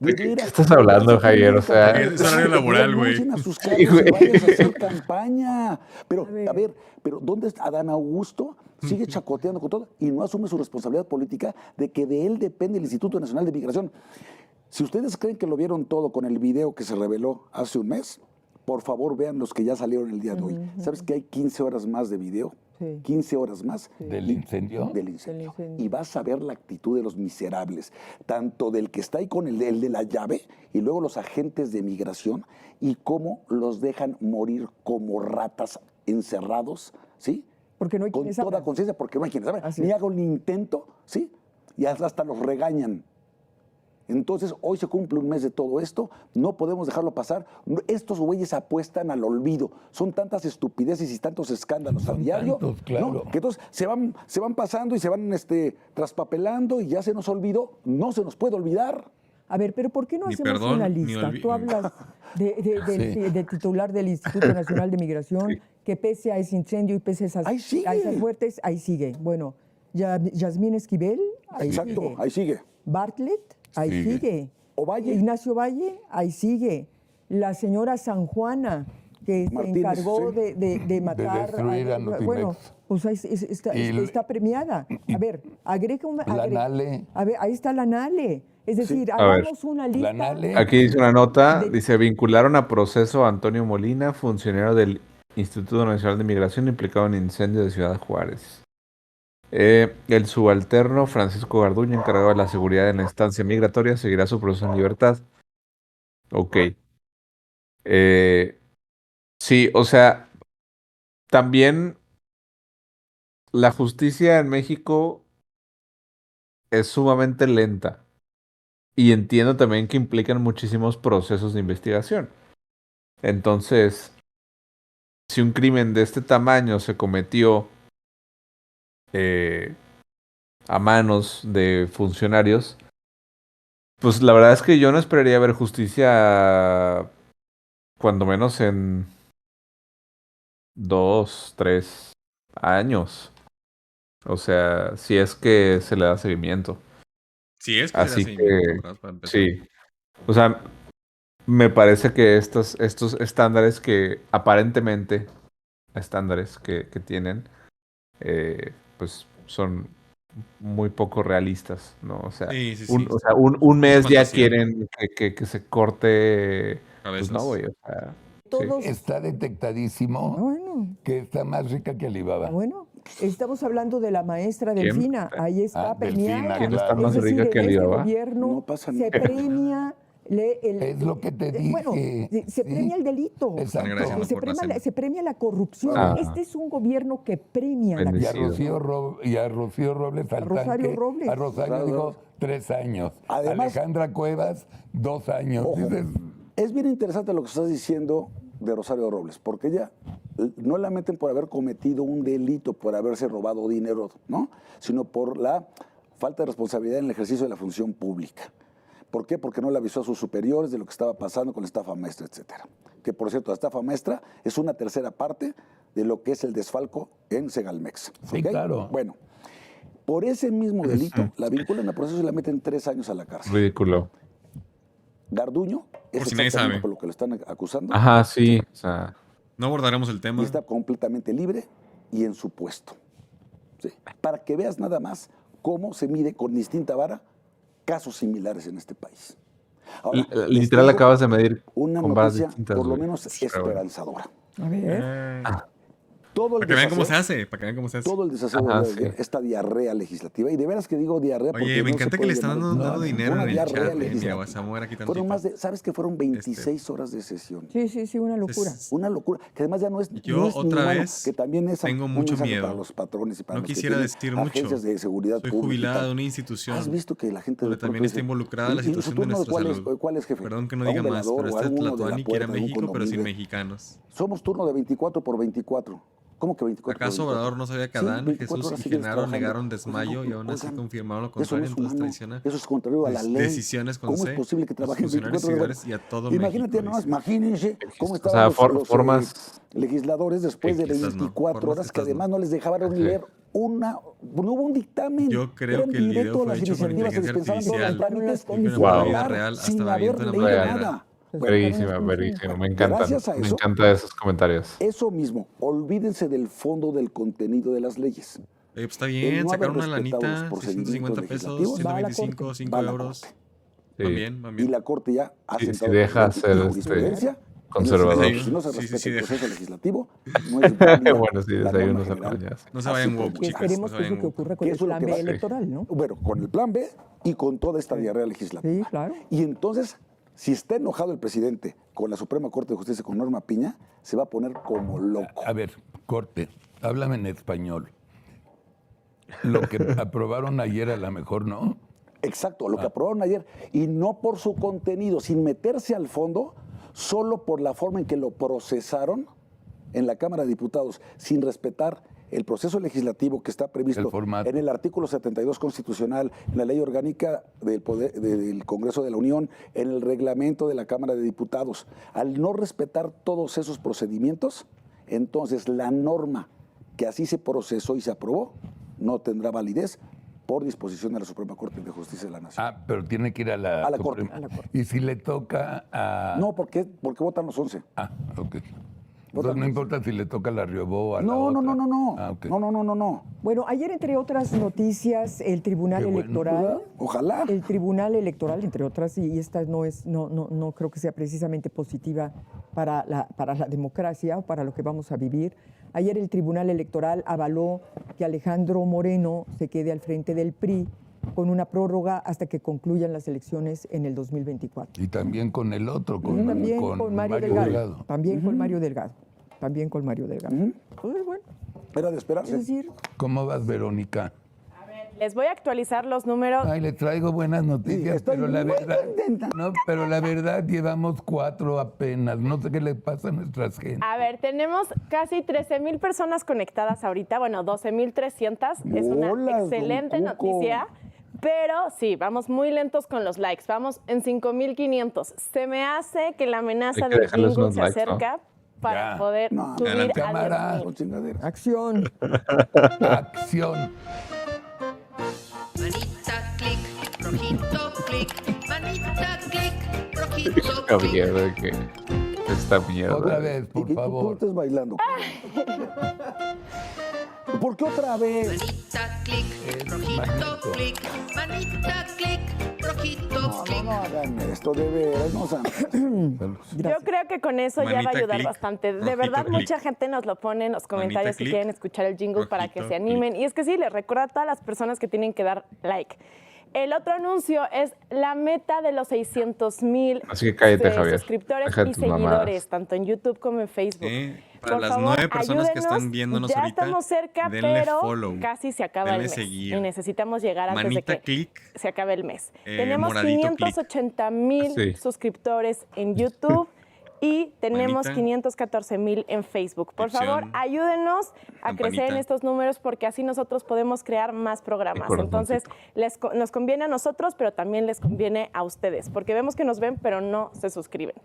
¿De qué estás hablando, Javier? O sea, es horario laboral, güey. A sus carros y vayan a hacer campaña. Pero, a ver, ¿dónde está Adán Augusto? Sigue chacoteando con todo y no asume su responsabilidad política de que de él depende el Instituto Nacional de Migración. Si ustedes creen que lo vieron todo con el video que se reveló hace un mes, por favor vean los que ya salieron el día de hoy. ¿Sabes que hay 15 horas más de video? Sí. 15 horas más. ¿Del incendio? Del incendio. Y vas a ver la actitud de los miserables, tanto del que está ahí con el de la llave y luego los agentes de migración y cómo los dejan morir como ratas encerrados, ¿sí? Porque no hay con quienes toda saben. conciencia, porque no hay quienes saben. Ni hagan un intento, ¿sí? Y hasta los regañan. Entonces, hoy se cumple un mes de todo esto, no podemos dejarlo pasar. Estos güeyes apuestan al olvido. Son tantas estupideces y tantos escándalos a diario, tantos, claro. ¿no? Que entonces se van pasando y se van traspapelando y ya se nos olvidó. No se nos puede olvidar. A ver, pero ¿por qué no Ni hacemos perdón, una ni lista? olvi- Tú hablas del titular del Instituto Nacional de Migración, que pese a ese incendio y pese a esas muertes, ahí sigue. Bueno, Yasmín Esquivel, ahí Exacto, sigue. ahí sigue. Bartlett, ahí sigue. Ovalle. Ignacio Valle, ahí sigue. La señora San Juana, que Martínez, se encargó sí. de matar. destruir a Notimex. Bueno, pues ahí está premiada. A ver, agrega una. La Nale. A ver, ahí está la Nale. Es decir, A ver. hagamos una lista. La Nale. Aquí dice una nota, dice, vincularon a proceso a Antonio Molina, funcionario del Instituto Nacional de Migración implicado en incendio de Ciudad Juárez. El subalterno Francisco Garduño, encargado de la seguridad en la instancia migratoria, seguirá su proceso en libertad. Ok. Sí, o sea, también la justicia en México es sumamente lenta. Y entiendo también que implican muchísimos procesos de investigación. Entonces, si un crimen de este tamaño se cometió a manos de funcionarios, pues la verdad es que yo no esperaría ver justicia cuando menos en 2, 3 años. O sea, si es que se le da seguimiento. Sí, es que Así se da seguimiento, que, ¿verdad? Para empezar. sí. O sea, me parece que estos estándares que aparentemente, estándares que tienen, pues son muy poco realistas, ¿no? O sea, Sí, sí, sí. un mes ya fantasía. quieren que se corte, pues no, Cabezas. güey, o sea, Todos. Está detectadísimo Bueno, que está más rica que Alibaba. bueno. Estamos hablando de la maestra ¿Quién? Delfina. Ahí está Delfina, premiada. ¿quién está más Es decir, rica que en este Alibaba? gobierno No pasa se nada. premia. Es lo que te dije. Bueno, se premia el delito. Exacto. Gracias. Se premia la corrupción. Ah. Este es un gobierno que premia la Y a Bendecido. Rocío Robles faltan Rosario que- Robles. A Rosario digo 3 años. Además- Alejandra Cuevas 2 años. Ojo, Dices, es bien interesante lo que estás diciendo de Rosario Robles, porque ella no la meten por haber cometido un delito, por haberse robado dinero, ¿no? Sino por la falta de responsabilidad en el ejercicio de la función pública. ¿Por qué? Porque no le avisó a sus superiores de lo que estaba pasando con la estafa maestra, etcétera. Que, por cierto, la estafa maestra es una tercera parte de lo que es el desfalco en Segalmex. Sí, ¿ok? claro. Bueno, por ese mismo delito, la vinculan a proceso y la meten 3 años a la cárcel. ridículo. Garduño es Por si nadie exactamente sabe. por lo que lo están acusando. Ajá, sí, o sea, No abordaremos el Y tema. está completamente libre y en su puesto. ¿Sí? Para que veas nada más cómo se mide con distinta vara casos similares en este país. Ahora, les literal tengo acabas de medir una con varas noticia distintas, por lo güey. menos Pero bueno. esperanzadora. A ver. Todo el Para que vean cómo se desaseo- hace. Para que vean cómo se hace. Todo el desaseo Ajá, de sí. esta diarrea legislativa. Y de veras que digo diarrea porque Oye, me no se encanta que puede le están llamar dando nada. dinero Una en el diarrea chat. Mira, legislativa. Guasamora aquí Fueron tantito. más de, ¿sabes que fueron 26 horas de sesión? Sí, una locura. Una locura, que además ya no es, Yo no es ni otra humano, vez que también es tengo un mucho mensaje miedo. para los patrones y para No los que quisiera tienen decir mucho. agencias de seguridad Soy pública y jubilada tal. de una institución ¿Has visto que la gente de donde pronto también está dice, involucrada la ¿y su situación de turno nuestra cuál es, salud? cuál es, jefe? Perdón que no ¿A un diga más, velador pero o este alguno de la Tlatuani quiere puerta de un México, pero sin condominio? mexicanos. Somos turno de 24 por 24. ¿Cómo que 24 por ¿Acaso 24? Obrador no sabía que Sí, Adán, 24 Jesús horas y sigues Genaro trabajando. negaron desmayo y aún así Oigan, confirmaron lo eso no contrario? es Entonces humano. traiciona Eso es contrario a la sus ley. decisiones con ¿Cómo C, es posible que los trabajen funcionarios 24 horas? civiles y a todo Imagínate México, nomás, dice. imagínense cómo O estaban sea, los formas. legisladores después de Estas no, 24 formas horas que estas no. además no les dejaron Sí. leer no hubo un dictamen. Yo creo Eran que el video directo fue las hecho con iniciativas, se inteligencia dispensaban todos los artificial. trámites Yo creo que sin en la vida hablar, real sin hasta haber avientan la leído mañanera. nada. Bueno, Verguísima, verguísima. Me encantan. Gracias a Me eso- encantan esos comentarios. eso mismo, olvídense del fondo del contenido de las leyes. Pues está El bien, no haber sacar una respetado lanita, los 650 pesos, procedimientos va a la 125, Corte, 5 va a la euros. Corte. Sí. Van bien, van Y bien. la Corte ya ha Sí, sentado sí deja precedente ser, y jurisprudencia. conservador. Si no se Sí, respeta sí, el deja. proceso legislativo, no es válida Bueno, sí, la norma desayunos en general. mañanas. No se vayan Así woke, como- Que chicas. esperemos no se que es lo vayan que woke. ocurra con Que el eso es lo plan que B va a- electoral, ¿no? Bueno, con el plan B y con toda esta diarrea legislativa. Sí, claro. Y entonces, si está enojado el presidente con la Suprema Corte de Justicia, con Norma Piña, se va a poner como loco. A ver, Corte, háblame en español. Lo que aprobaron ayer a lo mejor no. Exacto, lo que aprobaron ayer, y no por su contenido, sin meterse al fondo, solo por la forma en que lo procesaron en la Cámara de Diputados, sin respetar el proceso legislativo que está previsto en el artículo 72 constitucional, en la ley orgánica del Congreso de la Unión, en el reglamento de la Cámara de Diputados. Al no respetar todos esos procedimientos, entonces la norma que así se procesó y se aprobó no tendrá validez por disposición de la Suprema Corte de Justicia de la Nación. Ah, pero tiene que ir a la Corte. Suprema. Y si le toca a... No, porque votan los 11. Ah, ok. Entonces no importa si le toca a la Riobó o a la No. Ah, okay. No. Bueno, ayer, entre otras noticias, el Tribunal Electoral... Ojalá. El Tribunal Electoral, entre otras, y esta no creo que sea precisamente positiva para la democracia o para lo que vamos a vivir. Ayer el Tribunal Electoral avaló que Alejandro Moreno se quede al frente del PRI con una prórroga hasta que concluyan las elecciones en el 2024. Y también con el otro, con Mario Delgado. También con Mario Delgado. Entonces, bueno. Era de esperarse. Es decir, ¿Cómo vas, Verónica? Les voy a actualizar los números. Ay, le traigo buenas noticias, pero la verdad llevamos 4 apenas. No sé qué le pasa a nuestras gentes. A ver, tenemos casi 13,000 personas conectadas ahorita, bueno, 12,300. Es una excelente noticia. Pero sí, vamos muy lentos con los likes. Vamos en 5,500. Se me hace que la amenaza del jingle se acerca para poder subir a 10,000. Acción. Acción. Manita clic, rojito clic, manita clic, rojito Esta mierda que... Esta mierda. Otra vez, por favor. Tú estés bailando. ¿Por qué otra vez? Manita clic, rojito clic, manita clic, rojito clic. No hagan esto de veras, no sean. Yo creo que con eso ya va a Manita ayudar clic, bastante. De rojito verdad, clic. mucha gente nos lo pone en los comentarios si clic, quieren escuchar el jingle para que rojito se animen. Y es que sí, les recuerdo a todas las personas que tienen que dar like. El otro anuncio es la meta de los 600,000 Así que cállate, Javier. suscriptores Deja y tus seguidores, mamadas. tanto en YouTube como en Facebook. Para Por las favor, 9 personas que están ayúdenos. viéndonos ya ahorita, estamos cerca, denle pero follow, casi se acaba denle el mes. seguir. Y necesitamos llegar antes Manita de que clic, se acabe el mes. Tenemos moradito clic. 580,000 Sí. suscriptores en YouTube y tenemos Manita. 514,000 en Facebook. Por Opción. favor, ayúdenos a Campanita. crecer en estos números porque así nosotros podemos crear más programas. Entonces, nos conviene a nosotros, pero también les conviene a ustedes, porque vemos que nos ven, pero no se suscriben.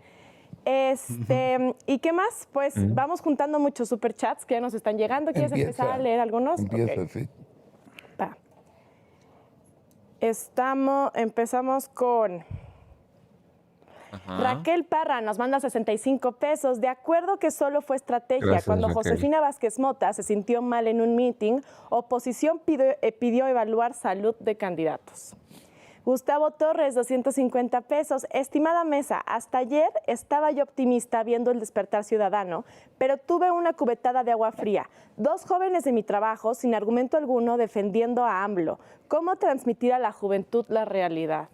¿Y qué más? Pues vamos juntando muchos superchats que ya nos están llegando. ¿Quieres empezar a leer algunos? Empieza, Ok. sí. Va. Empezamos con Raquel Parra, nos manda 65 pesos. De acuerdo que solo fue estrategia. Gracias, Cuando Raquel. Josefina Vázquez Mota se sintió mal en un meeting, oposición pidió evaluar salud de candidatos. Gustavo Torres, 250 pesos. Estimada mesa, hasta ayer estaba yo optimista viendo El Despertar Ciudadano, pero tuve una cubetada de agua fría. 2 jóvenes de mi trabajo, sin argumento alguno, defendiendo a AMLO. ¿Cómo transmitir a la juventud la realidad?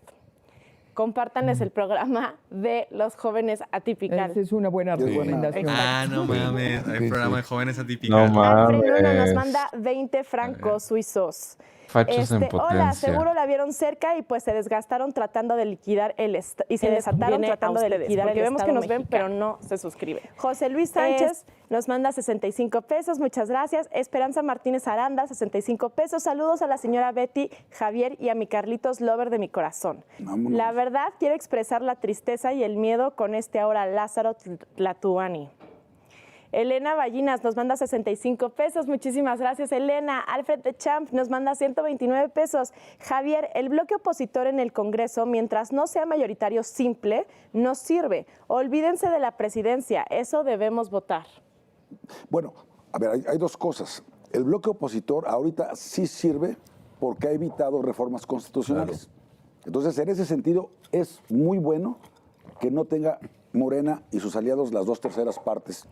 Compártanles el programa de los jóvenes atípicos. Esa es una buena recomendación. Ah, no mames. Hay programa de jóvenes atípicos. No Alfred mames. Nuno nos manda 20 francos suizos. Fachos en Hola, potencia. seguro la vieron cerca y pues se desgastaron tratando de liquidar y se desataron tratando de liquidar porque vemos que nos ven pero no se suscriben. José Luis Sánchez nos manda 65 pesos, muchas gracias. Esperanza Martínez Aranda, 65 pesos. Saludos a la señora Betty, Javier y a mi Carlitos Lover de mi corazón. Vámonos. La verdad, quiero expresar la tristeza y el miedo con este ahora Lázaro Tlatuani. Elena Ballinas nos manda 65 pesos. Muchísimas gracias, Elena. Alfred de Champ nos manda 129 pesos. Javier, el bloque opositor en el Congreso, mientras no sea mayoritario simple, no sirve. Olvídense de la presidencia. Eso debemos votar. Bueno, a ver, hay 2 cosas. El bloque opositor ahorita sí sirve porque ha evitado reformas constitucionales. Entonces, en ese sentido, es muy bueno que no tenga Morena y sus aliados las 2/3 partes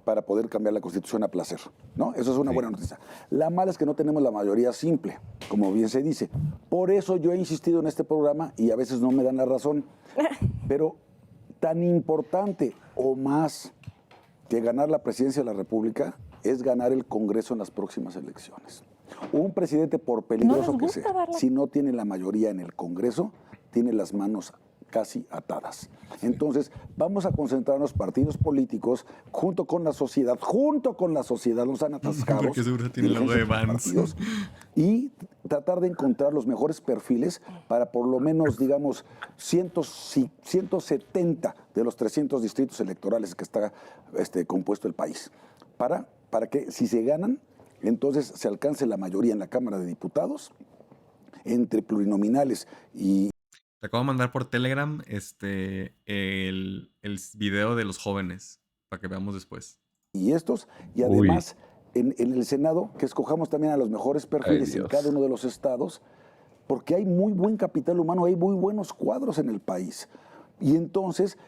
para poder cambiar la Constitución a placer, ¿no? Eso es una buena noticia. La mala es que no tenemos la mayoría simple, como bien se dice. Por eso yo he insistido en este programa y a veces no me dan la razón. Pero tan importante o más que ganar la presidencia de la República es ganar el Congreso en las próximas elecciones. Un presidente, por peligroso les que gusta sea, darla. si no tiene la mayoría en el Congreso, tiene las manos casi atadas. Entonces, vamos a concentrarnos partidos políticos junto con la sociedad, no están atascados. Porque seguro tiene el logo de dirigencias Vans. partidos, y tratar de encontrar los mejores perfiles para por lo menos, digamos, 170 de los 300 distritos electorales que está compuesto el país. Para que si se ganan, entonces se alcance la mayoría en la Cámara de Diputados, entre plurinominales y... Te acabo de mandar por Telegram el video de los jóvenes, para que veamos después. y además en el Senado, que escojamos también a los mejores perfiles en cada uno de los estados, porque hay muy buen capital humano, hay muy buenos cuadros en el país. Y entonces,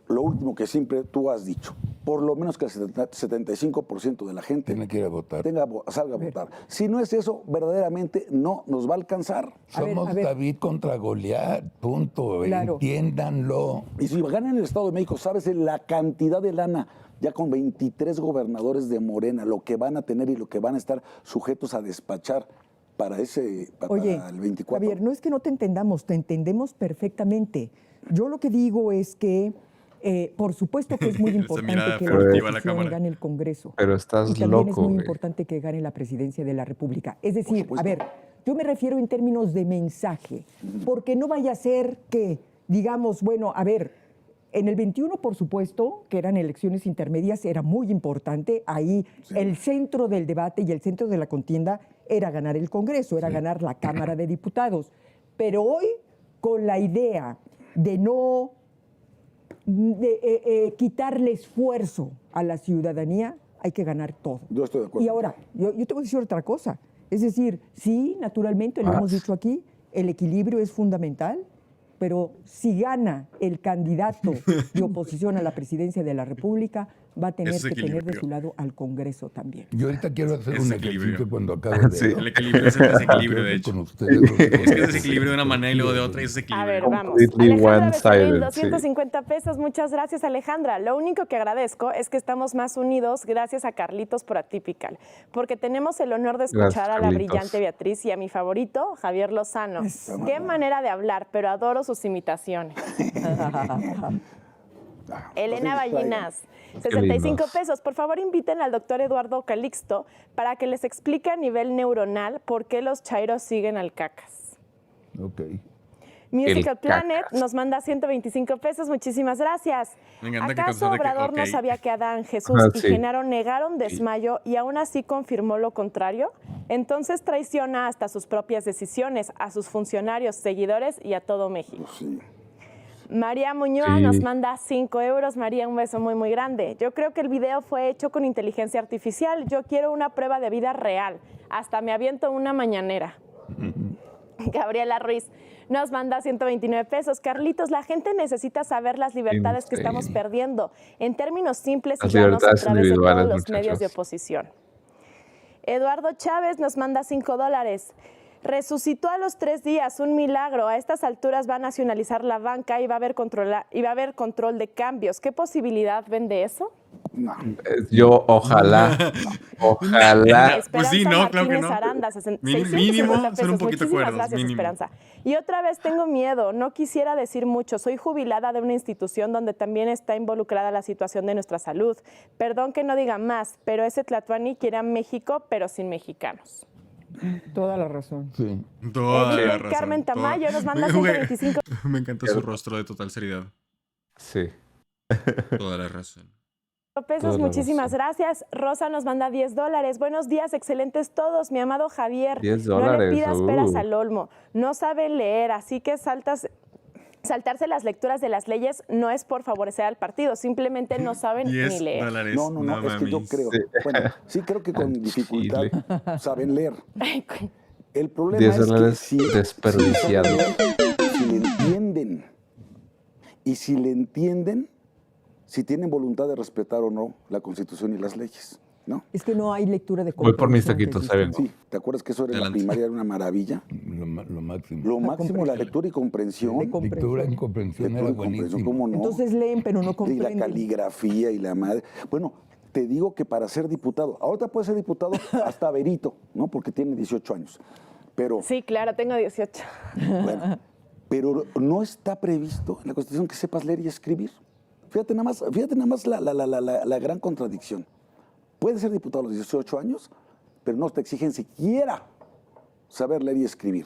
lo último que siempre tú has dicho, por lo menos que el 75% de la gente Tiene que ir a votar. salga a votar. Si no es eso, verdaderamente no nos va a alcanzar. Somos David contra Goliat, punto. Claro. Entiéndanlo. Y si ganan en el Estado de México, ¿sabes la cantidad de lana? Ya con 23 gobernadores de Morena, lo que van a tener y lo que van a estar sujetos a despachar para el 24. Javier, no es que no te entendamos, te entendemos perfectamente. Yo lo que digo es que, por supuesto que es muy importante que la oposición gane el Congreso. Pero estás y también loco, es muy güey. importante que gane la presidencia de la República. Es decir, a ver, yo me refiero en términos de mensaje, porque no vaya a ser que, digamos, bueno, a ver, en el 21, por supuesto, que eran elecciones intermedias, era muy importante. Ahí el centro del debate y el centro de la contienda era ganar el Congreso, era ganar la Cámara de Diputados. Pero hoy, con la idea de no quitarle esfuerzo a la ciudadanía, hay que ganar todo. Yo estoy de acuerdo. Y ahora, yo te voy a decir otra cosa. Es decir, sí, naturalmente, lo hemos dicho aquí, el equilibrio es fundamental, pero si gana el candidato de oposición a la presidencia de la República, va a tener Ese que tener de equilibrio. su lado al Congreso también. Yo ahorita quiero hacer un ejercicio cuando acabe de Sí, el equilibrio es el desequilibrio, de hecho. con ustedes. Es que es desequilibrio de una manera y luego de otra, y es equilibrio. A ver, vamos. Completely Alejandra Becerril, one-sided, 250 pesos. Muchas gracias, Alejandra. Lo único que agradezco es que estamos más unidos gracias a Carlitos por Atypical, porque tenemos el honor de escuchar Gracias, a la Carlitos. brillante Beatriz y a mi favorito, Javier Lozano. Qué manera de hablar, pero adoro sus imitaciones. Elena Ballinas, 65 pesos. Por favor, inviten al doctor Eduardo Calixto para que les explique a nivel neuronal por qué los chairos siguen al cacas. Ok. Musical El Planet cacas. nos manda 125 pesos. Muchísimas gracias. Me encanta que ¿Acaso conste que- Obrador no ok. sabía que Adán, Jesús y sí. Genaro negaron desmayo y aún así confirmó lo contrario? Entonces traiciona hasta sus propias decisiones, a sus funcionarios, seguidores y a todo México. María Muñoz Sí. nos manda 5 euros. María, un beso muy, muy grande. Yo creo que el video fue hecho con inteligencia artificial. Yo quiero una prueba de vida real. Hasta me aviento una mañanera. Gabriela Ruiz nos manda 129 pesos. Carlitos, la gente necesita saber las libertades que estamos perdiendo. En términos simples y Las llanos a libertades través de todos individuales, los medios de muchachos. oposición. Eduardo Chávez nos manda $5. Resucitó a los 3 días, un milagro. A estas alturas va a nacionalizar la banca y va a haber control de cambios. ¿Qué posibilidad ven de eso? Yo, ojalá. Ojalá. Pues sí, no, claro que Martínez no. Aranda, Mínimo, 650 ser un pesos. poquito Muchísimas cuerdos, gracias, mínimo. Esperanza. Y otra vez tengo miedo, no quisiera decir mucho. Soy jubilada de una institución donde también está involucrada la situación de nuestra salud. Perdón que no diga más, pero ese Tlatuani quiere a México, pero sin mexicanos. Toda la razón. Sí. Toda Edith la razón. Carmen Tamayo nos manda Güey, 125. Me encanta su rostro de total seriedad. Sí. Toda la razón. pesos, Toda la muchísimas gracias. Rosa nos manda $10. Buenos días, excelentes todos. Mi amado Javier, no le $10, pidas peras al olmo. No saben leer, así que saltarse las lecturas de las leyes no es por favorecer al partido, simplemente no saben ni leer. No, es que yo creo, bueno, sí creo que con dificultad saben leer. El problema es que $10 desperdiciados. si le entienden, y si le entienden, si tienen voluntad de respetar o no la Constitución y las leyes, ¿no? Es que no hay lectura de Voy por mis comprensión, taquitos, que ahí es vengo. Sí, ¿te acuerdas que eso era en la primaria, era una maravilla? Lo máximo. Lo máximo, la lectura y comprensión. Lectura y comprensión era Lectura y comprensión, buenísimo. ¿cómo no? Entonces leen, pero no Y comprenden. la caligrafía y la madre. Bueno, te digo que para ser diputado, ahorita puede ser diputado hasta Berito, ¿no? Porque tiene 18 años. Pero, Sí, claro, tengo 18. bueno, pero no está previsto en la Constitución que sepas leer y escribir. Fíjate nada más la gran contradicción. Puedes ser diputado a los 18 años, pero no te exigen siquiera saber leer y escribir.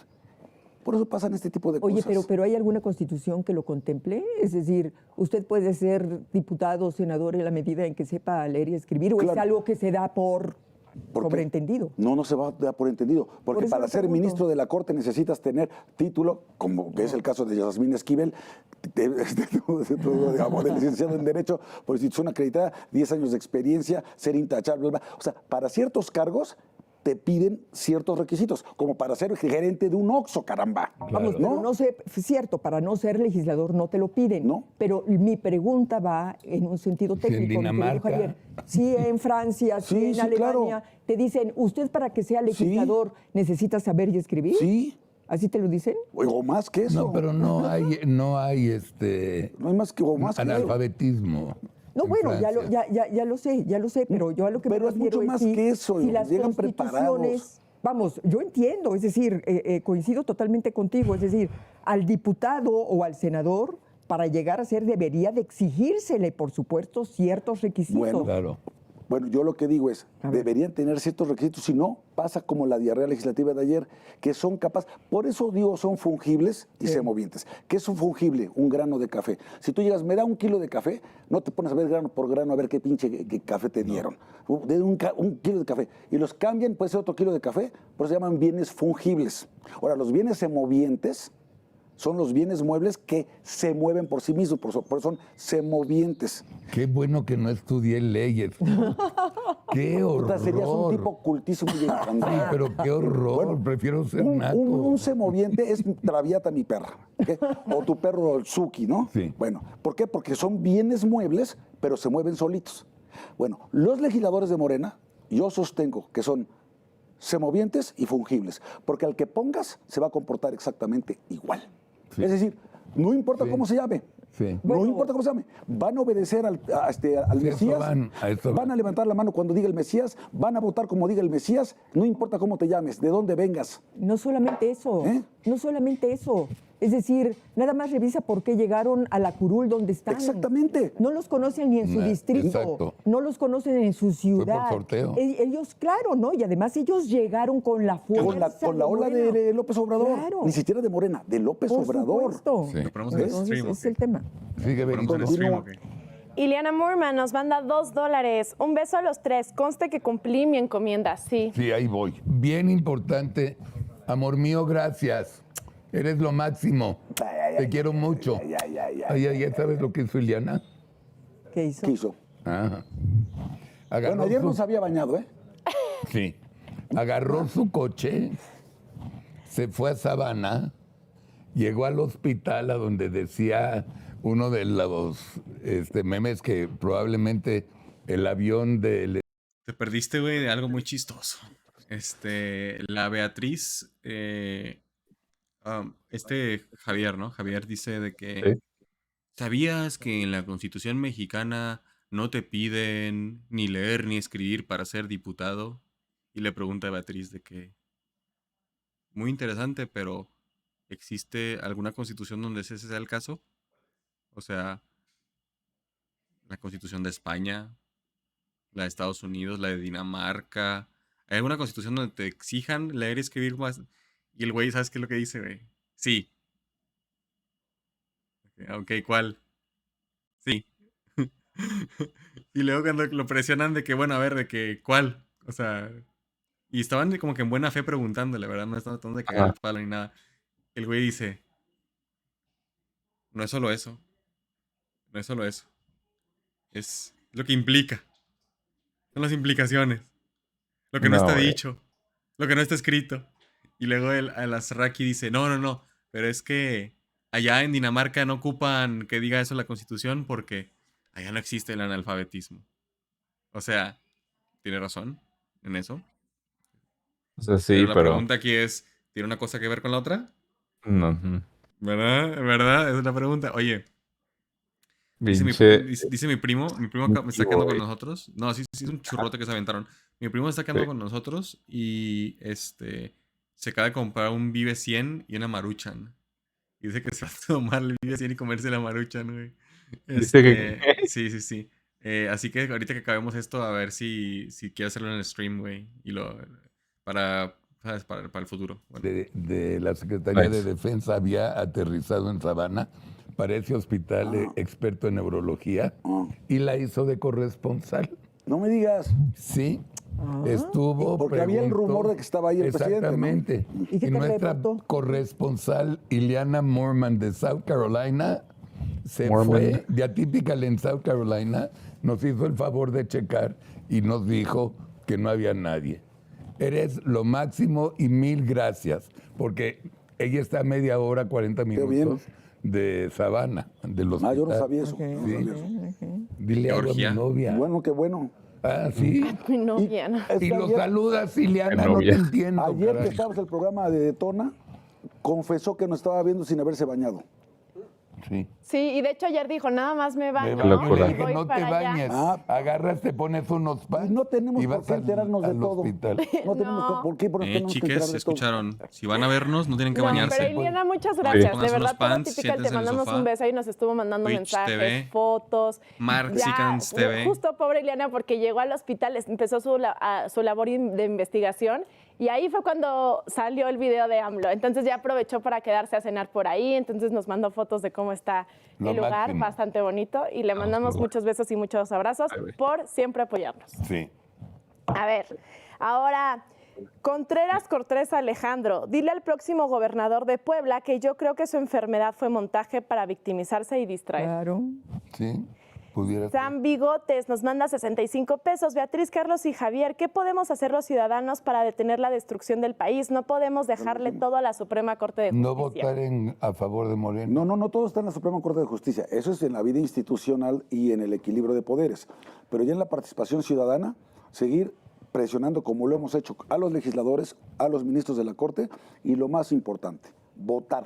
Por eso pasan este tipo de Oye, cosas. pero ¿hay alguna constitución que lo contemple? Es decir, ¿usted puede ser diputado o senador en la medida en que sepa leer y escribir? ¿O Claro. es algo que se da por sobreentendido? No se va a dar por entendido. Porque eso para lo ser pregunto. ministro de la Corte necesitas tener título, como que es el caso de Yasmín Esquivel, digamos, de licenciado en Derecho por institución acreditada, 10 años de experiencia, ser intachable. Bla, bla. O sea, para ciertos cargos te piden ciertos requisitos, como para ser gerente de un Oxxo, caramba. Vamos, pero no sé, cierto, para no ser legislador no te lo piden. No. Pero mi pregunta va en un sentido en técnico. mi querido Dinamarca. Javier. Sí, en Francia, sí, Sí, en sí, Alemania. Te dicen, ¿usted para que sea legislador necesita saber y escribir? Sí. ¿Así te lo dicen? O más que eso. No, pero no hay No hay más que, o más que eso. analfabetismo. No, en bueno, ya Francia. ya lo sé, pero yo a lo que Pero me es refiero mucho más si, que eso, si las llegan constituciones, vamos, yo entiendo, es decir, coincido totalmente contigo, es decir, al diputado o al senador, para llegar a ser, debería de exigírsele, por supuesto, ciertos requisitos. Bueno, Claro. Bueno, yo lo que digo es, A ver. deberían tener ciertos requisitos, si no, pasa como la diarrea legislativa de ayer, que son capaces, por eso digo, son fungibles y semovientes. ¿Qué es un fungible? Un grano de café. Si tú llegas, me da 1 kilo de café, no te pones a ver grano por grano a ver qué pinche qué café te dieron. De un kilo de café. Y los cambian, puede ser otro kilo de café, por eso se llaman bienes fungibles. Ahora, los bienes semovientes son los bienes muebles que se mueven por sí mismos, por eso son semovientes. Qué bueno que no estudié leyes. Qué horror. Puta, serías un tipo cultísimo y Sí, pero qué horror. Bueno, Prefiero ser un, nato. un semoviente es Traviata, mi perra. ¿Ok? O tu perro, el Suki, ¿no? Sí. Bueno, ¿por qué? Porque son bienes muebles, pero se mueven solitos. Bueno, los legisladores de Morena, yo sostengo que son semovientes y fungibles, porque al que pongas se va a comportar exactamente igual. Sí. Es decir, no importa Sí. cómo se llame. Sí. No importa cómo se llame. Van a obedecer al Sí, a eso Mesías. a eso Van a levantar la mano cuando diga el Mesías. Van a votar como diga el Mesías. No importa cómo te llames, de dónde vengas. No solamente eso, no solamente eso. Es decir, nada más revisa por qué llegaron a la curul donde están. Exactamente. No los conocen ni en su distrito, exacto. no los conocen en su ciudad. sorteo. Ellos, claro, ¿no? Y además ellos llegaron con la fuerza. Con la ola Morena. de López Obrador. Claro. Ni siquiera de Morena, de López Por Obrador. supuesto. Sí. Lo ponemos en Entonces, stream, ese es ¿ok? el tema. Sigue, Lo Benito. ponemos en stream, ¿ok? Iliana Moorman nos manda $2. Un beso a los tres. Conste que cumplí mi encomienda, sí. Sí, ahí voy. Bien importante. Amor mío, gracias. Eres lo máximo. Te quiero mucho. ¿Ya sabes lo que hizo Iliana? ¿Qué hizo? ¿Qué hizo? Ajá. Bueno, ayer no se había bañado, ¿eh? Sí. Agarró su coche, se fue a Sabana, llegó al hospital a donde decía uno de los memes que probablemente el avión del... Te perdiste, güey, de algo muy chistoso. La Beatriz, Javier, ¿no? Javier dice de que ¿sabías que en la Constitución mexicana no te piden ni leer ni escribir para ser diputado? Y le pregunta a Beatriz de que, muy interesante, pero ¿existe alguna constitución donde ese sea el caso? O sea, la Constitución de España, la de Estados Unidos, la de Dinamarca. ¿Hay alguna constitución donde te exijan leer y escribir más? Y el güey, ¿sabes qué es lo que dice, güey? Sí. Ok, ¿cuál? Sí. Y luego cuando lo presionan de que, bueno, a ver, de que, ¿cuál? O sea, y estaban como que en buena fe preguntándole, ¿verdad? No estaban tratando de cagar el palo ni nada. El güey dice, no es solo eso. No es solo eso. Es lo que implica. Son las implicaciones. Lo que no está dicho. Lo que no está escrito. Y luego el Azraqui dice, no. Pero es que allá en Dinamarca no ocupan que diga eso la Constitución porque allá no existe el analfabetismo. O sea, tiene razón en eso. O sea, sí, La pero... pregunta aquí es, ¿tiene una cosa que ver con la otra? No. ¿Verdad? ¿Verdad? Esa es la pregunta. Oye, Pinche. Dice mi primo me está quedando con nosotros. No, sí, es un churrote que se aventaron. Mi primo está quedando con nosotros y se acaba de comprar un Vive 100 y una Maruchan. Y dice que se va a tomar el Vive 100 y comerse la Maruchan, güey. Dice que. Sí. Así que ahorita que acabemos esto, a ver si quiere hacerlo en el stream, güey. Y ¿sabes? Para el futuro. Bueno. De la Secretaría de Defensa había aterrizado en Savannah para ese hospital experto en neurología y la hizo de corresponsal. No me digas. Sí. Estuvo. Porque había el rumor de que estaba ahí el exactamente. presidente, ¿no? ¿Y qué te nuestra reportó? corresponsal Ileana Moorman de South Carolina se Moorman. fue de Atypical en South Carolina, nos hizo el favor de checar y nos dijo que no había nadie. Eres lo máximo y 1000 gracias, porque ella está a media hora, 40 minutos de Savannah, del hospital. Yo no sabía eso. Sí. No sabía eso. Dile algo a mi novia. Bueno, qué bueno. Ah, sí. Mi novia, ¿no? Y lo saludas, Ileana, no te entiendo. Ayer caray. que estábamos en el programa de Detona, confesó que nos estaba viendo sin haberse bañado. Sí. Sí, y de hecho ayer dijo, nada más me baño Qué locura. y voy No te para allá. bañes, agarras, te pones unos pads. No tenemos y por vas qué enterarnos de al todo. hospital. No tenemos por qué nos tenemos que enterar Chiques, de todo. escucharon. Si van a vernos, no tienen que No, bañarse. pero Ileana, muchas gracias. Pónganse De unos verdad, todo pants, Typical, te siéntense en el mandamos sofá. un beso y nos estuvo mandando Twitch mensajes, TV, fotos. Marxicans TV. Justo pobre Ileana, porque llegó al hospital, empezó su labor de investigación y ahí fue cuando salió el video de AMLO. Entonces ya aprovechó para quedarse a cenar por ahí, entonces nos mandó fotos de cómo está Lo el lugar, máximo. bastante bonito, y le mandamos muchos besos y muchos abrazos por siempre apoyarnos. Sí. A ver, ahora, Contreras Cortés Alejandro, dile al próximo gobernador de Puebla que yo creo que su enfermedad fue montaje para victimizarse y distraer. Claro. Sí, pudiera ser. Sam Bigotes nos manda 65 pesos. Beatriz, Carlos y Javier, ¿qué podemos hacer los ciudadanos para detener la destrucción del país? No podemos dejarle todo a la Suprema Corte de Justicia. No votar a favor de Moreno. No, todo está en la Suprema Corte de Justicia. Eso es en la vida institucional y en el equilibrio de poderes. Pero ya en la participación ciudadana, seguir presionando como lo hemos hecho a los legisladores, a los ministros de la Corte y lo más importante, votar.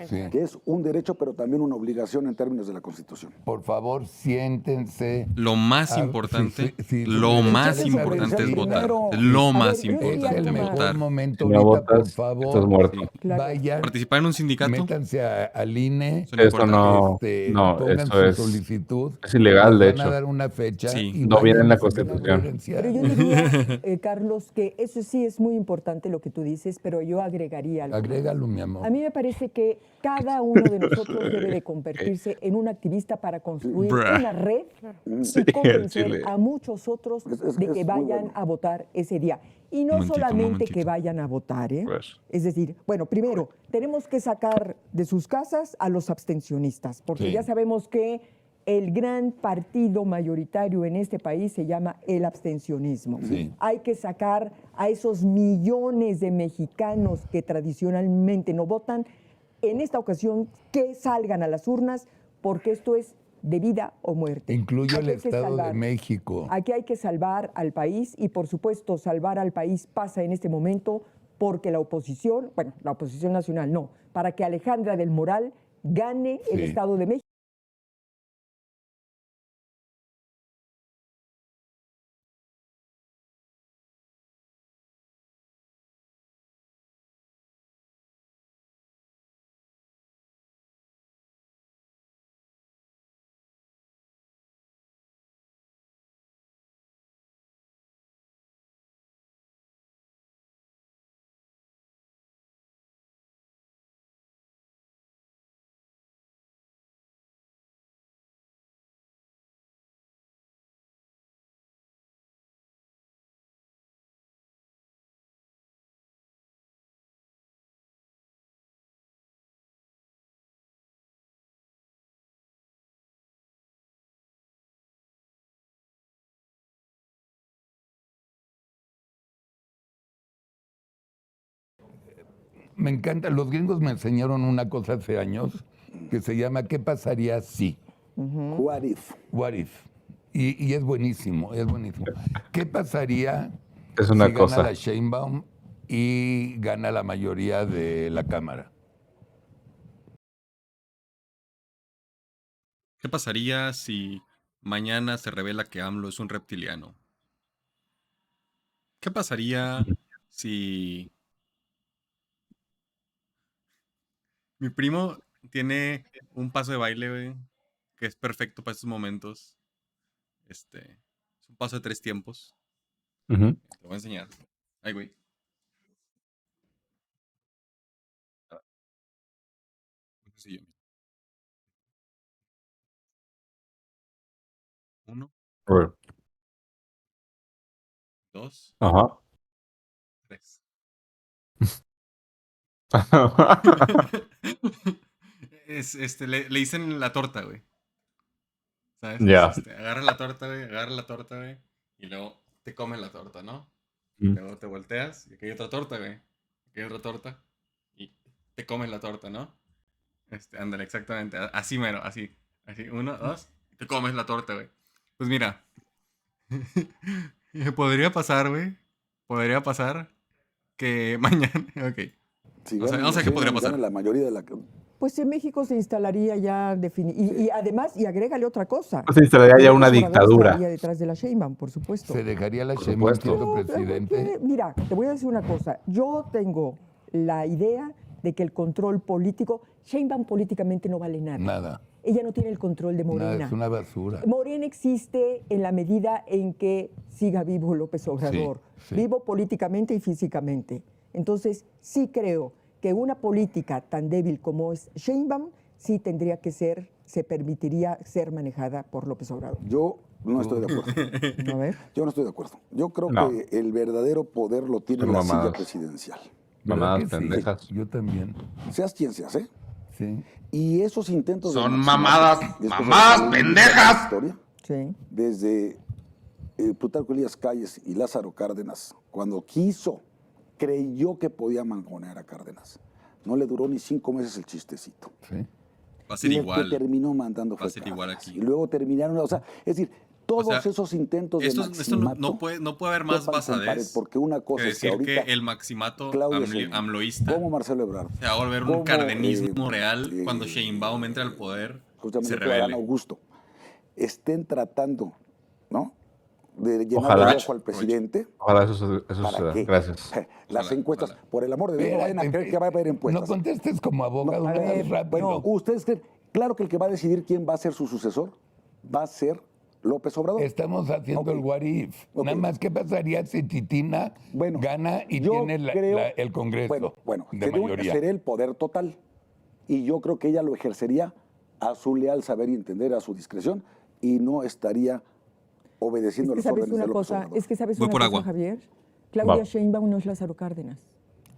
Sí. Que es un derecho, pero también una obligación en términos de la Constitución. Por favor, siéntense. Lo más importante, sí, lo más sí, importante es sí, votar. primero. Lo A más ver, yo diría importante, el mejor votar. momento Si no ahorita, por votas, favor, estás muerto. vayan, Participar en un sindicato. métanse al INE, Eso no, no, pongan eso su es, solicitud. es ilegal, de Van a hecho. dar una fecha. Sí. y No viene en la vayan a hacer Constitución. violencia. Pero yo diría, Carlos, que eso sí es muy importante lo que tú dices, pero yo agregaría algo. Agrégalo, mi amor. A mí me parece que cada uno de nosotros debe de convertirse en un activista para construir Bruh. una red Sí, y convencer Chile. a muchos otros de que es muy vayan bueno. a votar ese día. Y no Momentito, solamente momentito. que vayan a votar, ¿eh? Pues. Es decir, bueno, primero, tenemos que sacar de sus casas a los abstencionistas, porque Sí. ya sabemos que el gran partido mayoritario en este país se llama el abstencionismo. Sí. Hay que sacar a esos millones de mexicanos que tradicionalmente no votan, en esta ocasión que salgan a las urnas, porque esto es de vida o muerte. Incluyo el Aquí hay que Estado de salvar. México. Aquí hay que salvar al país y, por supuesto, salvar al país pasa en este momento porque la oposición, bueno, la oposición nacional no, para que Alejandra del Moral gane el Sí. Estado de México. Me encanta, los gringos me enseñaron una cosa hace años que se llama ¿qué pasaría si? What if? What if? Y es buenísimo, es buenísimo. ¿Qué pasaría Es una si cosa. gana la Sheinbaum y gana la mayoría de la Cámara? ¿Qué pasaría si mañana se revela que AMLO es un reptiliano? ¿Qué pasaría si mi primo tiene un paso de baile, güey, que es perfecto para estos momentos? Es un paso de 3 tiempos. Ujú. Te lo voy a enseñar. Ay, güey. Muy sencillo. 1, A ver. 2, Ajá. 3. Le dicen la torta, güey. ¿Sabes? Ya. Agarra la torta, güey, y luego te comes la torta, ¿no? Mm. Luego te volteas y aquí hay otra torta, güey. Aquí hay otra torta y te comes la torta, ¿no? Ándale, exactamente. Así mero, así. Así, 1, 2, y te comes la torta, güey. Pues mira, podría pasar, güey. Podría pasar que mañana. Ok. Si No sé qué podría pasar. La mayoría de la... Pues en México se instalaría ya y además, y agrégale otra cosa. Se instalaría ya una López Obrador dictadura. estaría detrás de la Sheinbaum, por supuesto. ¿Se dejaría la Por Sheinbaum supuesto. siendo presidente? Mira, te voy a decir una cosa. Yo tengo la idea de que el control político, Sheinbaum políticamente no vale nada. Nada. Ella no tiene el control de Morena. Nada, es una basura. Morena existe en la medida en que siga vivo López Obrador, Sí. vivo políticamente y físicamente. Entonces, sí creo que una política tan débil como es Sheinbaum, sí tendría que ser, se permitiría ser manejada por López Obrador. Yo no estoy de acuerdo. A ver. Yo no estoy de acuerdo. Yo creo No. que el verdadero poder lo tiene Son la mamadas. silla presidencial. Mamadas ¿Verdad que sí? pendejas. Yo también. Seas quien seas, ¿eh? Sí. Y esos intentos Son de mamadas, después de mamadas la pendejas. historia, Sí. desde Plutarco Elías Calles y Lázaro Cárdenas, cuando creyó que podía mangonear a Cárdenas. No le duró ni 5 meses el chistecito. Sí. Va a ser Y el igual. que terminó mandando Va a fue ser igual Cárdenas. aquí. Y luego terminaron, o sea, es decir, todos esos intentos de Esto maximato no puede haber más topan con pared, basadez porque una cosa que es que decir que ahorita el maximato Claudia Sheinbaum, amloísta como Marcelo Ebrard, se va a volver un como, cardenismo real cuando Sheinbaum entre al poder y justamente se Adán revele. Augusto, estén tratando, ¿no?, de llenar Ojalá. el ojo al presidente. Ojalá eso ¿Para suceda. qué? Gracias. Las Ojalá, encuestas, ojalá. por el amor de Dios, no vayan a creer que va a haber encuestas. No contestes como abogado, No, nada rápido. bueno, ustedes creen, claro que el que va a decidir quién va a ser su sucesor va a ser López Obrador. Estamos haciendo Ok. el what if. Ok. Nada más, ¿qué pasaría si Titina gana y yo tiene creo- el Congreso Bueno, de mayoría? sería el poder total. Y yo creo que ella lo ejercería a su leal saber y entender, a su discreción, y no estaría obedeciendo Es que las sabes órdenes de una López cosa, Obrador. es que sabes Voy una por cosa, agua. Javier. Claudia Va. Sheinbaum no es Lázaro Cárdenas.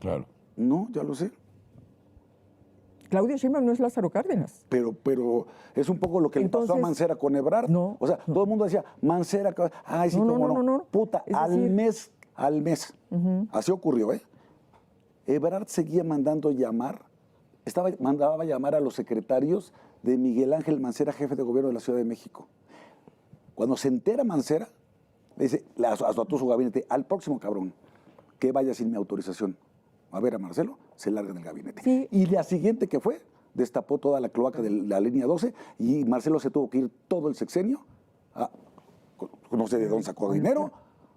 Claro. No, ya lo sé. Claudia Sheinbaum no es Lázaro Cárdenas. Pero es un poco lo que le pasó a Entonces, Mancera con Ebrard. no, O sea, todo el mundo decía, Mancera, ay, sí, No, no, cómo no, no. no, no. Puta, Es al decir- mes. Así ocurrió, ¿eh? Ebrard seguía mandando llamar, mandaba llamar a los secretarios de Miguel Ángel Mancera, jefe de gobierno de la Ciudad de México. Cuando se entera Mancera, le dice a todo su gabinete, al próximo cabrón, que vaya sin mi autorización a ver a Marcelo, se larga del gabinete. Sí. Y la siguiente que fue, destapó toda la cloaca de la línea 12 y Marcelo se tuvo que ir todo el sexenio, no sé de dónde sacó dinero,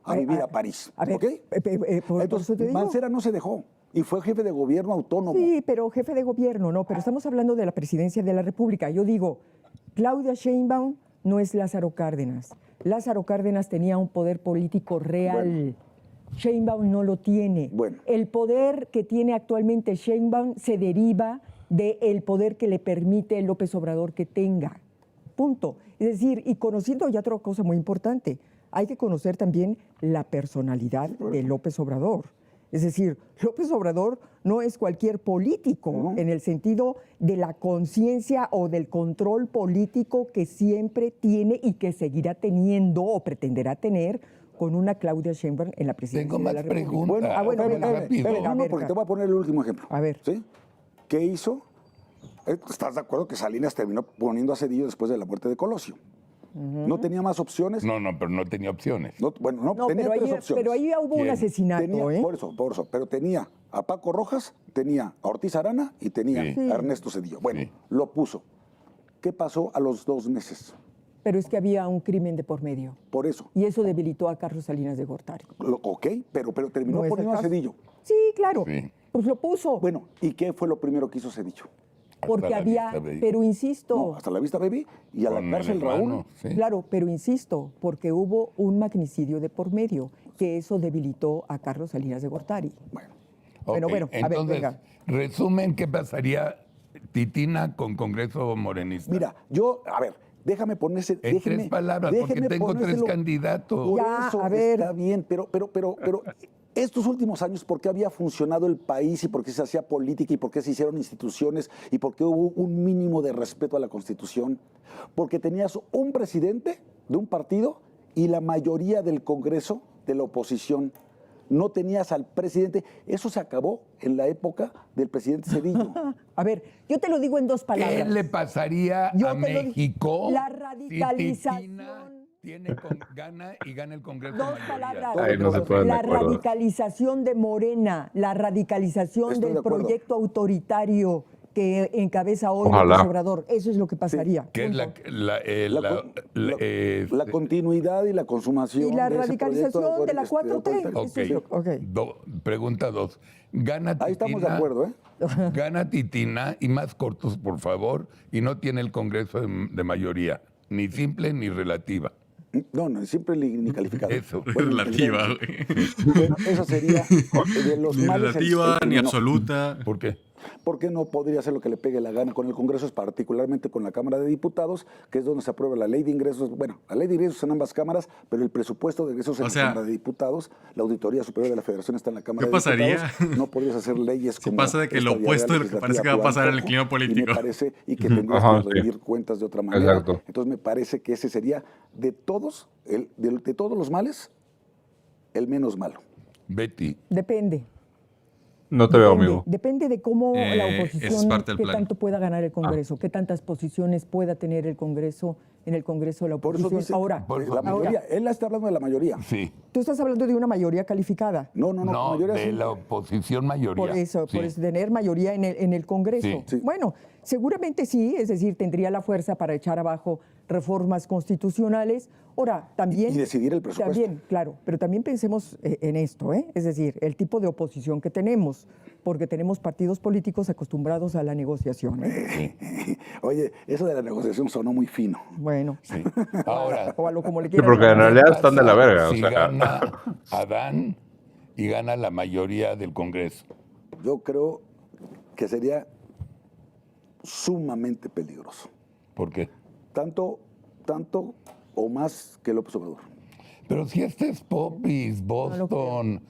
a vivir a París. A ver, ¿Ok? por Entonces, eso te digo. Mancera no se dejó y fue jefe de gobierno autónomo. Sí, pero jefe de gobierno, no, pero estamos hablando de la presidencia de la República. Yo digo, Claudia Sheinbaum no es Lázaro Cárdenas. Lázaro Cárdenas tenía un poder político real. Sheinbaum no lo tiene. Bueno. El poder que tiene actualmente Sheinbaum se deriva del poder que le permite López Obrador que tenga. Punto. Es decir, y conociendo ya otra cosa muy importante, hay que conocer también la personalidad de López Obrador. Es decir, López Obrador no es cualquier político en el sentido de la conciencia o del control político que siempre tiene y que seguirá teniendo o pretenderá tener con una Claudia Sheinbaum en la presidencia Tengo de más la República. preguntas. Bueno, Rápido. porque te voy a poner el último ejemplo. A ver. ¿Sí? ¿Qué hizo? ¿Estás de acuerdo que Salinas terminó poniendo a Cedillo después de la muerte de Colosio? ¿No tenía más opciones? No, pero no tenía opciones. Bueno, No, tenía pero tres ahí, opciones. pero ahí hubo un ¿Quién? asesinato, Tenía, ¿eh? por eso, pero tenía a Paco Rojas, tenía a Ortiz Arana y tenía Sí. a Ernesto Cedillo. Bueno, Sí. lo puso. ¿Qué pasó a los 2 meses? Pero es que había un crimen de por medio. Por eso. Y eso debilitó a Carlos Salinas de Gortari. Ok, pero terminó ¿No es el poniendo a caso? Zedillo. Sí, claro. Pues lo puso. Bueno, ¿y qué fue lo primero que hizo Zedillo? Porque había, pero insisto. No, hasta la vista, baby, y a la cárcel, Raúl. Claro, pero insisto, porque hubo un magnicidio de por medio, que eso debilitó a Carlos Salinas de Gortari. Bueno, a ver, entonces, venga. resumen, ¿qué pasaría Titina con Congreso morenista? Mira, a ver, déjame ponerse... En 3 palabras, porque tengo 3 candidatos. Por eso está bien, pero estos últimos años, ¿por qué había funcionado el país y por qué se hacía política y por qué se hicieron instituciones y por qué hubo un mínimo de respeto a la Constitución? Porque tenías un presidente de un partido y la mayoría del Congreso de la oposición. No tenías al presidente. Eso se acabó en la época del presidente Zedillo. A ver, yo te lo digo en 2 palabras. ¿Qué le pasaría a México la si radicalización... gana el Congreso? 2 palabras. No se pueden de la acuerdo. radicalización de Morena, la radicalización Estoy de del acuerdo. proyecto autoritario que encabeza hoy Ojalá. López Obrador. Eso es lo que pasaría. ¿Qué es La continuidad y la consumación Y la de ese radicalización de la proyecto 4T. Eso es lo- ok. Pregunta 2. Gana Titina. Ahí estamos de acuerdo, ¿eh? Gana Titina, y más cortos, por favor, y no tiene el Congreso de mayoría, ni simple ni relativa. No, siempre ni calificado. Eso. Relativa, güey. Bueno, eso sería de los Ni males. relativa, ni no. absoluta. ¿Por qué? Porque no podría hacer lo que le pegue la gana con el Congreso, particularmente con la Cámara de Diputados, que es donde se aprueba la ley de ingresos. Bueno, la ley de ingresos en ambas cámaras, pero el presupuesto de ingresos en la Cámara de Diputados, la Auditoría Superior de la Federación está en la Cámara ¿Qué de pasaría? Diputados. No podrías hacer leyes Si como pasa de que lo esta opuesto de lo que legislativa parece que va a pasar en el tampoco, clima político. Y me parece, y que tendrías que rendir cuentas de otra manera. Exacto. Entonces me parece que ese sería, de todos, de todos los males, el menos malo. Betty. Depende. No te veo, amigo. Depende de cómo la esa es oposición, parte del qué plan. tanto pueda ganar el Congreso, qué tantas posiciones pueda tener el Congreso en el Congreso de la Por eso oposición. dice, Ahora, la mayoría, él está hablando de la mayoría. Sí. tú estás hablando de una mayoría calificada. No, mayoría de sí. la oposición mayoría. Por eso, Sí. por tener mayoría en el Congreso. Sí. Sí. Bueno, seguramente sí, es decir, tendría la fuerza para echar abajo reformas constitucionales. Ahora, también... Y decidir el presupuesto. También, claro, pero también pensemos en esto, ¿eh? Es decir, el tipo de oposición que tenemos, porque tenemos partidos políticos acostumbrados a la negociación, ¿eh? Oye, eso de la negociación sonó muy fino. Bueno, Sí. Ahora, o a lo como le Sí, quieras porque en llamar. realidad están de la verga. O si sea, gana Adán y gana la mayoría del Congreso. Yo creo que sería sumamente peligroso. ¿Por qué? Tanto o más que López Obrador. Pero si este es Popis, Boston,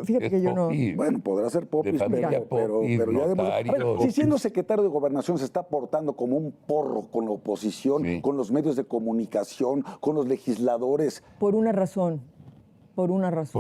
Fíjate que yo no... Bueno, podrá ser Popis, de familia pero Popis, ya a ver, notarios. si siendo secretario de Gobernación se está portando como un porro con la oposición, Sí. con los medios de comunicación, con los legisladores. Por una razón. Por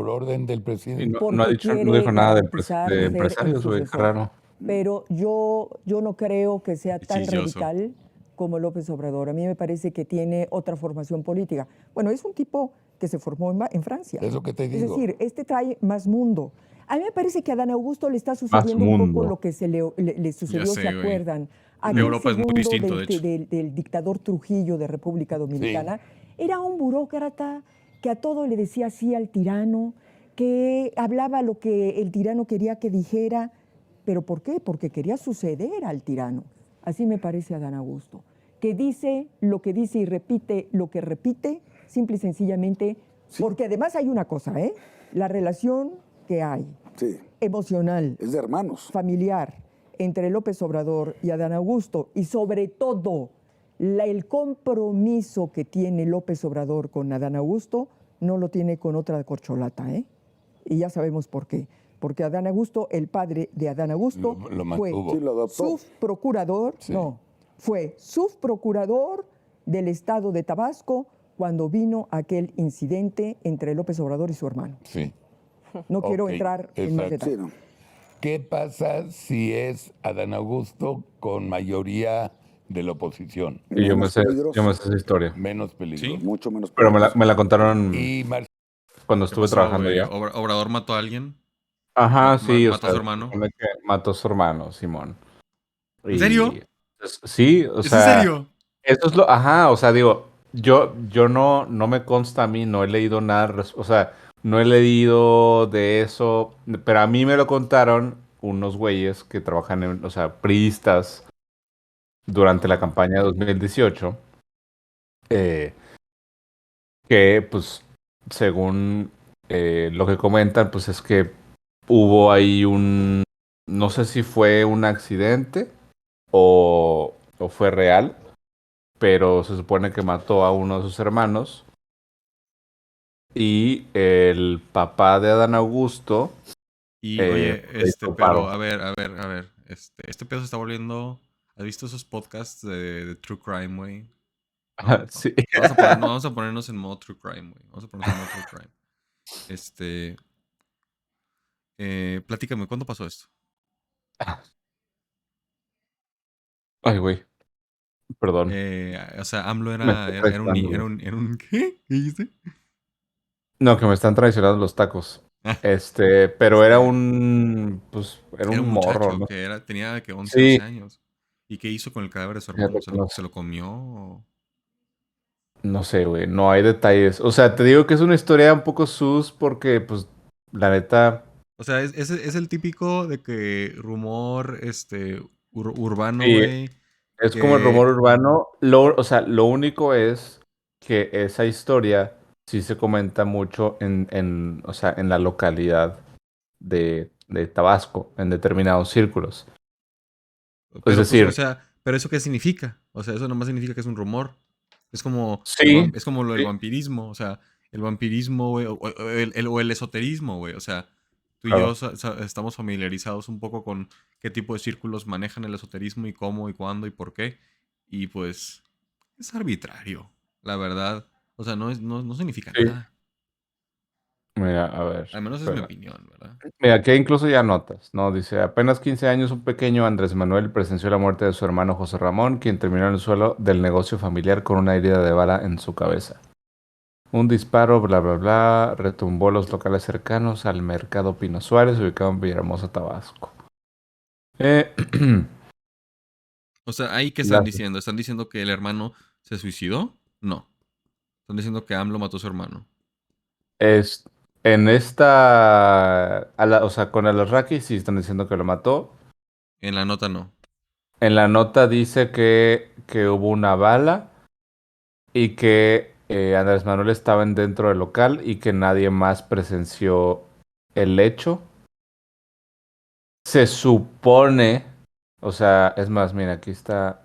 orden del presidente. y no porque dijo quiere nada de garantizar ser el empresarios, güey. sucesor. Raro. Pero yo no creo que sea tan Chilloso. radical como López Obrador. A mí me parece que tiene otra formación política. Bueno, es un tipo que se formó en Francia. Es lo que te Es digo. decir, este trae más mundo. A mí me parece que a Adán Augusto le está sucediendo un mundo. poco lo que le sucedió, Ya sé, ¿se güey. acuerdan? En Europa es muy segundo distinto, de hecho. del dictador Trujillo de República Dominicana, era un burócrata que a todo le decía sí al tirano, que hablaba lo que el tirano quería que dijera. ¿Pero por qué? Porque quería suceder al tirano. Así me parece Adán Augusto, que dice lo que dice y repite lo que repite, simple y sencillamente, porque además hay una cosa, ¿eh? La relación que hay, Sí, emocional, es de hermanos. familiar, entre López Obrador y Adán Augusto, y sobre todo el compromiso que tiene López Obrador con Adán Augusto, no lo tiene con otra corcholata, ¿eh? Y ya sabemos por qué. Porque Adán Augusto, el padre de Adán Augusto, Lo fue mantuvo. Sí, lo adoptó. subprocurador, Sí. fue subprocurador del estado de Tabasco cuando vino aquel incidente entre López Obrador y su hermano. Sí. No quiero Ok, entrar en más exacto. Sí, detalles. no. ¿Qué pasa si es Adán Augusto con mayoría de la oposición? Y yo me sé peligroso. esa historia. Menos peligroso. Sí. Mucho menos Pero peligroso. me la contaron Y cuando ¿Qué estuve pasó, trabajando güey? ya. ¿Obrador mató a alguien? Ajá, sí. ¿Mató a su hermano? supone que mató a su hermano, Simón. ¿En serio? Sí, o ¿Es en sea, serio? eso es lo, ajá, o sea, digo, yo no me consta a mí, no he leído nada, o sea, no he leído de eso, pero a mí me lo contaron unos güeyes que trabajan o sea, priistas durante la Ajá. campaña de 2018, eh, que pues, según lo que comentan, pues es que hubo ahí no sé si fue un accidente o fue real, pero se supone que mató a uno de sus hermanos y el papá de Adán Augusto Y oye, le hizo pero paro. a ver, este pedo se está volviendo. ¿Has visto esos podcasts de True Crime, güey? ¿No? Sí. No, vamos a ponernos en modo True Crime, güey. Vamos a ponernos en modo True Crime. Este, platícame, ¿cuándo pasó esto? Ay, güey, perdón. O sea, AMLO Me está traicionando, güey. era un, ¿qué? ¿Qué dijiste? No, que me están traicionando los tacos. Pero era pues, era Era un un morro, muchacho ¿no? que tenía que 11, Sí, 12 años. ¿Y qué hizo con el cadáver de su hermano? fíjate que no sé. Se lo comió? ¿O? No sé, güey, no hay detalles. O sea, te digo que es una historia un poco sus porque, pues, la neta, O sea, es el típico de que rumor, urbano, sí, güey, es como el que rumor urbano. O sea, lo único es que esa historia sí se comenta mucho o sea, en la localidad de Tabasco, en determinados círculos. Es pero pues, o decir, sea, ¿pero eso qué significa? O sea, eso nomás significa que es un rumor. Es como sí, es como lo del sí, vampirismo, o sea, el vampirismo, güey, o el esoterismo, güey, o sea, tú y yo claro. estamos familiarizados un poco con qué tipo de círculos manejan el esoterismo y cómo y cuándo y por qué. Y pues es arbitrario, la verdad. O sea, no significa Sí. nada. Mira, a ver, Al menos es mi espera. opinión, ¿verdad? Mira, aquí incluso ya notas, ¿no? Dice, apenas 15 años, un pequeño Andrés Manuel presenció la muerte de su hermano José Ramón, quien terminó en el suelo del negocio familiar con una herida de bala en su cabeza. Un disparo, bla, bla, bla, retumbó los locales cercanos al mercado Pino Suárez, ubicado en Villahermosa, Tabasco. Eh, O sea, ¿ahí qué están la- diciendo? ¿Están diciendo que el hermano se suicidó? No. Están diciendo que AMLO mató a su hermano. es, o sea, con el Arraki sí están diciendo que lo mató. En la nota no. En la nota dice que hubo una bala y que Andrés Manuel estaba dentro del local y que nadie más presenció el hecho. Se supone, o sea, es más, mira, aquí está.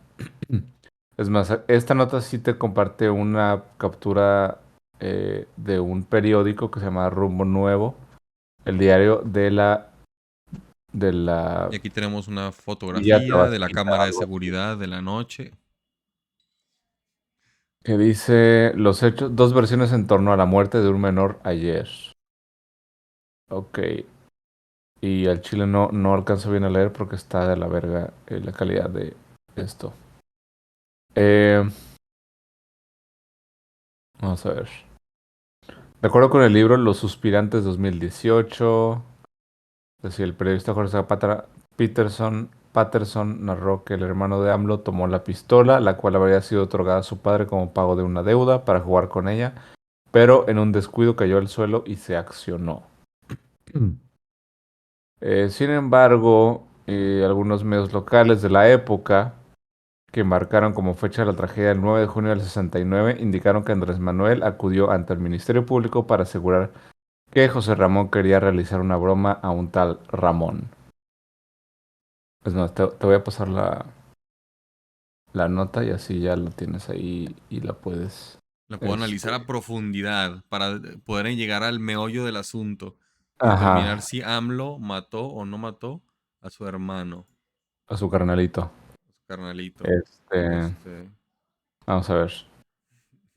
Es más, esta nota sí te comparte una captura de un periódico que se llama Rumbo Nuevo, el diario de la Y aquí tenemos una Villa fotografía de la Tabasquita, cámara de algo así, seguridad de la noche. que dice los hechos, dos versiones en torno a la muerte de un menor ayer. Ok. Y al chile no alcanzo bien a leer porque está de la verga la calidad de esto. Eh, Vamos a ver. De acuerdo con el libro Los Suspirantes 2018, es decir, el periodista Jorge Patterson narró que el hermano de AMLO tomó la pistola, la cual habría sido otorgada a su padre como pago de una deuda para jugar con ella, pero en un descuido cayó al suelo y se accionó. Sin embargo, algunos medios locales de la época que marcaron como fecha de la tragedia el 9 de junio del 69, indicaron que Andrés Manuel acudió ante el Ministerio Público para asegurar que José Ramón quería realizar una broma a un tal Ramón. Pues no, te voy a pasar la nota y así ya la tienes ahí y la puedes. La puedo analizar a profundidad para poder llegar al meollo del asunto y determinar Ajá, si AMLO mató o no mató a su hermano, a su carnalito. a su carnalito. Este, Este, Vamos a ver.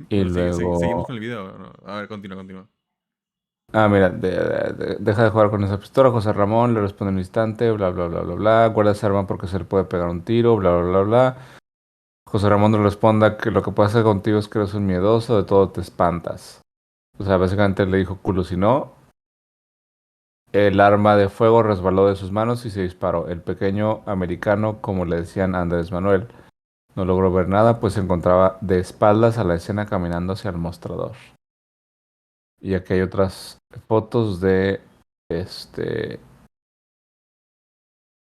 Y pero seguimos luego. con el video. ¿No? A ver, continúa. Mira, deja de jugar con esa pistola. José Ramón le responde en un instante, bla, bla, bla, bla, bla. Guarda esa arma porque se le puede pegar un tiro, bla, bla, bla, bla. José Ramón le responda que lo que pasa contigo es que eres un miedoso, de todo te espantas. O sea, básicamente le dijo culo si no. El arma de fuego resbaló de sus manos y se disparó. El pequeño americano, como le decían a Andrés Manuel, No logró ver nada, pues se encontraba de espaldas a la escena caminando hacia el mostrador. Y aquí hay otras fotos de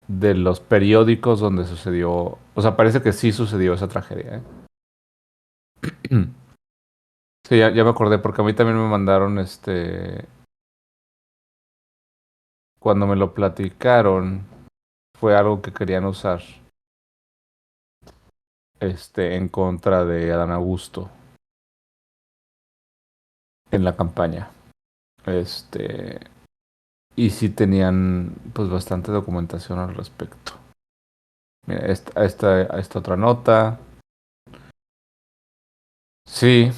de los periódicos donde sucedió. O sea, parece que sí sucedió esa tragedia, ¿eh? Sí, ya me acordé, porque a mí también me mandaron cuando me lo platicaron, fue algo que querían usar en contra de Adán Augusto en la campaña. Y sí tenían pues bastante documentación al respecto. Mira, esta otra nota. Sí.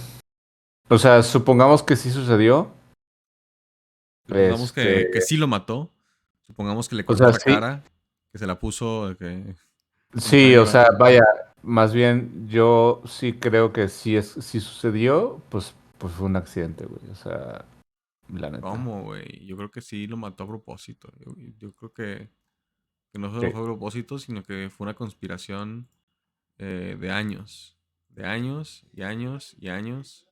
O sea, supongamos que sí sucedió. Supongamos que sí lo mató. Supongamos que le O cortó sea, la sí. cara, que se la puso. Sí, o sea, vaya, más bien yo sí creo que sí sucedió, pues fue un accidente, güey. O sea, la neta. ¿Cómo, güey? Yo creo que sí lo mató a propósito. Yo creo que no solo Sí. fue a propósito, sino que fue una conspiración de años. De años y años y años.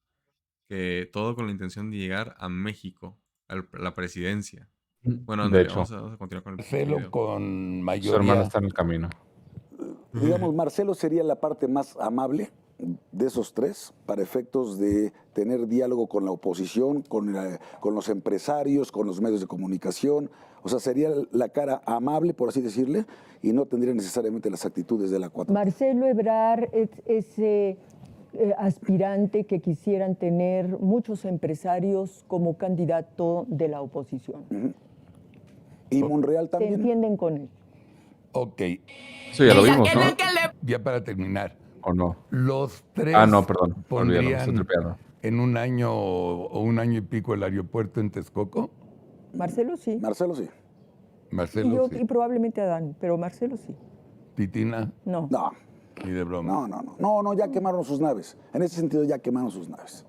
Que todo con la intención de llegar a México, a la presidencia. Bueno, De ándale, hecho. vamos a continuar con el Marcelo video. con Su mayoría. hermano está en el camino. Digamos, Marcelo sería la parte más amable de esos tres para efectos de tener diálogo con la oposición, con los empresarios, con los medios de comunicación. O sea, sería la cara amable, por así decirle, y no tendría necesariamente las actitudes de la 4T. Marcelo Ebrard es ese aspirante que quisieran tener muchos empresarios como candidato de la oposición. Y Monreal ¿Se también. entienden con él? Ok. Eso ya lo vimos, ¿no? Ya para terminar. ¿O no? Los tres Ah, no, perdón. Olvídalo, me pondrían estoy tripeando. en un año o un año y pico el aeropuerto en Texcoco. Marcelo sí. Marcelo sí. Marcelo sí. Y probablemente Adán, pero Marcelo sí. Titina. No. No. Ni de broma. No, ya quemaron sus naves. En ese sentido ya quemaron sus naves.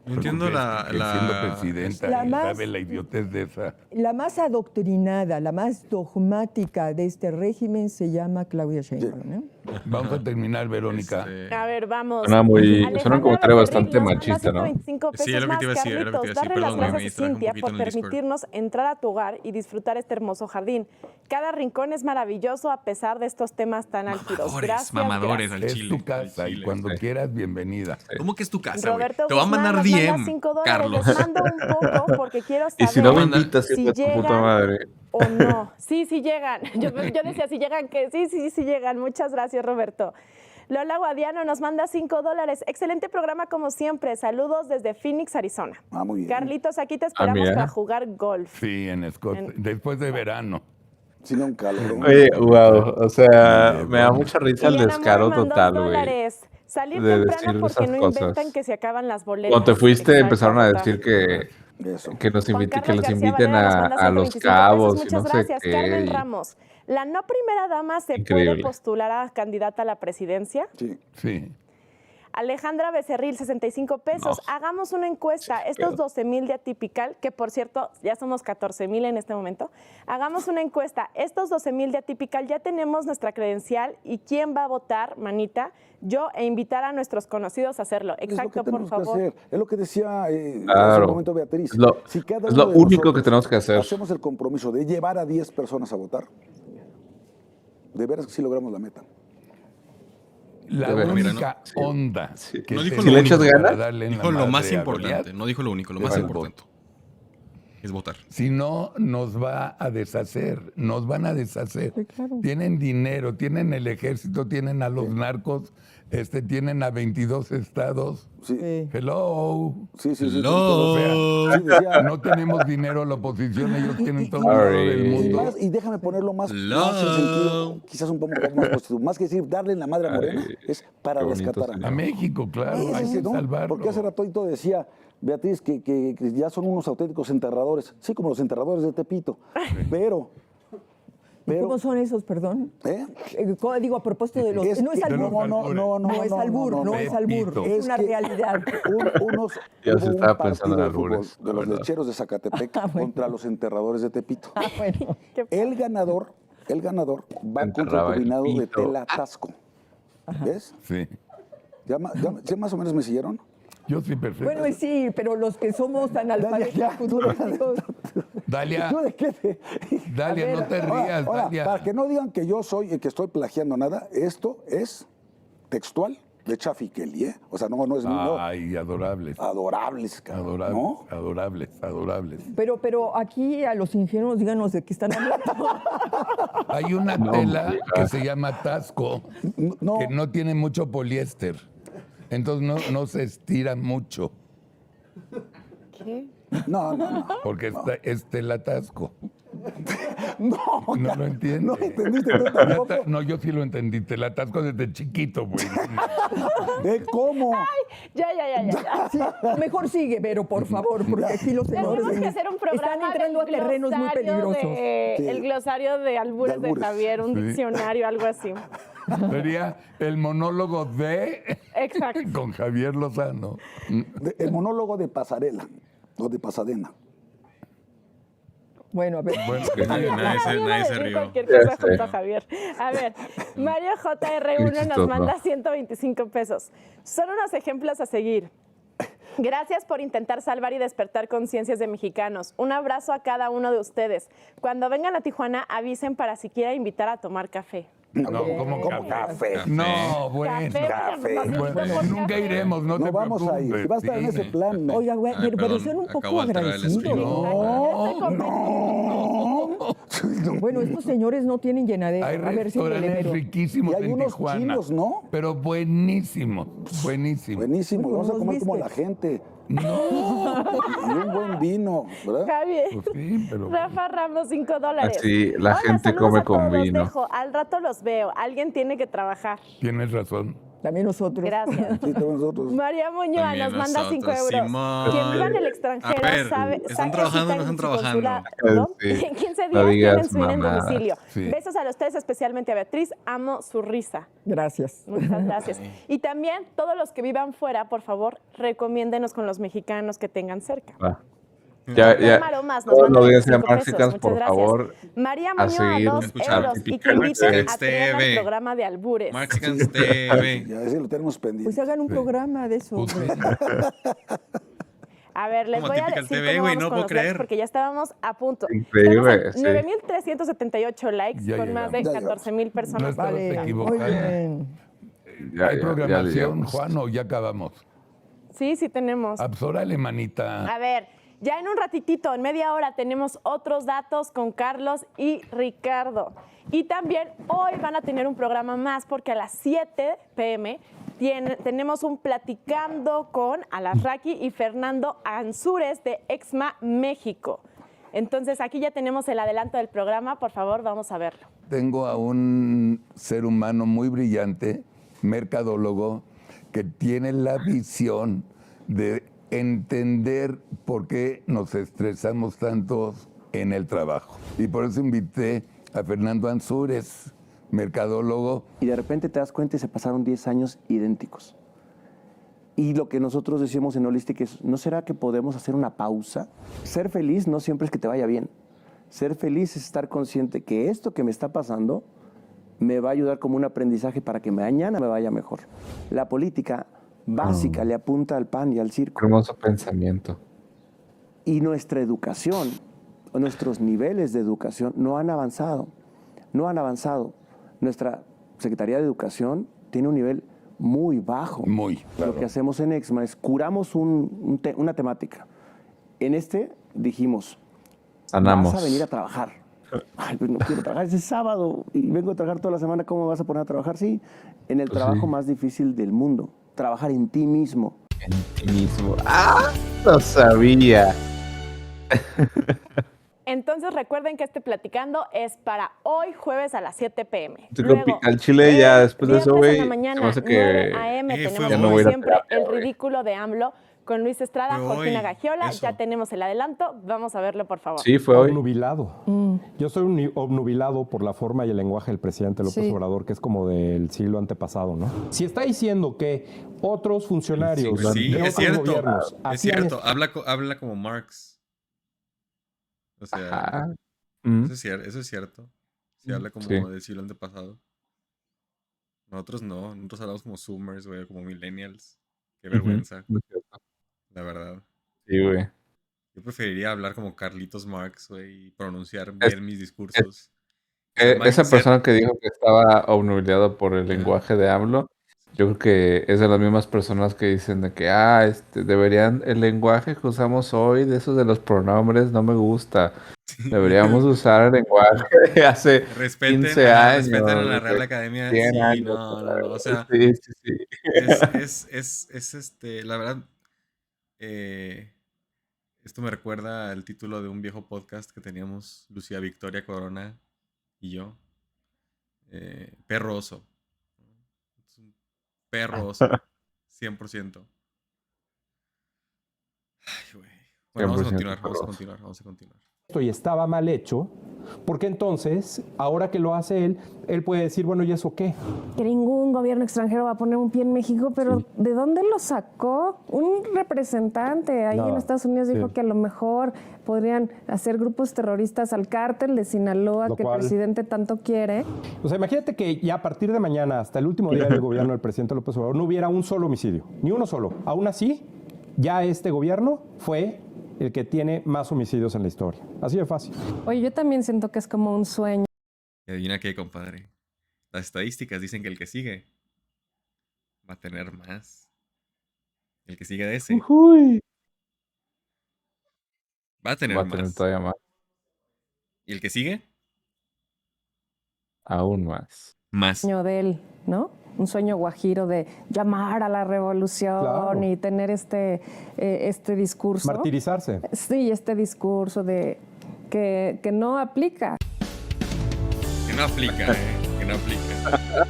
No entiendo Siendo presidenta, sabe la idiotez de esa. La más adoctrinada, la más dogmática de este régimen se llama Claudia Sheinbaum, ¿no? Vamos a terminar, Verónica. A ver, vamos. Suena un Alejandra comentario Becerril bastante nos manda machista, ¿no? 125 pesos Sí, es lo que más. te iba a decir, era lo que te iba a Carlitos, decir. darle Perdón, las me gracias a distraje un Cintia poquito por en el Discord. permitirnos entrar a tu hogar y disfrutar este hermoso jardín. Cada rincón es maravilloso a pesar de estos temas tan álgidos. Gracias, Mamadores gracias. al Es chile. tu casa y cuando quieras, bienvenida. ¿Cómo que es tu casa, güey? Roberto Te voy a Guzmán mandar nos manda DM, $5. Carlos. Les mando un poco porque quiero saber Y si no me invitas, si hijo de tu puta llegan madre. o no. Sí llegan. Yo decía si llegan, que sí llegan. Muchas gracias, Roberto. Lola Guadiano nos manda $5. Excelente programa como siempre. Saludos desde Phoenix, Arizona. Muy bien. Carlitos, aquí te esperamos mira. para jugar golf. Sí, en Escocia. Después de verano. Sin un calor. Oye, wow. O sea, me da mucha risa el Liliana descaro Moore mandó total, güey. $2. Salir de temprano decir porque esas no cosas. inventan que se acaban las boletas. Cuando te fuiste Exacto, empezaron a votar. decir que los Juan inviten, que Carlos los García inviten Valera nos manda a Los 125 Cabos pesos. y Muchas no gracias. sé Carmen qué. Ramos, ¿la no primera dama se Increíble. puede postular a candidata a la presidencia? Sí. Sí. Alejandra Becerril, 65 pesos. Hagamos una encuesta. Estos 12,000 de Atypical, que por cierto, ya somos 14,000 en este momento. Hagamos una encuesta. Estos 12,000 de Atypical, ya tenemos nuestra credencial. ¿Y quién va a votar, manita? Yo, e invitar a nuestros conocidos a hacerlo. Exacto, por tenemos que favor. hacer. Es lo que decía hace Claro. un momento Beatriz. Es lo- Si cada es uno lo de único que nosotros tenemos que hacer. hacemos el compromiso de llevar a 10 personas a votar, de veras que sí logramos la meta. La De veras. única Mira, onda que No dijo tenemos lo le echas único, ganas, para darle en la dijo lo más madre a importante. Goliat No dijo lo único, lo es más el importante. Es votar. Si no, nos va a deshacer, nos van a deshacer. Sí, claro. Tienen dinero, tienen el ejército, tienen a los narcos, tienen a 22 estados. Sí. Hello. Sí. O sea, Sí, decía- no tenemos dinero la oposición, ellos tienen todo el Sorry. dinero del Y, mundo. y déjame ponerlo más en sentido, quizás un poco más positivo. Más que decir darle en la madre a Morena, Ay, es para qué bonito rescatar a señor. A México, claro, hay Ese, que ¿no? salvarlo. Porque hace ratito decía Beatriz que ya son unos auténticos enterradores. Sí, como los enterradores de Tepito. Pero ¿Cómo son esos, perdón? Digo, a propósito de los... no es albur. No es albur, no es albur. Es una realidad. Ya se hubo estaba un pensando en partido de fútbol albures, de los ¿verdad? lecheros de Zacatepec contra los enterradores de Tepito. Bueno. El ganador va contra Enterraba el el combinado de pito. Tela Tasco. ¿Ves? Sí. ¿Ya más o menos me siguieron? Yo sí, perfecto. Bueno, sí, pero los que somos analfabetos futbolísticos. Dalia, ¿Yo de qué? Dalia, no te rías, Ahora, Dalia. para que no digan que yo soy el que estoy plagiando nada, esto es textual de Chaffee Kelly, ¿eh? O sea, no es mío. Ay, adorables. Adorables, cabrón. Adorables, ¿No? adorables. Pero aquí a los ingenuos díganos de qué están hablando. Hay una tela que se llama Tasco, que no tiene mucho poliéster. Entonces no se estira mucho. ¿Qué? No. Porque es tela Tasco. No lo entiendes. No entendiste tú tampoco. No, yo sí lo entendí. Tela Tasco desde chiquito, güey. ¿Cómo? Ay, ya. Sí, mejor sigue, Vero, por favor, porque aquí los señores Tenemos que hacer un están programa entrando a del terrenos muy glosario peligrosos. El glosario de albures de Javier, un Sí. diccionario, algo así. Sería el monólogo de... Exacto. Con Javier Lozano. El monólogo de pasarela, o de pasadena. Bueno, a ver. Nadie se rió. Cualquier cosa junto a Javier. A ver, Mario JR1 nos manda 125 pesos. Son unos ejemplos a seguir. Gracias por intentar salvar y despertar conciencias de mexicanos. Un abrazo a cada uno de ustedes. Cuando vengan a Tijuana, avisen para siquiera invitar a tomar café. No, ¿cómo café? No, bueno. Café. Bueno, nunca iremos, no te vamos a ir. Si vas a estar en ese plan, no. Oiga, güey, pero sean un poco agradecidos. Bueno, estos señores no tienen llenadera. Hay A ver si me restaurantes riquísimos Y hay en unos Tijuana. chinos, ¿no? Pero buenísimos. Buenísimo, vamos a comer como la gente. No. Y un buen vino, ¿verdad? Javier. Pues sí, pero... Rafa Ramos, $5. Así, la gente saludos come a todos, con los vino. dejo. Al rato los veo. Alguien tiene que trabajar. Tienes razón. También nosotros. Gracias. Sí, todos nosotros. María Muñoz También nos manda nosotros, 5 euros. Simón. Quien viva en el extranjero A ver, sabe. ¿están trabajando o no están trabajando? Sí. En 15 No días digas tienen su INE en mamadas. domicilio. Sí. Besos a los tres, especialmente a Beatriz. Amo su risa. Gracias. Muchas gracias. Y también todos los que vivan fuera, por favor, recomiéndenos con los mexicanos que tengan cerca. Va. Ya, Maromas nos todos manda los días 25 en pesos. Maxicans, Muchas por gracias. favor, María a Muñoz, seguir 2 escuchando euros. Y que Typical inviten a Maxicans Triana al TV. programa de albures. Maxicans TV. Ya ese lo tenemos pendiente. Pues hagan un programa de eso. Pues sí. A ver, les Como voy a Typical decir TV, cómo güey, vamos no con puedo los likes creer. porque ya estábamos a punto. Increíble, Estamos sí. en 9,378 likes Ya con más de llegamos. 14,000 No personas. estabas Vale, muy equivocada. bien. ¿Hay programación, llegamos. Juan, o ya acabamos? Sí tenemos. Ah, pues órale, manita. A ver, ya en un ratitito, en media hora, tenemos otros datos con Carlos y Ricardo. Y también hoy van a tener un programa más porque a las 7 p.m. tenemos un Platicando con Alasraqui y Fernando Ansúrez de Exma México. Entonces aquí ya tenemos el adelanto del programa, por favor, vamos a verlo. Tengo a un ser humano muy brillante, mercadólogo, que tiene la visión de entender por qué nos estresamos tanto en el trabajo. Y por eso invité a Fernando Ansúrez, mercadólogo. Y de repente te das cuenta y se pasaron 10 años idénticos. Y lo que nosotros decimos en Holistic es, ¿no será que podemos hacer una pausa? Ser feliz no siempre es que te vaya bien. Ser feliz es estar consciente que esto que me está pasando me va a ayudar como un aprendizaje para que mañana me vaya mejor. La política básica le apunta al pan y al circo. Hermoso pensamiento. Y nuestra educación, nuestros niveles de educación no han avanzado. No han avanzado. Nuestra Secretaría de Educación tiene un nivel muy bajo. Muy, claro. Lo que hacemos en Exma es curamos una temática. En este dijimos, Sanamos. vas a venir a trabajar. Ay, pues no quiero trabajar, es sábado y vengo a trabajar toda la semana, ¿cómo me vas a poner a trabajar? Sí, en el Pues trabajo sí. más difícil del mundo, trabajar en ti mismo. En ti mismo. ¡Ah! Lo sabía. Entonces recuerden que este Platicando es para hoy jueves a las 7 p.m. Estoy con al chile ya después de eso, viernes güey. en la mañana, se me hace 9 que a.m. tenemos ya no como voy a ir a siempre terapia, el güey. ridículo de AMLO con Luis Estrada, Fue Georgina hoy, Gagiola. eso. Ya tenemos el adelanto. Vamos a verlo, por favor. Sí, fue hoy. Obnubilado. Yo soy obnubilado por la forma y el lenguaje del presidente López Sí. Obrador, que es como del siglo antepasado, ¿no? Si está diciendo que otros funcionarios Pues sí, de es otros cierto. gobiernos Es hacían cierto. Habla como Marx. O sea, Ajá. Mm. eso es cierto. Sí, habla como Sí. del siglo antepasado. Nosotros no. Nosotros hablamos como Zoomers, güey, como Millennials. Qué vergüenza. Muy cierto. La verdad. Sí, güey. Yo preferiría hablar como Carlitos Marx, güey, y pronunciar bien mis discursos. Esa persona que dijo que estaba obnubilado por el lenguaje de AMLO, yo creo que es de las mismas personas que dicen de que, deberían, el lenguaje que usamos hoy, de esos de los pronombres, no me gusta. Deberíamos usar el lenguaje de hace 15 años. Respeten a la Real Academia. 100 Sí, años, no. O sea, sí. Es la verdad, esto me recuerda al título de un viejo podcast que teníamos Lucía Victoria Corona y yo. Perro oso. Es un perro oso. 100%. Ay, güey. Bueno, vamos a continuar. Y estaba mal hecho, porque entonces, ahora que lo hace él puede decir, bueno, ¿y eso qué? Que ningún gobierno extranjero va a poner un pie en México, pero ¿de dónde lo sacó? Un representante ahí en Estados Unidos dijo que a lo mejor podrían hacer grupos terroristas al cártel de Sinaloa, que el presidente tanto quiere. O sea, imagínate que ya a partir de mañana, hasta el último día del gobierno del presidente López Obrador, no hubiera un solo homicidio, ni uno solo. Aún así, ya este gobierno fue el que tiene más homicidios en la historia. Así de fácil. Oye, yo también siento que es como un sueño. Y adivina qué, compadre. Las estadísticas dicen que el que sigue va a tener más. El que sigue de ese va a tener más. Todavía más. ¿Y el que sigue? Aún más. Más. Un sueño de él, ¿no? Un sueño guajiro de llamar a la revolución y tener este discurso. Martirizarse. Sí, este discurso de que no aplica. Que no aplica, que no aplica.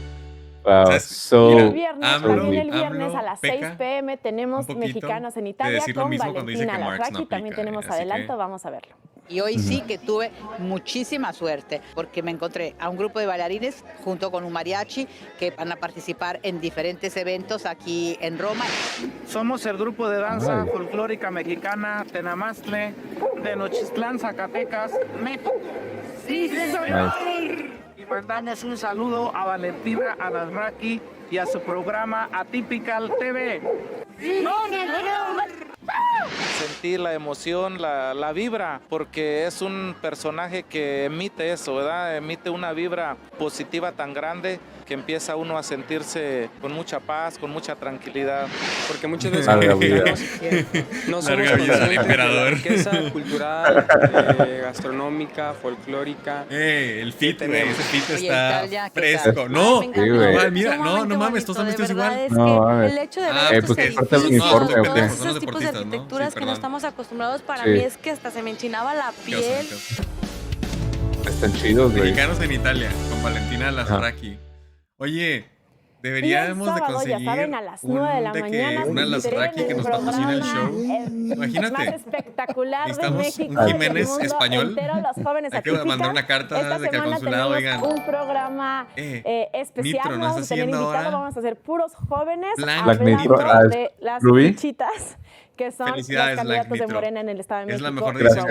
Wow, O sea, el viernes a las 6 p.m. tenemos Mexicanos en Italia con Valentina Larraqui. También tenemos adelanto, vamos a verlo. Y hoy sí que tuve muchísima suerte porque me encontré a un grupo de bailarines junto con un mariachi que van a participar en diferentes eventos aquí en Roma. Somos el grupo de danza folclórica mexicana Tenamaztle de Nochistlán, Zacatecas, México. ¡Sí, señor! Y mandarles un saludo a Valentina Larraqui y a su programa Atypical TV. Sentir la emoción, la vibra, porque es un personaje que emite eso, ¿verdad? Emite una vibra positiva tan grande que empieza uno a sentirse con mucha paz, con mucha tranquilidad. Porque muchas veces no somos conscientes de la riqueza cultural, gastronómica, folclórica. El fit, güey, ese fit está fresco. No, mira, no mames, todos están vestidos igual. No, el hecho de ver pues es parte del uniforme, ¿o qué? esos tipos de arquitecturas que no estamos acostumbrados, para mí es que hasta se me enchinaba la piel. Están chidos, güey. Mexicanos en Italia, con Valentina Larraqui. Oye, deberíamos de conseguir ya saben, a las 9 de la mañana, una Larraqui que nos patrocina el show. Imagínate. Más espectacular de México. Un Jiménez español. Los jóvenes hay que mandar una carta de que al consulado, oigan. Un programa especial. Nitro, vamos a tener invitado, vamos a hacer puros jóvenes Black Nitro, de las fichitas que son los candidatos de Morena en el Estado de México. Es la mejor decisión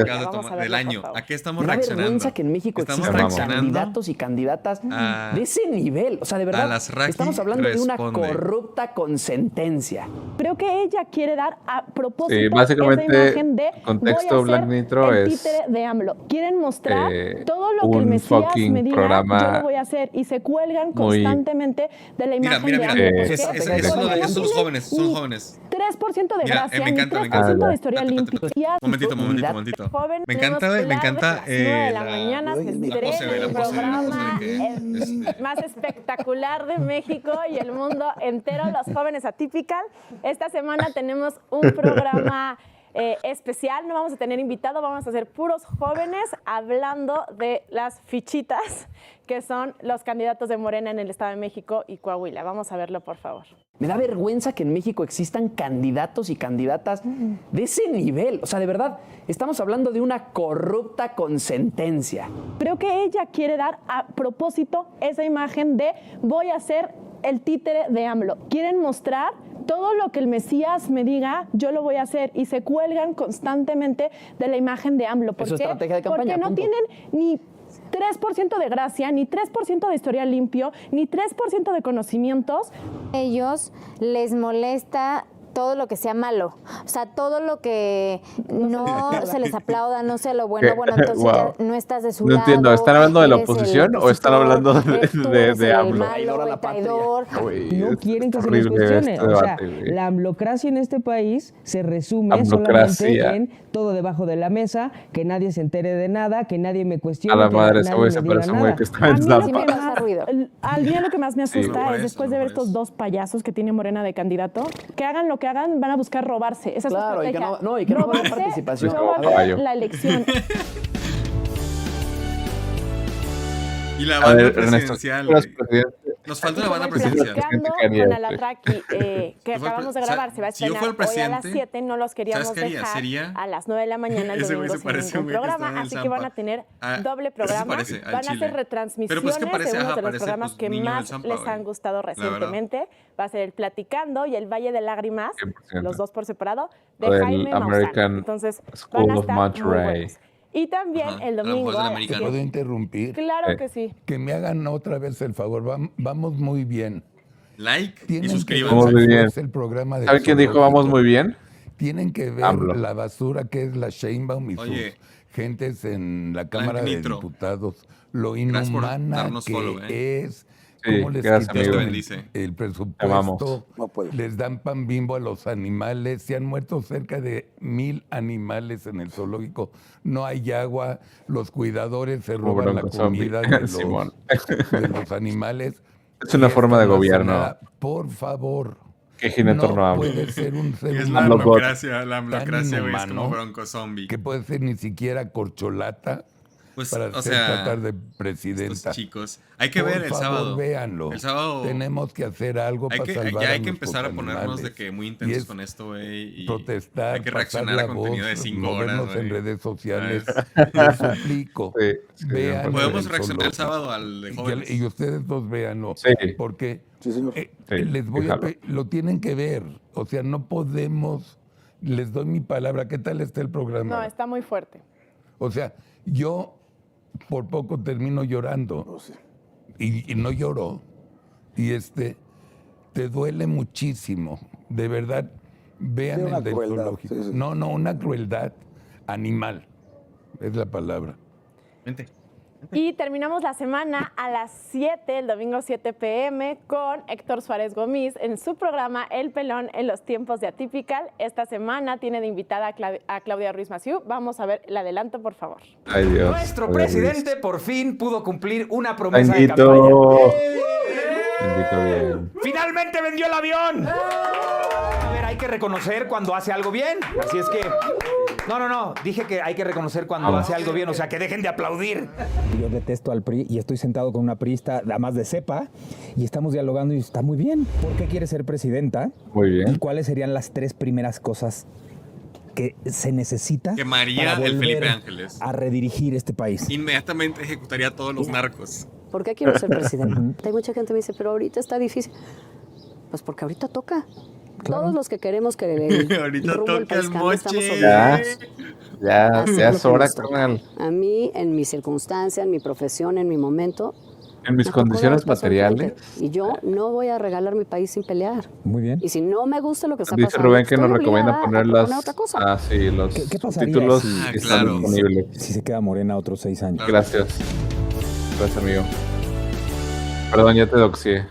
del año. ¿A qué estamos reaccionando? Vergüenza que en México existan candidatos y candidatas de ese nivel. O sea, de verdad, estamos hablando de una corrupta con sentencia. Creo que ella quiere dar a propósito básicamente, esa imagen de contexto Black Nitro el es títere de AMLO. Quieren mostrar todo lo que el Mesías me diga, yo lo voy a hacer, y se cuelgan constantemente de la imagen de AMLO. Esos son jóvenes, son jóvenes. 3% de gracia, me encanta. 3% de historia limpia. Momentito. Me encanta la pose, el programa más espectacular de México y el mundo entero, los jóvenes Atypical. Esta semana tenemos un programa especial, no vamos a tener invitado, vamos a ser puros jóvenes hablando de las fichitas que son los candidatos de Morena en el Estado de México y Coahuila. Vamos a verlo, por favor. Me da vergüenza que en México existan candidatos y candidatas de ese nivel. O sea, de verdad, estamos hablando de una corrupta con sentencia. Creo que ella quiere dar a propósito esa imagen de voy a ser el títere de AMLO. Quieren mostrar todo lo que el Mesías me diga, yo lo voy a hacer, y se cuelgan constantemente de la imagen de AMLO. ¿Por qué? Estrategia de campaña, porque no tienen ni 3% de gracia, ni 3% de historial limpio, ni 3% de conocimientos. Ellos les molesta todo lo que sea malo, o sea, todo lo que no se les aplauda, no sea lo bueno, bueno, entonces ya no estás de su lado. No entiendo, ¿están hablando de la eres el oposición o están hablando de AMLO? Malo, el traidor. No quieren que se les cuestione. O sea, la amblocracia en este país se resume solamente en todo debajo de la mesa, que nadie se entere de nada, que nadie me cuestione. A la madre, ese nadie güey me se diga parece un nada. güey que está en Zampa. Al día lo que más me asusta Sí, es después de ver estos dos payasos que tiene Morena de candidato, que hagan lo que hagan, van a buscar robarse. Esa es Claro, su y que estrategia. no haya Robarse, participación. robarse la elección. Y la A banda ver, Ernesto, presidencial. tú eres güey. presidente. Nos falta la banda Platicando presidencial. con Alatraki, que acabamos de grabar, se va a si yo estrenar fuera el hoy a las presidente, 7, no los queríamos ¿sabes qué haría? dejar Sería- a las 9 de la mañana el Ese güey domingo se sin parece a un ningún güey que está programa, en el así que van a Zampa. tener Ah, doble ese se programa, parece al van a Chile. hacer retransmisiones Pero pues que parece, de uno ajá, de los parece, programas pues, que niño del más Zampa, les güey. han gustado verdad. recientemente, va a ser el Platicando y el Valle de Lágrimas, 100%. los dos por separado, de O del Jaime Maussan. American Entonces, School van a of estar muy Monterrey. buenos. Y también el domingo... ¿Te puedo interrumpir? Claro que sí. Que me hagan otra vez el favor. Vamos muy bien. Like y Tienen que suscríbanse. ver Vamos muy bien. después el programa del ¿Sabe quién dijo zoológico. vamos muy bien? Tienen que ver AMLO. la basura que es la Sheinbaum y Oye. sus gentes en la Cámara de Nitro. Diputados. Lo Gracias por inhumana darnos que follow, es. Sí, Cómo les gracias, quitaron amigo. el bendice. el Te presupuesto. amamos. No puede. Les dan pan Bimbo a los animales. Se han muerto cerca de 1,000 animales en el zoológico. No hay agua. Los cuidadores se Como roban la Bronco Zombie. comida de los, Simón. de los animales. Es una Y forma de esto no hace gobierno. nada. Por favor. Que gira en torno a AMLO. puede ser un ser Es la humano amblocracia, tan güey, es como inhumano Bronco Zombie. que puede ser ni siquiera corcholata Pues, para o ser sea, tratar de presidenta. estos chicos. Hay que Por ver el favor, sábado. véanlo. El sábado Tenemos que hacer algo hay para que, salvar ya a hay que nuestros empezar a ponernos animales. de que muy Y intensos es con esto, güey. Y protestar, hay que pasar reaccionar la a contenido de voz, 5 horas, movernos güey. en redes sociales. ¿Sabes? Les suplico. Sí, vean Podemos el reaccionar el zoológico. sábado al de jóvenes. Y ustedes dos véanlo. Sí. Porque Sí, señor. les voy déjalo. lo tienen que ver. O sea, no podemos. Les doy mi palabra. ¿Qué tal está el programa? No, está muy fuerte. O sea, yo por poco termino llorando. No sé. Y no lloró. Y te duele muchísimo. De verdad, vean Sí, una el del crueldad, zoológico. sí, sí. No, una crueldad animal. Es la palabra. Vente. Y terminamos la semana a las 7, el domingo 7 p.m., con Héctor Suárez Gómez en su programa El Pelón en los tiempos de Atypical. Esta semana tiene de invitada a Claudia Ruiz Massieu. Vamos a ver el adelanto, por favor. Ay, Dios. Nuestro Ay, presidente por fin pudo cumplir una promesa de Bendito. campaña. Bendito bien. ¡Finalmente vendió el avión! A ver, hay que reconocer cuando hace algo bien. Así es que... No. Dije que hay que reconocer cuando hace algo bien. O sea, que dejen de aplaudir. Yo detesto al PRI y estoy sentado con una priista, además de cepa, y estamos dialogando y está muy bien. ¿Por qué quiere ser presidenta? Muy bien. ¿Y cuáles serían las 3 primeras cosas que se necesita Que María para el volver Felipe Ángeles a redirigir este país? inmediatamente ejecutaría a todos los narcos. ¿Por qué quiero ser presidenta? Hay mucha gente que me dice, pero ahorita está difícil. Pues porque ahorita toca. Claro. Todos los que queremos que Ahorita rumbo al toca país el cambie, estamos moche. obligados. Ya Así es lo que hora, nos toca. carnal. A mí, en mi circunstancia, en mi profesión, en mi momento, En mis me tocó condiciones dar paso al frente. materiales. Y yo no voy a regalar mi país sin pelear. Muy bien. Y si no me gusta lo que está Dice pasando, Rubén que estoy nos recomienda obligada a poner proponer las. otra cosa. Ah, sí, los ¿Qué pasaría subtítulos si, que están claro. disponibles. si se queda Morena otros 6 años? Gracias. Gracias, amigo. Perdón, ya te doxié.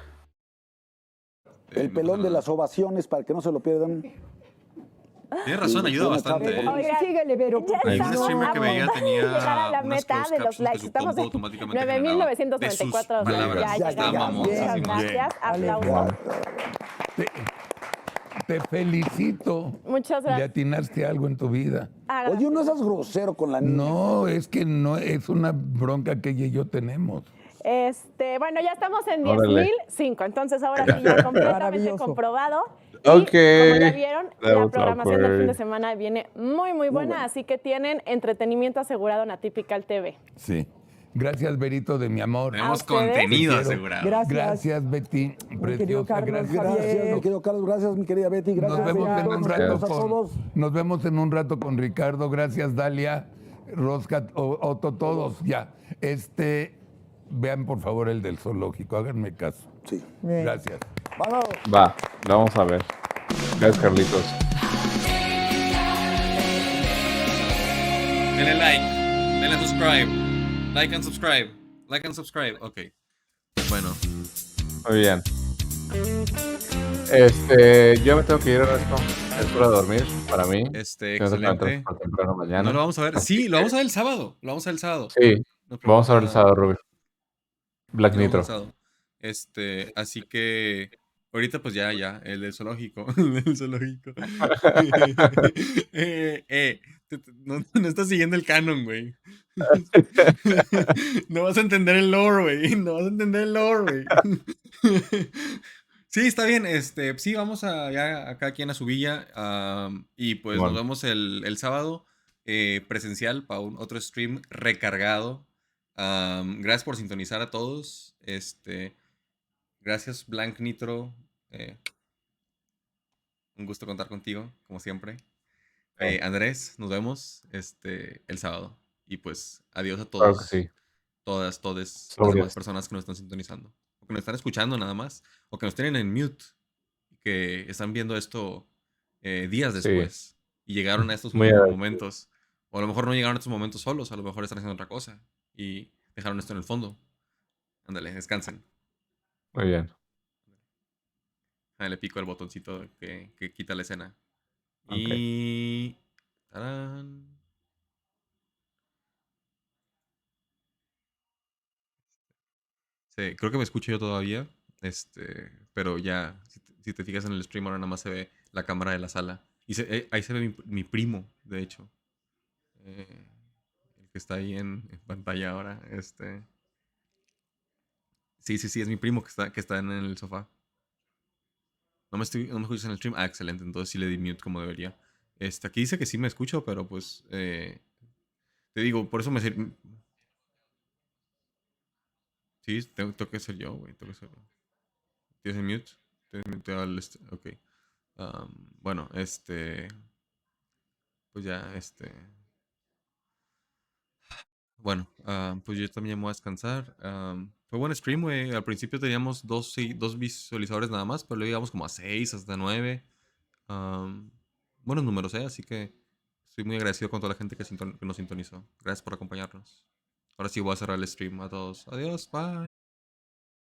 El pelón de las ovaciones para que no se lo pierdan. Tienes razón, ayuda bastante. Oigan, síguele, Vero. ya Ahí un estamos streamer que veía tenía llegar a la unas meta closed de los captions likes. que su Estamos compu en automáticamente generaba de sus 9,994 palabras. ya Estaba llegamos. mamón. Muchas gracias. Aplausos. Te felicito. Muchas Le gracias. atinaste algo en tu vida. Oye, no seas grosero con la niña. No, es que no es una bronca que ella y yo tenemos. Bueno, ya estamos en Órale. 10,005, entonces ahora sí ya completamente Maravilloso. comprobado. Ok. Como ya vieron, That la was programación del awkward. fin de semana viene muy buena, buena. así que tienen entretenimiento asegurado en Atypical TV. Sí. Gracias, Berito, de mi amor. Tenemos ustedes. contenido Te quiero. asegurado. Gracias. Gracias, Betty. Mi querido Preciosa, Carlos, gracias. Gracias, mi querido Carlos. Gracias, mi querida Betty. Gracias. Nos vemos en un Nos rato vemos a con, todos. nos vemos en un rato con Ricardo. Gracias, Dalia, Rosca, Otto, todos. Ya. Vean por favor el del zoológico, háganme caso. Sí. Gracias. ¡Vamos! Va, lo vamos a ver. Gracias, Carlitos. Denle like, denle subscribe. Like and subscribe. Like and subscribe. Ok. Bueno. Muy bien. Yo me tengo que ir a esto. Es hora de dormir para mí. Excelente. Para temprano mañana. No lo vamos a ver. Sí, lo vamos a ver el sábado. Lo vamos a ver el sábado. Sí. No, Vamos a ver el sábado, Rubio. Black sí, lo Nitro. vamos a ver el sábado. Así que ahorita pues ya, el del zoológico. El del zoológico. No estás siguiendo el canon, güey. No vas a entender el lore, güey. No vas a entender el lore, güey. Sí, está bien. Sí, vamos ya a cada quien a su villa. Y pues Bueno. nos vemos el sábado presencial para otro stream recargado. Gracias por sintonizar a todos. Gracias, Blanc Nitro. Un gusto contar contigo, como siempre. Andrés, nos vemos el sábado. Y pues, adiós a todos. Claro que sí. Todas las Sobre demás esto. personas que nos están sintonizando. O que nos están escuchando nada más. O que nos tienen en mute. Que están viendo esto días Sí. después. Y llegaron a estos Muy agradecido. momentos. O a lo mejor no llegaron a estos momentos solos. A lo mejor están haciendo otra cosa. Y dejaron esto en el fondo. Ándale, descansen. Muy bien. Le pico el botoncito que quita la escena. Ok. Y... ¡tarán! Sí, creo que me escucho yo todavía. Pero ya, si te fijas en el stream, ahora nada más se ve la cámara de la sala. Y ahí se ve mi primo, de hecho. El que está ahí en pantalla ahora. Sí, es mi primo que está en el sofá. No me escuchas en el stream. Ah, excelente. Entonces sí le di mute como debería. Aquí dice que sí me escucho, pero pues... te digo, por eso me... Sí, tengo que ser yo, güey. Tengo que ser yo. ¿Tienes el mute? ¿Tienes mute al ok. Bueno, pues ya, bueno, pues yo también me voy a descansar. Fue buen stream, güey. Al principio teníamos dos visualizadores nada más, pero luego llegamos como a 6, hasta 9. Buenos números, Así que estoy muy agradecido con toda la gente que nos sintonizó. Gracias por acompañarnos. Ahora sí voy a cerrar el stream a todos. Adiós, bye.